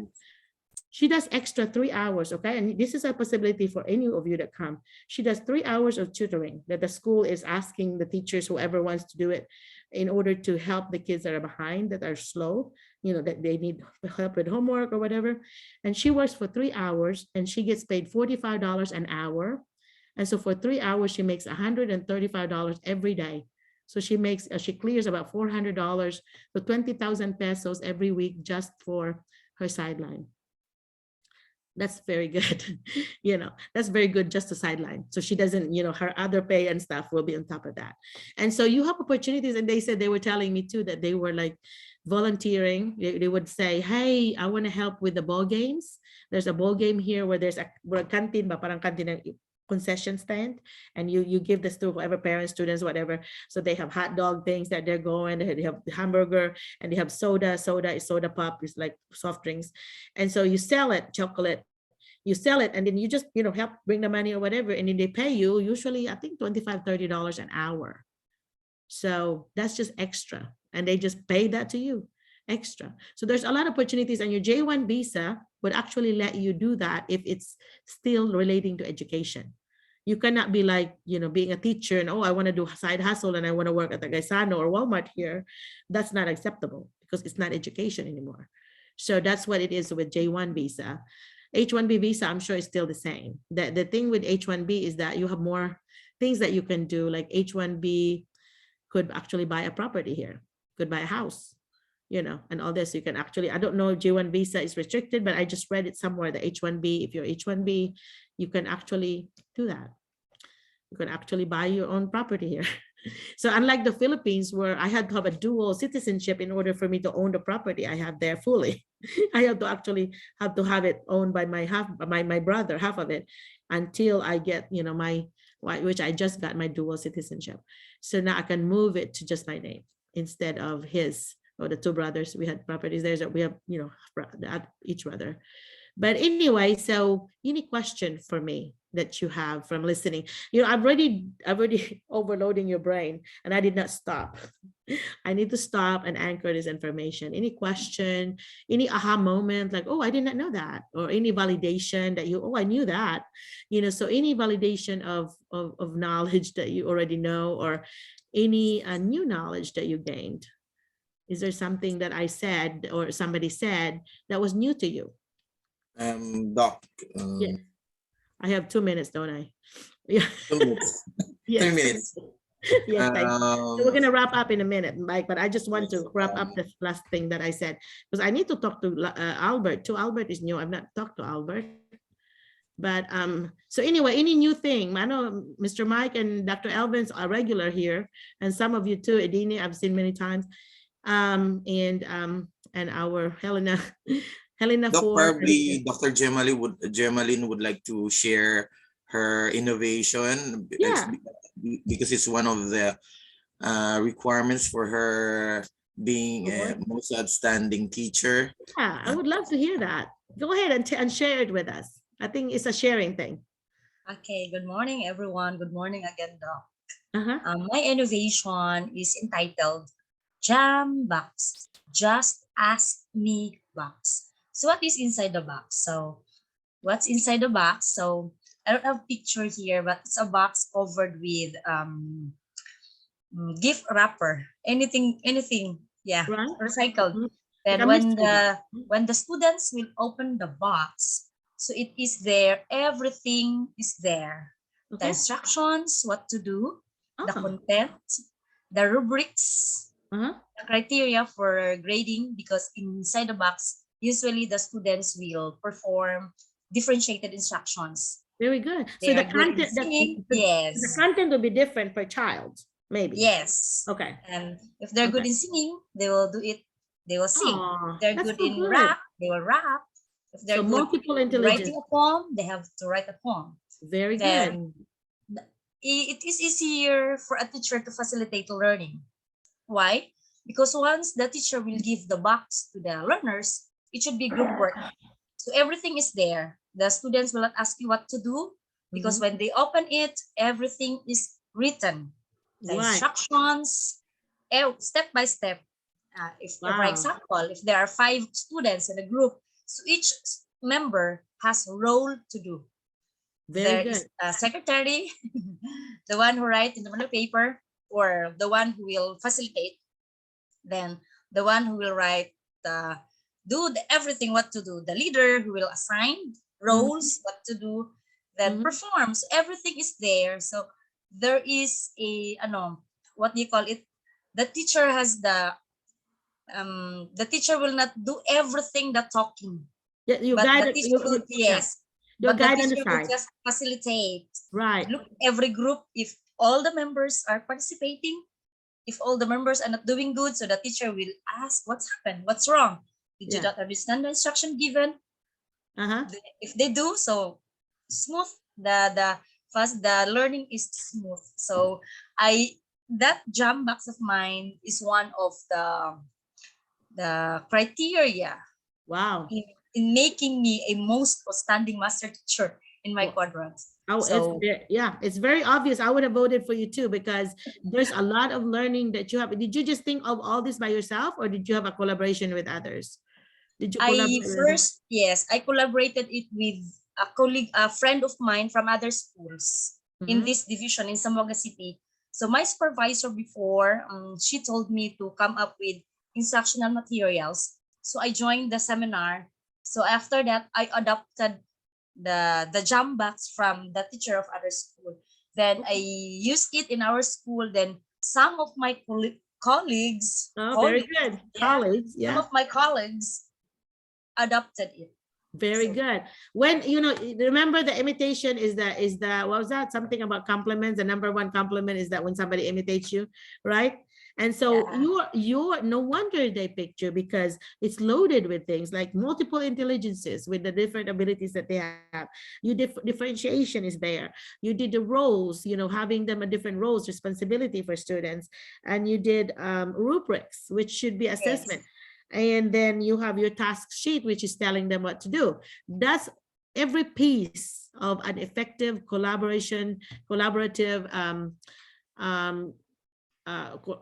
she does extra 3 hours, okay? And this is a possibility for any of you that come. She does 3 hours of tutoring that the school is asking the teachers, whoever wants to do it, in order to help the kids that are behind, that are slow, you know, that they need help with homework or whatever. And she works for 3 hours and she gets paid $45 an hour. And so for 3 hours, she makes $135 every day. So she makes, she clears about $400, so 20,000 pesos every week just for her sideline. That's very good. You know, that's very good, just a sideline. So she doesn't, you know, her other pay and stuff will be on top of that. And so you have opportunities. And they said, they were telling me too, that they were like volunteering. They would say, hey, I want to help with the ball games. There's a ball game here where there's a canteen, but parang canteen, concession stand, and you give this to whoever, parents, students, whatever. So they have hot dog things that they're going, they have hamburger, and they have soda is soda pop, is like soft drinks. And so you sell it, chocolate, you sell it, and then you just, you know, help bring the money or whatever, and then they pay you usually, I think $25-30 an hour. So that's just extra, and they just pay that to you extra. So there's a lot of opportunities, and your J1 visa would actually let you do that if it's still relating to education. You cannot be like, you know, being a teacher and, oh, I want to do a side hustle and I want to work at the Gaisano or Walmart here. That's not acceptable because it's not education anymore. So that's what it is with J1 visa. H1B visa, I'm sure is still the same. The thing with H1B is that you have more things that you can do, like H1B could actually buy a property here, could buy a house, you know, and all this. You can actually, I don't know if J1 visa is restricted, but I just read it somewhere, the H1B, if you're H1B, you can actually do that. You can actually buy your own property here. So unlike the Philippines, where I had to have a dual citizenship in order for me to own the property I have there fully, I have to actually have it owned by my brother, half of it, until I get, you know, which I just got my dual citizenship. So now I can move it to just my name instead of his. Or the two brothers, we had properties there, so we have, you know, each brother. But anyway, so any question for me that you have from listening? You know, I've already overloading your brain, and I did not stop. I need to stop and anchor this information. Any question, any aha moment, like, oh, I did not know that, or any validation that I knew that, you know. So any validation of knowledge that you already know, or any new knowledge that you gained. Is there something that I said or somebody said that was new to you? Doc. Yeah. I have 2 minutes, don't I? Yeah. 2 minutes. Yes. 3 minutes. Yes, so we're going to wrap up in a minute, Mike, but I just want to wrap up the last thing that I said, because I need to talk to Albert too. Albert is new. I've not talked to Albert. But so anyway, any new thing? I know Mr. Mike and Dr. Elvins are regular here, and some of you too. Edini, I've seen many times. And our Helena probably Dr. Gemaline would like to share her innovation, because it's one of the requirements for her being a most outstanding teacher. Yeah, I would love to hear that. Go ahead and share it with us. I think it's a sharing thing. Okay, good morning, everyone. Good morning again, Doc. My innovation is entitled Jam Box, Just Ask Me Box. So what is inside the box? So what's inside the box? So I don't have a picture here, but it's a box covered with gift wrapper, anything, yeah, right. Recycled. Then when the students will open the box, so it is there, everything is there. The instructions, what to do, the content, the rubrics, the criteria for grading, because inside the box, usually the students will perform differentiated instructions. Very good. So the content, yes, the content will be different per child, maybe. Yes. Okay. And if they're good in singing, they will do it. They will sing. If they're good in rap, they will rap. If they're good multiple in intelligence. writing a poem, they have to write a poem. Very good. It is easier for a teacher to facilitate learning. Why? because once the teacher will give the box to the learners, it should be group work. So everything is there. The students will not ask you what to do, because when they open it, everything is written. The Right. instructions, step by step. If, for Wow. example, if there are 5 students in a group, so each member has a role to do. Very There good. is a secretary, the one who writes in the paper, or the one who will facilitate. Then the one who will write, everything what to do. The leader who will assign roles, what to do, then performs. Everything is there. So there is a what do you call it? The teacher has the teacher will not do everything the talking. Yeah, you but guide the it. teacher will, yes. You'll But the guide on the teacher will side. just facilitate. Right. Look, every group, if all the members are participating, if all the members are not doing good, so the teacher will ask, what's happened? What's wrong? Did you not understand the instruction given? If they do, so smooth, the learning is smooth. So that jam box of mine is one of the criteria. Wow. In making me a most outstanding master teacher in my quadrants. Oh, so, it's very obvious. I would have voted for you too, because there's a lot of learning that you have. Did you just think of all this by yourself, or did you have a collaboration with others? Did you collaborate? Yes, I collaborated it with a colleague, a friend of mine from other schools in this division in Zamboanga City. So my supervisor before, she told me to come up with instructional materials. So I joined the seminar. So after that, I adopted the jam box from the teacher of other school. Then I used it in our school. Then some of my colleagues, very good. Colleagues, yeah. Some of my colleagues adopted it. Very good. When remember, the imitation is the what was that? Something about compliments. The number one compliment is that when somebody imitates you, right? And so you're no wonder they picked you, because it's loaded with things like multiple intelligences with the different abilities that they have. Differentiation is there. You did the roles, having them a different roles, responsibility for students, and you did rubrics, which should be assessment. Yes. And then you have your task sheet, which is telling them what to do. That's every piece of an effective collaborative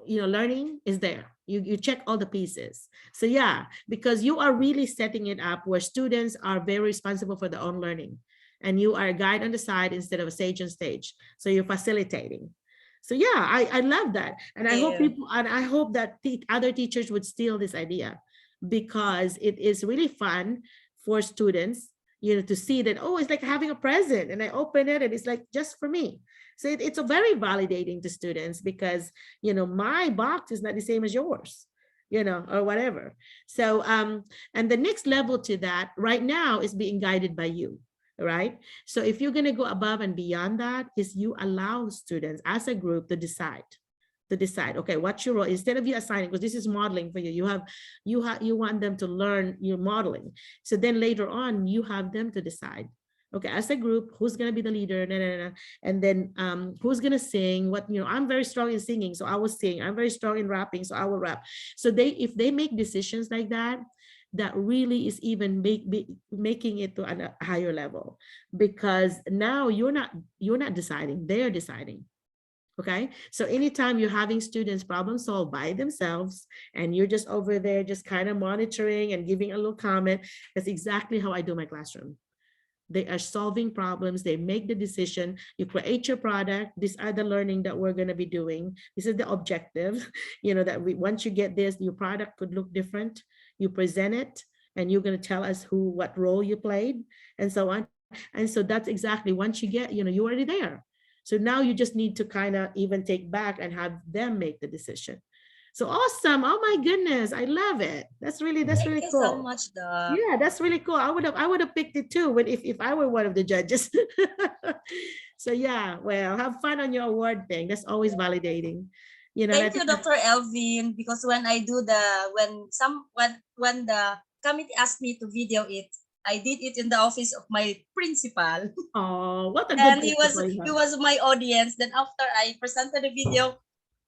learning is there. You check all the pieces. So yeah, because you are really setting it up where students are very responsible for their own learning, and you are a guide on the side instead of a sage on stage. So you're facilitating. So yeah, I love that. And I hope that other teachers would steal this idea, because it is really fun for students, to see that, oh, it's like having a present, and I open it and it's like just for me. So it's a very validating to students, because, my box is not the same as yours, or whatever. So, and the next level to that right now is being guided by you. Right? So if you're going to go above and beyond that, is you allow students as a group to decide, okay, what's your role? Instead of you assigning, because this is modeling for you, you want them to learn your modeling. So then later on, you have them to decide, okay, as a group, who's going to be the leader, and then who's going to sing what, I'm very strong in singing, so I will sing. I'm very strong in rapping, so I will rap. So if they make decisions like that, that really is even making it to a higher level, because now you're not deciding, they're deciding. Okay, so anytime you're having students problem solve by themselves, and you're just over there just kind of monitoring and giving a little comment, that's exactly how I do my classroom. They are solving problems, they make the decision, you create your product, these are the learning that we're going to be doing, this is the objective, that once you get this, your product could look different. You present it, and you're going to tell us what role you played, and so on. And so that's exactly, once you get, you're already there. So now you just need to kind of even take back and have them make the decision. So awesome. Oh my goodness. I love it. That's really cool. Thank you so much, Doc. Yeah, that's really cool. I would have picked it too, if I were one of the judges. So yeah, well, have fun on your award thing. That's always validating. Thank you, Dr. Elvin, because when I do when the committee asked me to video it, I did it in the office of my principal. Oh, what a good And he was my audience. Then after I presented the video,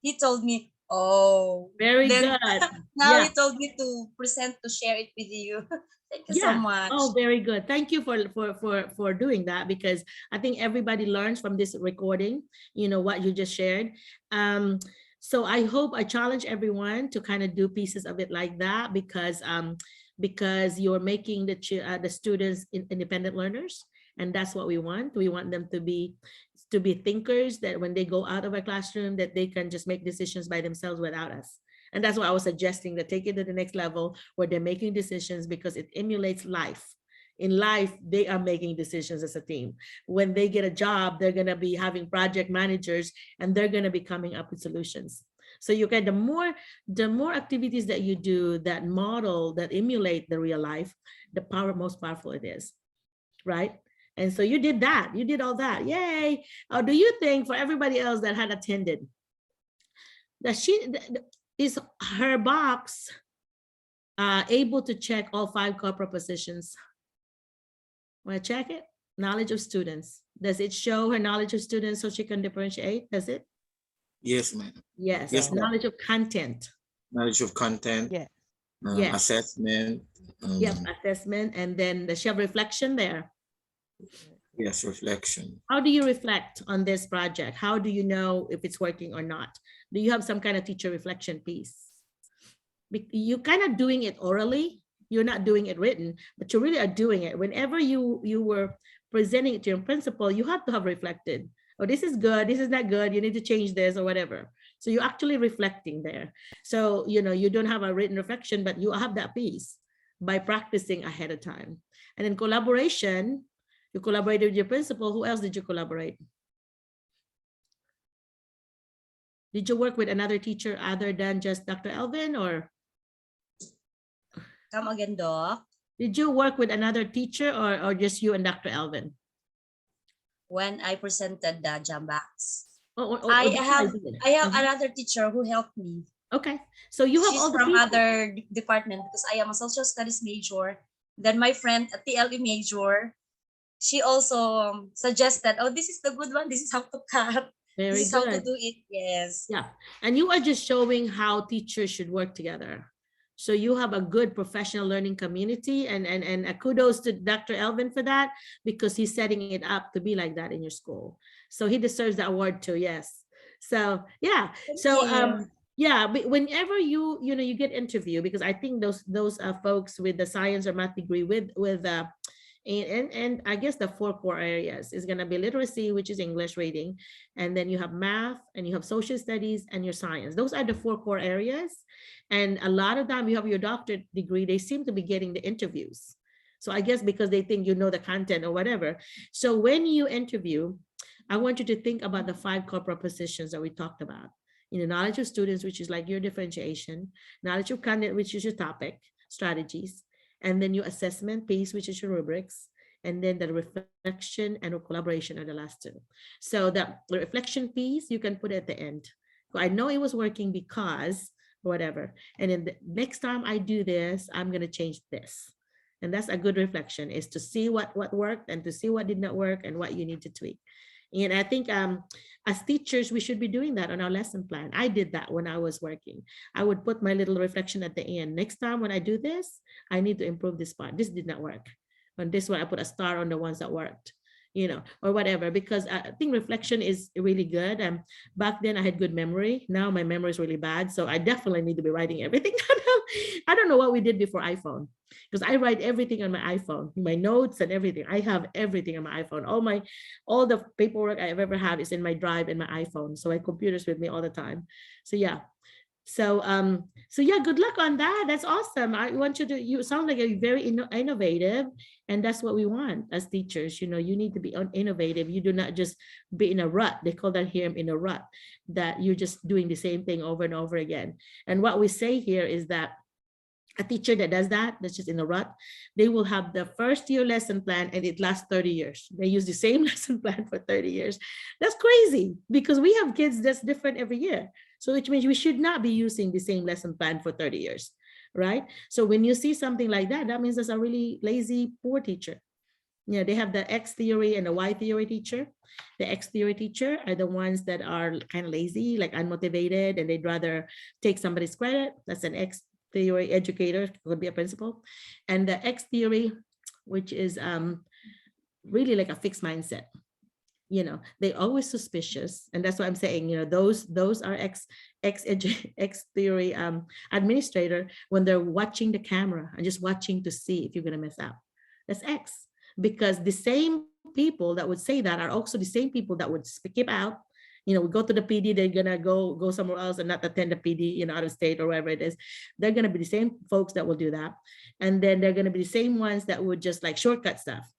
he told me, Oh, Very then good. now Yeah. you told me to share it with you. Thank you so Yeah. much. Oh, very good. Thank you for doing that, because I think everybody learns from this recording, you know, what you just shared. So I challenge everyone to kind of do pieces of it like that, because you're making the students independent learners, and that's what we want. We want them to be thinkers, that when they go out of a classroom, that they can just make decisions by themselves without us. And that's why I was suggesting that take it to the next level, where they're making decisions, because it emulates life. In life, they are making decisions as a team. When they get a job, they're going to be having project managers, and they're going to be coming up with solutions. So you get the more activities that you do that model, that emulate the real life, the most powerful it is, right? And so you did that. You did all that. Yay. Do you think, for everybody else that had attended, that is her box able to check all 5 core propositions? Want to check it? Knowledge of students. Does it show her knowledge of students so she can differentiate? Does it? Yes, ma'am. Yes. Yes, ma'am. Knowledge of content. Knowledge of content. Yeah. Yes. Assessment. Yep, assessment. And then does she have reflection there? Yes, reflection. How do you reflect on this project? How do you know if it's working or not? Do you have some kind of teacher reflection piece? You kind of doing it orally. You're not doing it written, but you really are doing it. Whenever you were presenting it to your principal, you have to have reflected. Oh, this is good. This is not good. You need to change this or whatever. So you're actually reflecting there. So, you know, you don't have a written reflection, but you have that piece by practicing ahead of time. And in collaboration, you collaborated with your principal. Who else did you collaborate? Did you work with another teacher other than just Dr. Elvin, or? Come again, Doc. Did you work with another teacher, or just you and Dr. Elvin? When I presented the Jambox, I have another teacher who helped me. Okay, so you have She's all the from people. other department, because I am a social studies major. Then my friend, a TLE major, she also suggested, oh, this is the good one. This is how to cut. Very This is how to good. do it. Yes. Yeah, and you are just showing how teachers should work together. So you have a good professional learning community, and kudos to Dr. Elvin for that, because he's setting it up to be like that in your school. So he deserves that award too. Yes. So yeah. Yeah, but whenever you get interviewed, because I think those folks with the science or math degree with and I guess the 4 core areas is going to be literacy, which is English reading, and then you have math, and you have social studies, and your science. Those are the 4 core areas. And a lot of time you have your doctorate degree, they seem to be getting the interviews. So I guess because they think you know the content or whatever. So when you interview, I want you to think about the 5 core propositions that we talked about. Knowledge of students, which is like your differentiation, knowledge of content, which is your topic, strategies, and then your assessment piece, which is your rubrics, and then the reflection and collaboration are the last 2. So the reflection piece, you can put at the end. So I know it was working because whatever. And then the next time I do this, I'm going to change this. And that's a good reflection, is to see what worked and to see what did not work and what you need to tweak. And I think as teachers, we should be doing that on our lesson plan. I did that when I was working. I would put my little reflection at the end. Next time when I do this, I need to improve this part. This did not work. On this one, I put a star on the ones that worked, or whatever, because I think reflection is really good. And back then I had good memory. Now my memory is really bad. So I definitely need to be writing everything down. I don't know what we did before iPhone, because I write everything on my iPhone, my notes and everything. I have everything on my iPhone. All the paperwork I ever have is in my drive in my iPhone. So my computer's with me all the time. So yeah. So yeah, good luck on that. That's awesome. I want you sound like you're very innovative, and that's what we want as teachers. You need to be innovative. You do not just be in a rut. They call that here in a rut, that you're just doing the same thing over and over again. And what we say here is that a teacher that does that's just in a rut, they will have the first year lesson plan and it lasts 30 years. They use the same lesson plan for 30 years. That's crazy, because we have kids that's different every year. So which means we should not be using the same lesson plan for 30 years, right? So when you see something like that, that means that's a really lazy, poor teacher. Yeah, they have the X theory and the Y theory teacher. The X theory teacher are the ones that are kind of lazy, like unmotivated, and they'd rather take somebody's credit. That's an X theory educator, could be a principal. And the X theory, which is really like a fixed mindset. You know, they always suspicious, and that's what I'm saying. You know, those are X theory administrator when they're watching the camera and just watching to see if you're gonna mess up. That's X, because the same people that would say that are also the same people that would skip out. You know, we go to the PD, they're gonna go somewhere else and not attend the PD, you know, out of state or wherever it is. They're gonna be the same folks that will do that, and then they're gonna be the same ones that would just like shortcut stuff.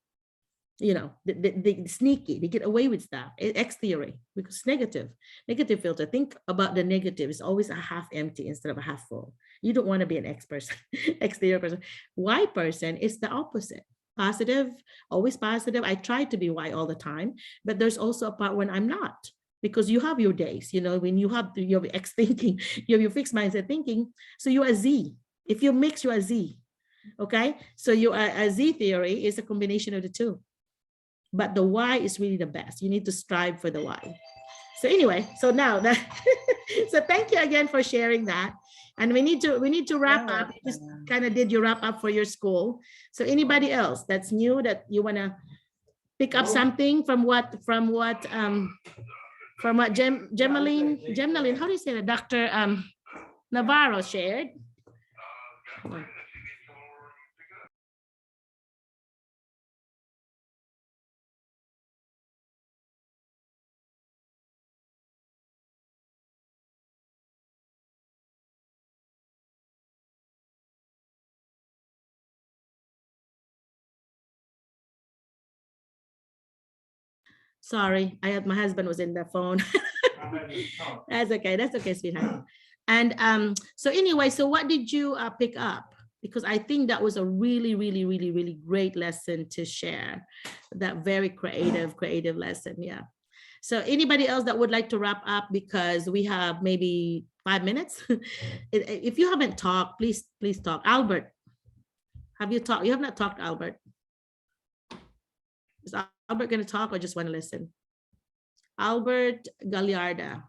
You know, they sneaky, they get away with stuff. X theory, because negative filter. Think about the negative. It's always a half empty instead of a half full. You don't want to be an X person, X theory person. Y person is the opposite. Positive, always positive. I try to be Y all the time, but there's also a part when I'm not, because you have your days, you know, when you have your X thinking, you have your fixed mindset thinking. So you're a Z. If you mix, you're a Z. Okay, so you are a Z theory is a combination of the two. But the Y is really the best. You need to strive for the Y. So anyway, so now that so thank you again for sharing that. And we need to wrap up. You just kind of did your wrap up for your school. So anybody else that's new that you want to pick up something from what Gemaline, how do you say that? Dr. Navarro shared. Sorry, my husband was in the phone. That's okay, sweetheart. And so anyway, so what did you pick up? Because I think that was a really great lesson to share. That very creative lesson, yeah. So anybody else that would like to wrap up, because we have maybe 5 minutes. If you haven't talked, please talk. Albert, have you talked? You have not talked, Albert. Is Albert going to talk or just want to listen? Albert Galliarda.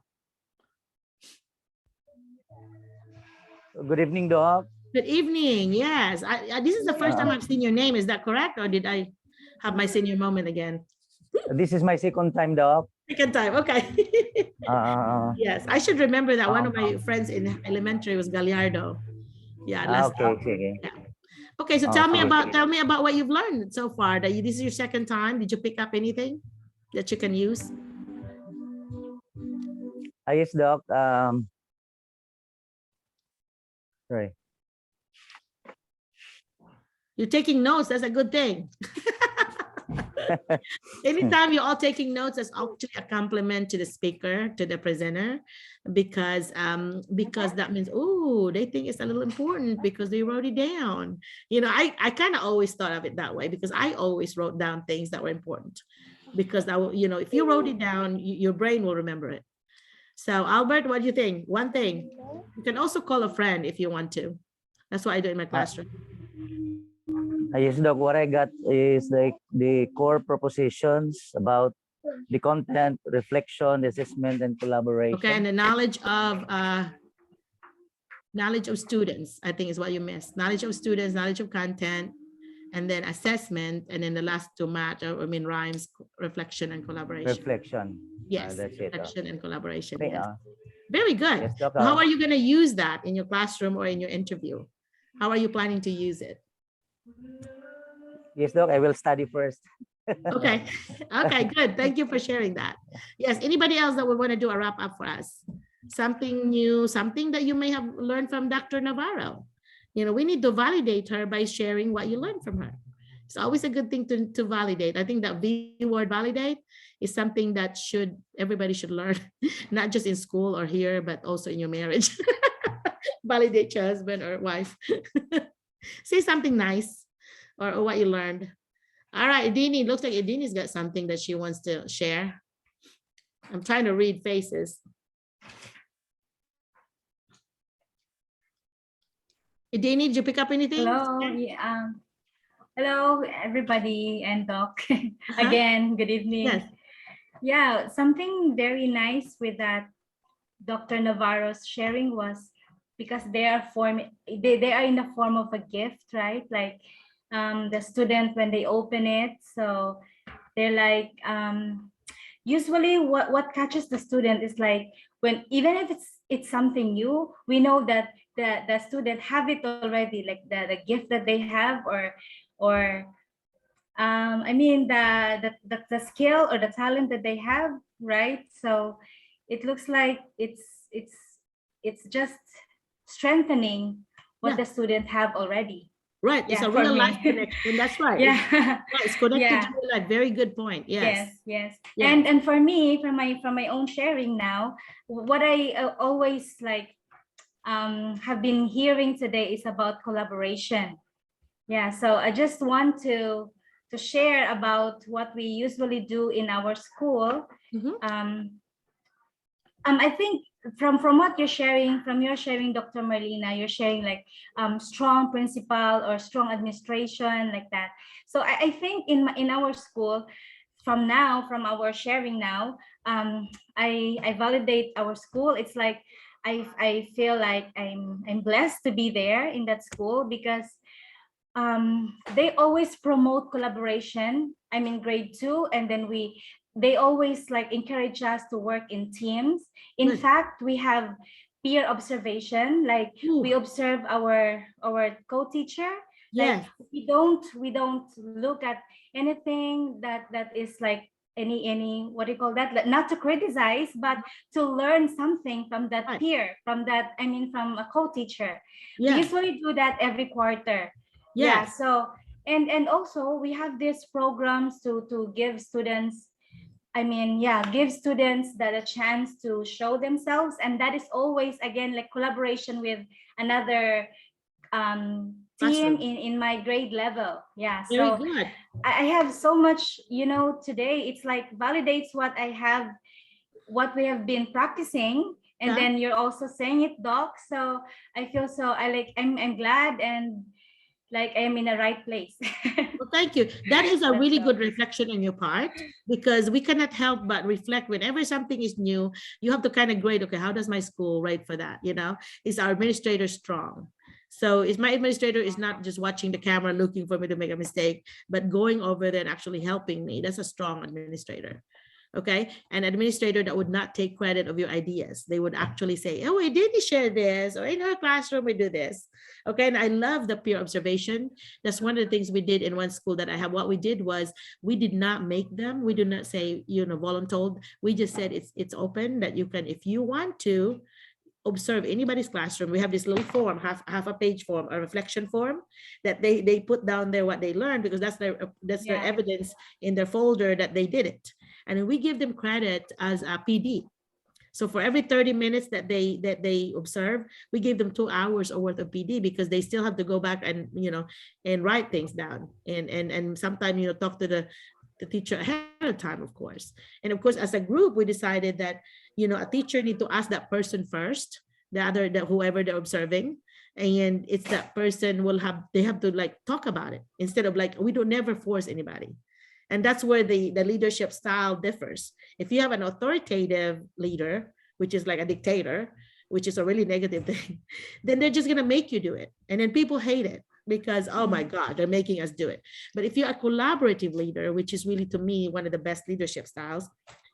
Good evening, Doc. Good evening. Yes, this is the first time I've seen your name. Is that correct, or did I have my senior moment again? This is my second time, Doc. Second time. Okay. Yes, I should remember that one of my friends in elementary was Galliardo. Yeah. Okay. Yeah. Okay, so tell me about what you've learned so far. This is your second time. Did you pick up anything that you can use? Yes, Doc. Sorry. You're taking notes. That's a good thing. Anytime you're all taking notes, that's actually a compliment to the speaker, to the presenter, because that means, oh, they think it's a little important because they wrote it down. You know, I kind of always thought of it that way, because I always wrote down things that were important, because you know, if you wrote it down, your brain will remember it. So Albert, what do you think? One thing, you can also call a friend if you want to. That's what I do in my classroom. Yes, Doc. What I got is like the core propositions about the content, reflection, assessment, and collaboration. Okay, and the knowledge of students, I think is what you missed. Knowledge of students, knowledge of content, and then assessment, and then the last two rhymes, reflection, and collaboration. Reflection. Yes, that's it. reflection and collaboration. Okay, Yes. Very good. Yes, Doc, How are you going to use that in your classroom or in your interview? How are you planning to use it? Yes, Doc, I will study first. Okay. Okay, good. Thank you for sharing that. Yes, anybody else that would want to do a wrap up for us? Something new, something that you may have learned from Dr. Navarro. You know, we need to validate her by sharing what you learned from her. It's always a good thing to validate. I think that V word, validate, is something that everybody should learn, not just in school or here, but also in your marriage. Validate your husband or wife. Say something nice or what you learned. All right, Edini, looks like Edini's got something that she wants to share. I'm trying to read faces. Edini, did you pick up anything? Hello. Yeah, Hello, everybody, and Doc. Uh-huh. Again, good evening. Yes. Yeah, something very nice with that Dr. Navarro's sharing was because they are they are in the form of a gift, right? Like the student when they open it, so they're like usually what catches the student is like when even if it's something new, we know that the student have it already, like the gift that they have or I mean the skill or the talent that they have, right? So it looks like it's just strengthening what Yeah. the student have already. Right. It's Yeah, a for real me. life connection. That's right. Yeah. Right. It's connected Yeah. to real life. Very good point. Yes. Yes. Yeah. And for me, from my own sharing now, what I always like have been hearing today is about collaboration. Yeah, so I just want to share about what we usually do in our school. I think from what you're sharing, from your sharing, Dr. Merlina, you're sharing like strong principal or strong administration like that. So I think in our school, from our sharing now, I validate our school. It's like I feel like I'm blessed to be there in that school because they always promote collaboration. I'm in grade 2, and then they always like encourage us to work in teams. In fact, we have peer observation, like we observe our co-teacher. Yes. Like we don't look at anything that is like any what do you call that, like, not to criticize but to learn something from that peer, from that, I mean from a co-teacher. Yeah. We usually do that every quarter. Yeah, Yes. so and also we have these programs to give students, I mean, yeah, give students that a chance to show themselves, and that is always again like collaboration with another team in my grade level. Yeah, Very so good. I have so much, today it's like validates what I have, what we have been practicing, and Yeah. then you're also saying it, Doc. So I feel so I'm glad and like I'm in the right place. Well, thank you. That is a That's really all. good reflection on your part, because we cannot help but reflect whenever something is new. You have to kind of grade, okay, how does my school rate for that? Is our administrator strong? So is my administrator is not just watching the camera looking for me to make a mistake, but going over there and actually helping me. That's a strong administrator. Okay, an administrator that would not take credit of your ideas. They would actually say, oh, we did share this, or in our classroom we do this. Okay, and I love the peer observation. That's one of the things we did in one school that I have. What we did was we did not make them. We did not say, voluntold. We just said it's open, that you can, if you want to observe anybody's classroom. We have this little form, half a page form, a reflection form, that they put down there what they learned, because that's their evidence in their folder that they did it. And we give them credit as a PD. So for every 30 minutes that they observe, we give them 2 hours worth of PD, because they still have to go back and and write things down and sometimes talk to the teacher ahead of time, of course. And of course, as a group, we decided that a teacher need to ask that person first, whoever they're observing, and it's that person they have to like talk about it, instead of like, we don't never force anybody. And that's where the leadership style differs. If you have an authoritative leader, which is like a dictator, which is a really negative thing, then they're just going to make you do it. And then people hate it because, oh my God, they're making us do it. But if you're a collaborative leader, which is really, to me, one of the best leadership styles,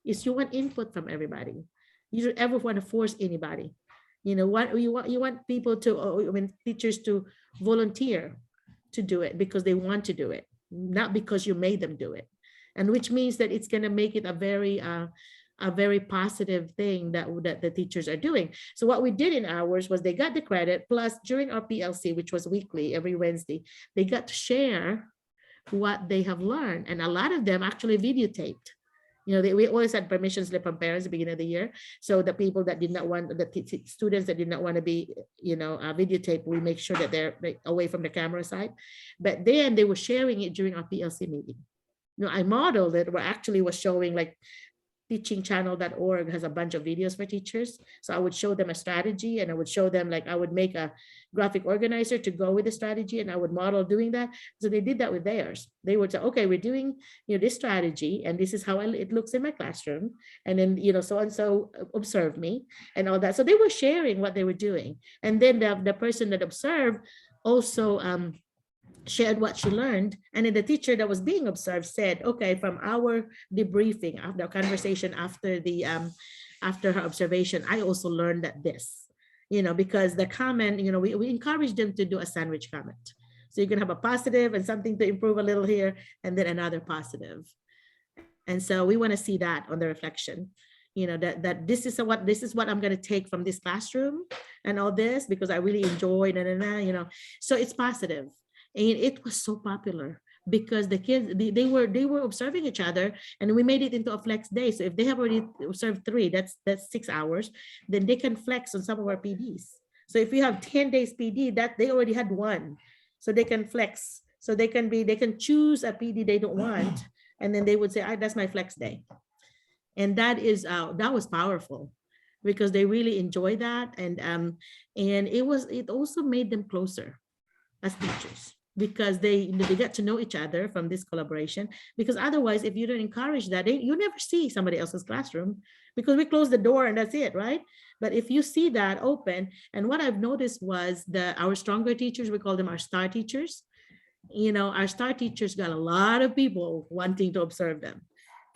is you want input from everybody. You don't ever want to force anybody. You want people to, teachers to volunteer to do it because they want to do it, not because you made them do it. And which means that it's going to make it a very positive thing that the teachers are doing. So what we did in ours was they got the credit, plus during our PLC, which was weekly, every Wednesday, they got to share what they have learned. And a lot of them actually videotaped. We always had permission slip from parents at the beginning of the year. So the people that did not want, the students that did not want to be, videotaped, we make sure that they're away from the camera side. But then they were sharing it during our PLC meeting. I modeled it, where actually was showing like teachingchannel.org has a bunch of videos for teachers. So I would show them a strategy, and I would show them, like, I would make a graphic organizer to go with the strategy, and I would model doing that. So they did that with theirs. They would say, okay, we're doing, this strategy, and this is how it looks in my classroom. And then, so and so observe me and all that. So they were sharing what they were doing. And then the person that observed also shared what she learned. And then the teacher that was being observed said, okay, from our debriefing, after the conversation after her observation, I also learned that this, because the comment, we encourage them to do a sandwich comment. So you can have a positive and something to improve a little here, and then another positive. And so we want to see that on the reflection, that this is what I'm going to take from this classroom and all this, because I really enjoyed, so it's positive. And it was so popular because the kids, they were observing each other, and we made it into a flex day. So if they have already observed 3, that's 6 hours, then they can flex on some of our PDs. So if you have 10 days PD, that they already had 1, so they can flex. So they can choose a PD they don't want, and then they would say, that's my flex day. And that was powerful because they really enjoy that. And it also made them closer as teachers, because they get to know each other from this collaboration. Because otherwise, if you don't encourage that, you never see somebody else's classroom, because we close the door and that's it, right? But if you see that open, and what I've noticed was our stronger teachers, we call them our star teachers. Our star teachers got a lot of people wanting to observe them,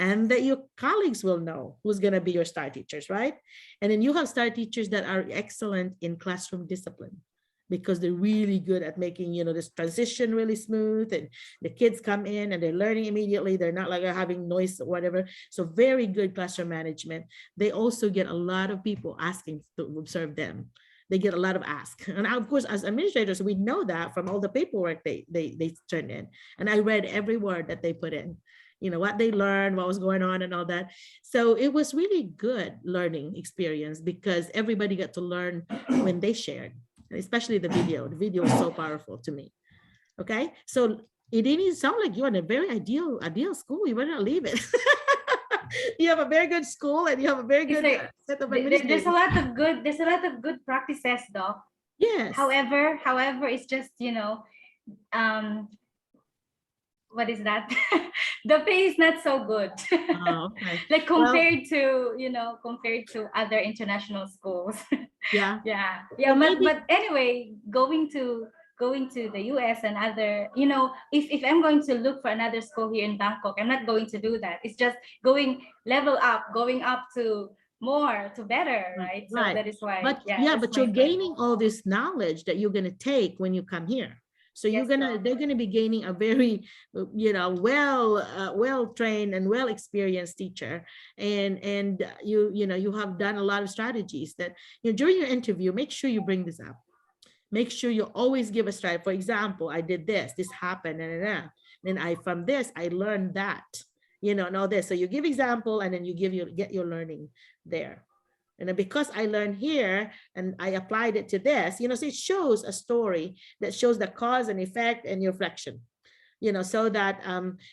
and that your colleagues will know who's going to be your star teachers, right? And then you have star teachers that are excellent in classroom discipline, because they're really good at making, this transition really smooth, and the kids come in and they're learning immediately. They're not like having noise or whatever. So very good classroom management. They also get a lot of people asking to observe them. They get a lot of asks. And of course, as administrators, we know that from all the paperwork they turn in. And I read every word that they put in, what they learned, what was going on and all that. So it was really good learning experience, because everybody got to learn when they shared. Especially the video. The video is so powerful to me. Okay, so it didn't sound like you're in a very ideal school. You better not leave it. You have a very good school, and you have a very good set of administrators. There's a lot of good practices, Doc. Yes. However, it's just what is that? The pay is not so good. Oh, okay. Like compared to other international schools. Yeah. Yeah. Well, but anyway, going to the US and other, if I'm going to look for another school here in Bangkok, I'm not going to do that. It's just going up to more, to better, right? So right. that is why. But but you're gaining all this knowledge that you're going to take when you come here. So they're gonna be gaining a very, well-trained and well-experienced teacher, and you have done a lot of strategies that during your interview. Make sure you bring this up. Make sure you always give a strategy. For example, I did this happened, and then from this I learned that, and all this. So you give example, and then you get your learning there. And because I learned here and I applied it to this, so it shows a story that shows the cause and effect and your reflection, so that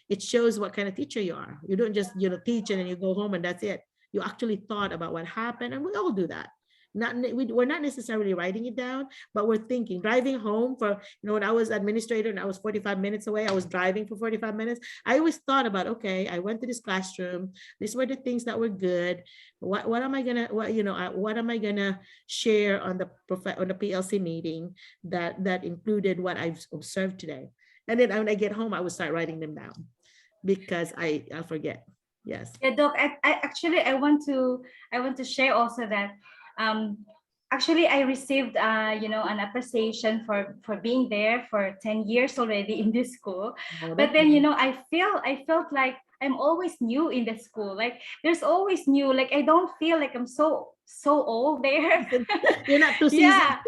it shows what kind of teacher you are. You don't just, teach and then you go home and that's it. You actually thought about what happened, and we all do that. We're not necessarily writing it down, but we're thinking. Driving home when I was administrator and I was 45 minutes away, I was driving for 45 minutes. I always thought about, okay, I went to this classroom. These were the things that were good. What am I gonna share on the PLC meeting that included what I've observed today? And then when I get home, I would start writing them down, because I forget. Yes. Yeah, Doc. I want to share also that. Actually, I received, an appreciation for being there for 10 years already in this school. But then, I felt like I'm always new in the school. Like there's always new. Like I don't feel like I'm so old there. You're not too seasoned.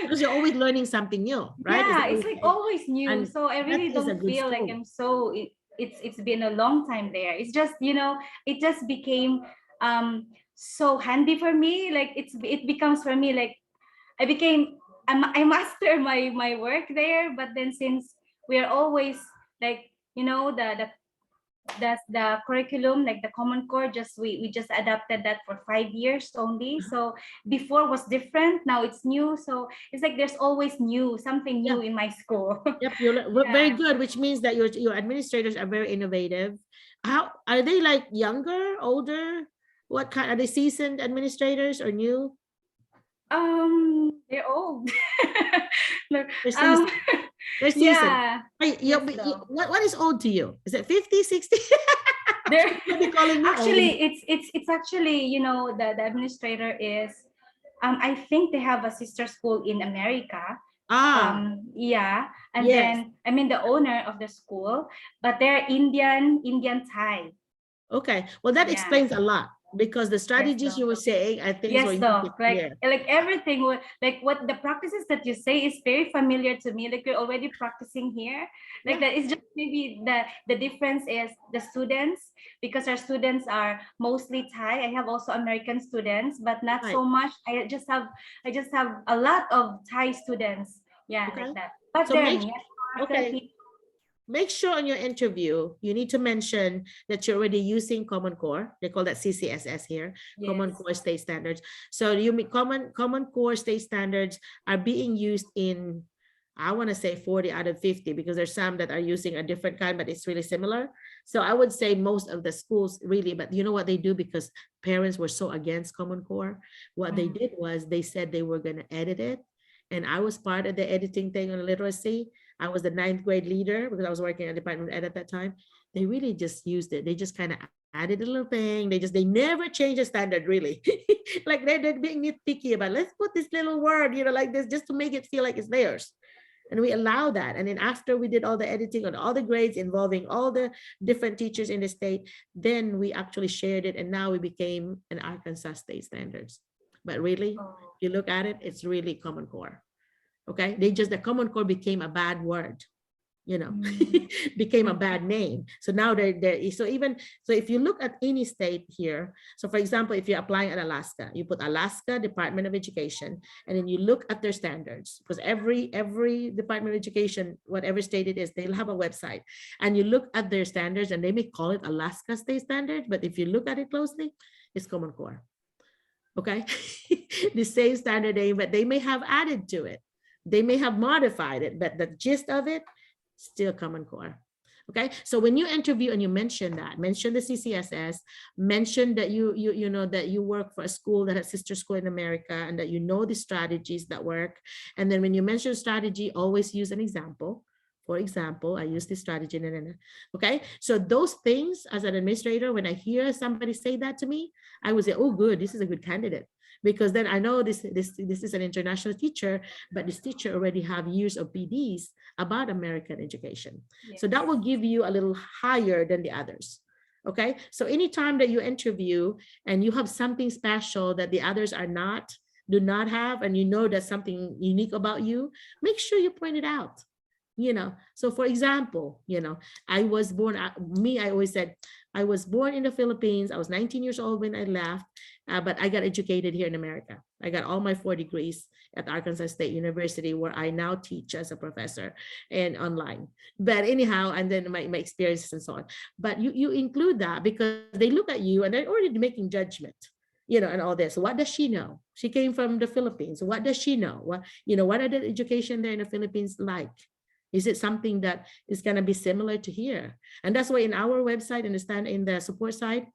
Because you're always learning something new, right? Yeah, it's like always new. And so I really don't feel like I'm so. It's been a long time there. It's just it just became so handy for me. Like it becomes for me like I master my work there. But then since we are always like the that's the curriculum, like the Common Core, just we just adapted that for 5 years only. So before was different, now it's new. So it's like there's always new, something new in my school. Yep, very good, which means that your administrators are very innovative. How are they, like younger, older? What kind are they, seasoned administrators or new? They're old. They're seasoned. They're seasoned. Yeah. Wait, Yes, but though. what is old to you? Is it 50, 60? They're They calling me actually old. it's actually, you know, the administrator is I think they have a sister school in America. Yeah, and Yes. then I mean the owner of the school, but they're Indian Thai. Okay, well, that Yeah. explains a lot, because the strategies you were saying, I think, Yes, though, clear. like everything, like what the practices that you say is very familiar to me. Like you're already practicing here, like that is just maybe the difference is the students, because our students are mostly Thai. I have also American students, but not so much. I just have a lot of Thai students. Yeah, Okay. like that. But So then, make sure on your interview, you need to mention that you're already using Common Core. They call that CCSS here, Common Yes. Core State Standards. So you mean Common Core State Standards are being used in, I want to say 40 out of 50, because there's some that are using a different kind, but it's really similar. So I would say most of the schools really, but you know what they do, because parents were so against Common Core, what they did was they said they were going to edit it. And I was part of the editing thing on literacy. I was the 9th grade leader because I was working at Department of Ed at that time. They really just used it. They just kind of added a little thing. They never changed the standard really. Like they're being nitpicky about, let's put this little word, you know, like this, just to make it feel like it's theirs. And we allow that. And then after we did all the editing on all the grades involving all the different teachers in the state, then we actually shared it. And now we became an Arkansas State Standards. But really, if you look at it, it's really Common Core. Okay, the Common Core became a bad word, you know, became a bad name. So now so if you look at any state here, so for example, if you're applying at Alaska, you put Alaska Department of Education, and then you look at their standards, because every Department of Education, whatever state it is, they'll have a website, and you look at their standards, and they may call it Alaska State Standard, but if you look at it closely, it's Common Core. Okay, the same standard name, but they may have added to it. They may have modified it, but the gist of it, still Common Core. Okay, so when you interview and you mention the CCSS, mention that you know that you work for a school that has sister school in America, and that you know the strategies that work. And then when you mention strategy, always use an example. For example, I use this strategy. Okay, so those things, as an administrator, when I hear somebody say that to me, I would say, oh, good, this is a good candidate. Because then I know this is an international teacher, but this teacher already have years of PDs about American education. Yes. So that will give you a little higher than the others. Okay, so anytime that you interview and you have something special that the others do not have, and you know that's something unique about you, make sure you point it out. You know, so for example, you know, I was born, I always said, I was born in the Philippines. I was 19 years old when I left, but I got educated here in America. I got all my 4 degrees at Arkansas State University, where I now teach as a professor and online. But anyhow, and then my experiences and so on. But you include that, because they look at you and they're already making judgment, you know, and all this. What does she know? She came from the Philippines. What does she know? What, you know, what are the education there in the Philippines like? Is it something that is going to be similar to here? And that's why in our website, in the support side,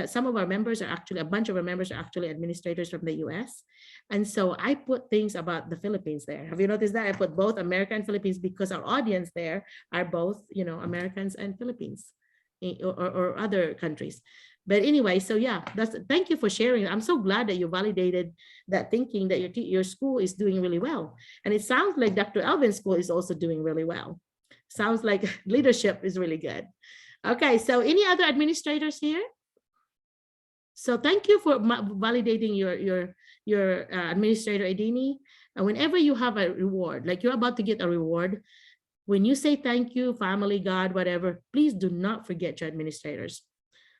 some of our members are actually, a bunch of our members are actually administrators from the US. And so I put things about the Philippines there. Have you noticed that? I put both America and Philippines, because our audience there are both, you know, Americans and Philippines, or other countries. But anyway, so yeah, thank you for sharing. I'm so glad that you validated that thinking that your school is doing really well. And it sounds like Dr. Alvin's school is also doing really well. Sounds like leadership is really good. Okay, so any other administrators here? So thank you for validating your administrator, Edini. And whenever you have a reward, like you're about to get a reward, when you say thank you, family, God, whatever, please do not forget your administrators.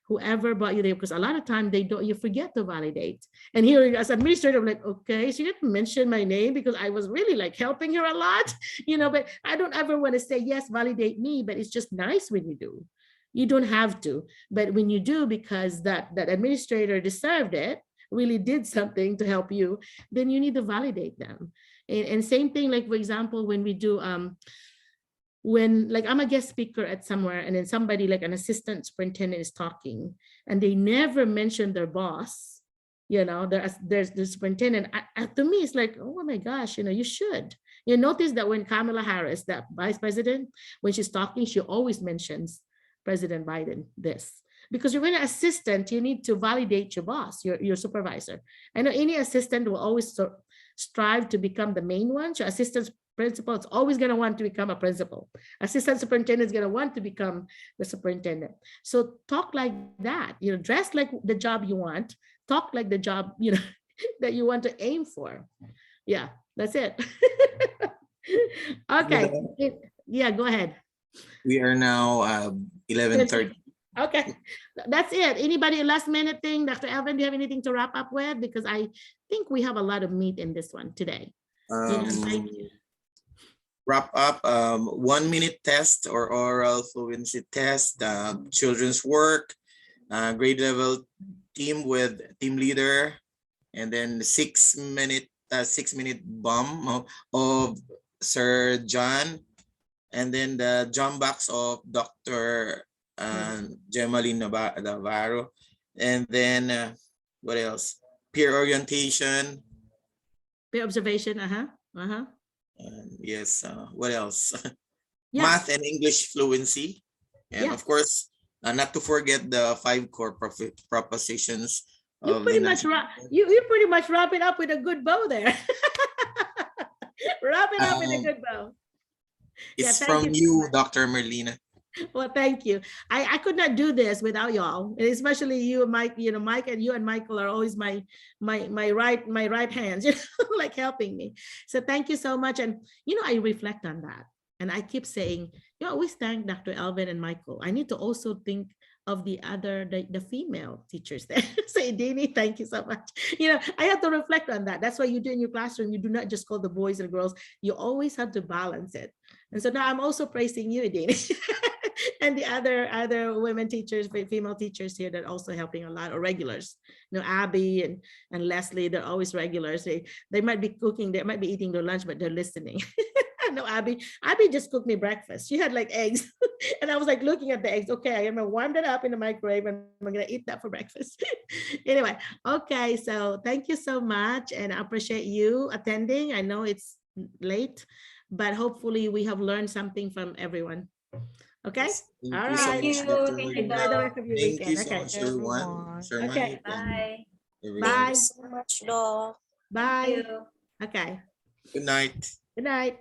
Whoever brought you there, because a lot of time you forget to validate. And here as administrator, I'm like, okay, she didn't mention my name because I was really like helping her a lot, you know, but I don't ever want to say, yes, validate me, but it's just nice when you do. You don't have to, but when you do, because that administrator deserved it, really did something to help you, then you need to validate them. And same thing, like for example, when we do when like I'm a guest speaker at somewhere, and then somebody like an assistant superintendent is talking, and they never mention their boss, you know, there's the superintendent. To me, it's like, oh my gosh, you know, you should. You notice that when Kamala Harris, that vice president, when she's talking, she always mentions President Biden, this. Because you're an assistant, you need to validate your boss, your supervisor. I know any assistant will always strive to become the main one. So assistant principal is always going to want to become a principal. Assistant superintendent is going to want to become the superintendent. So talk like that, you know, dress like the job you want, talk like the job, you know, that you want to aim for. Yeah, that's it. Okay. Yeah, go ahead. We are now 11:30. Okay, that's it. Anybody last minute thing? Dr. Alvin, do you have anything to wrap up with? Because I think we have a lot of meat in this one today. Thank you. Wrap up, 1 minute test or oral fluency test, children's work, grade level team with team leader, and then 6 minute bomb of Sir John, and then the jump box of Dr. Gemaline Navarro, and then what else? Peer orientation. Peer observation, Yes, what else? Yeah. Math and English fluency. And Yeah. of course, not to forget the 5 core propositions. You of pretty the much national- you pretty much wrap it up with a good bow there. Wrap it up with a good bow. It's thank from you so you, much. Dr. Merlina. Well, thank you. I could not do this without y'all, and especially you, Mike. You know, Mike and you and Michael are always my right hands, you know, like helping me. So thank you so much. And you know, I reflect on that, and I keep saying, you always thank Dr. Alvin and Michael. I need to also think of the female teachers there. So Dini, thank you so much. You know, I have to reflect on that. That's why you do in your classroom. You do not just call the boys and girls. You always have to balance it. And so now I'm also praising you, Dini. And the other women teachers, female teachers here that are also helping a lot, or regulars. You know, Abby and Leslie, they're always regulars. They might be cooking, they might be eating their lunch, but they're listening. No, Abby just cooked me breakfast. She had like eggs. And I was like looking at the eggs. Okay, I'm gonna warm that up in the microwave and I'm gonna eat that for breakfast. Anyway, okay, so thank you so much. And I appreciate you attending. I know it's late, but hopefully we have learned something from everyone. Okay. Thank All you so right. much, Dr. Thank you, Merlina. Enjoy the rest of your Thank weekend. you so Okay. much, everyone. Sir Okay. Mike and Bye. everyone. Bye. Thank you so much, Doc. Bye. Thank you. Okay. Good night. Good night.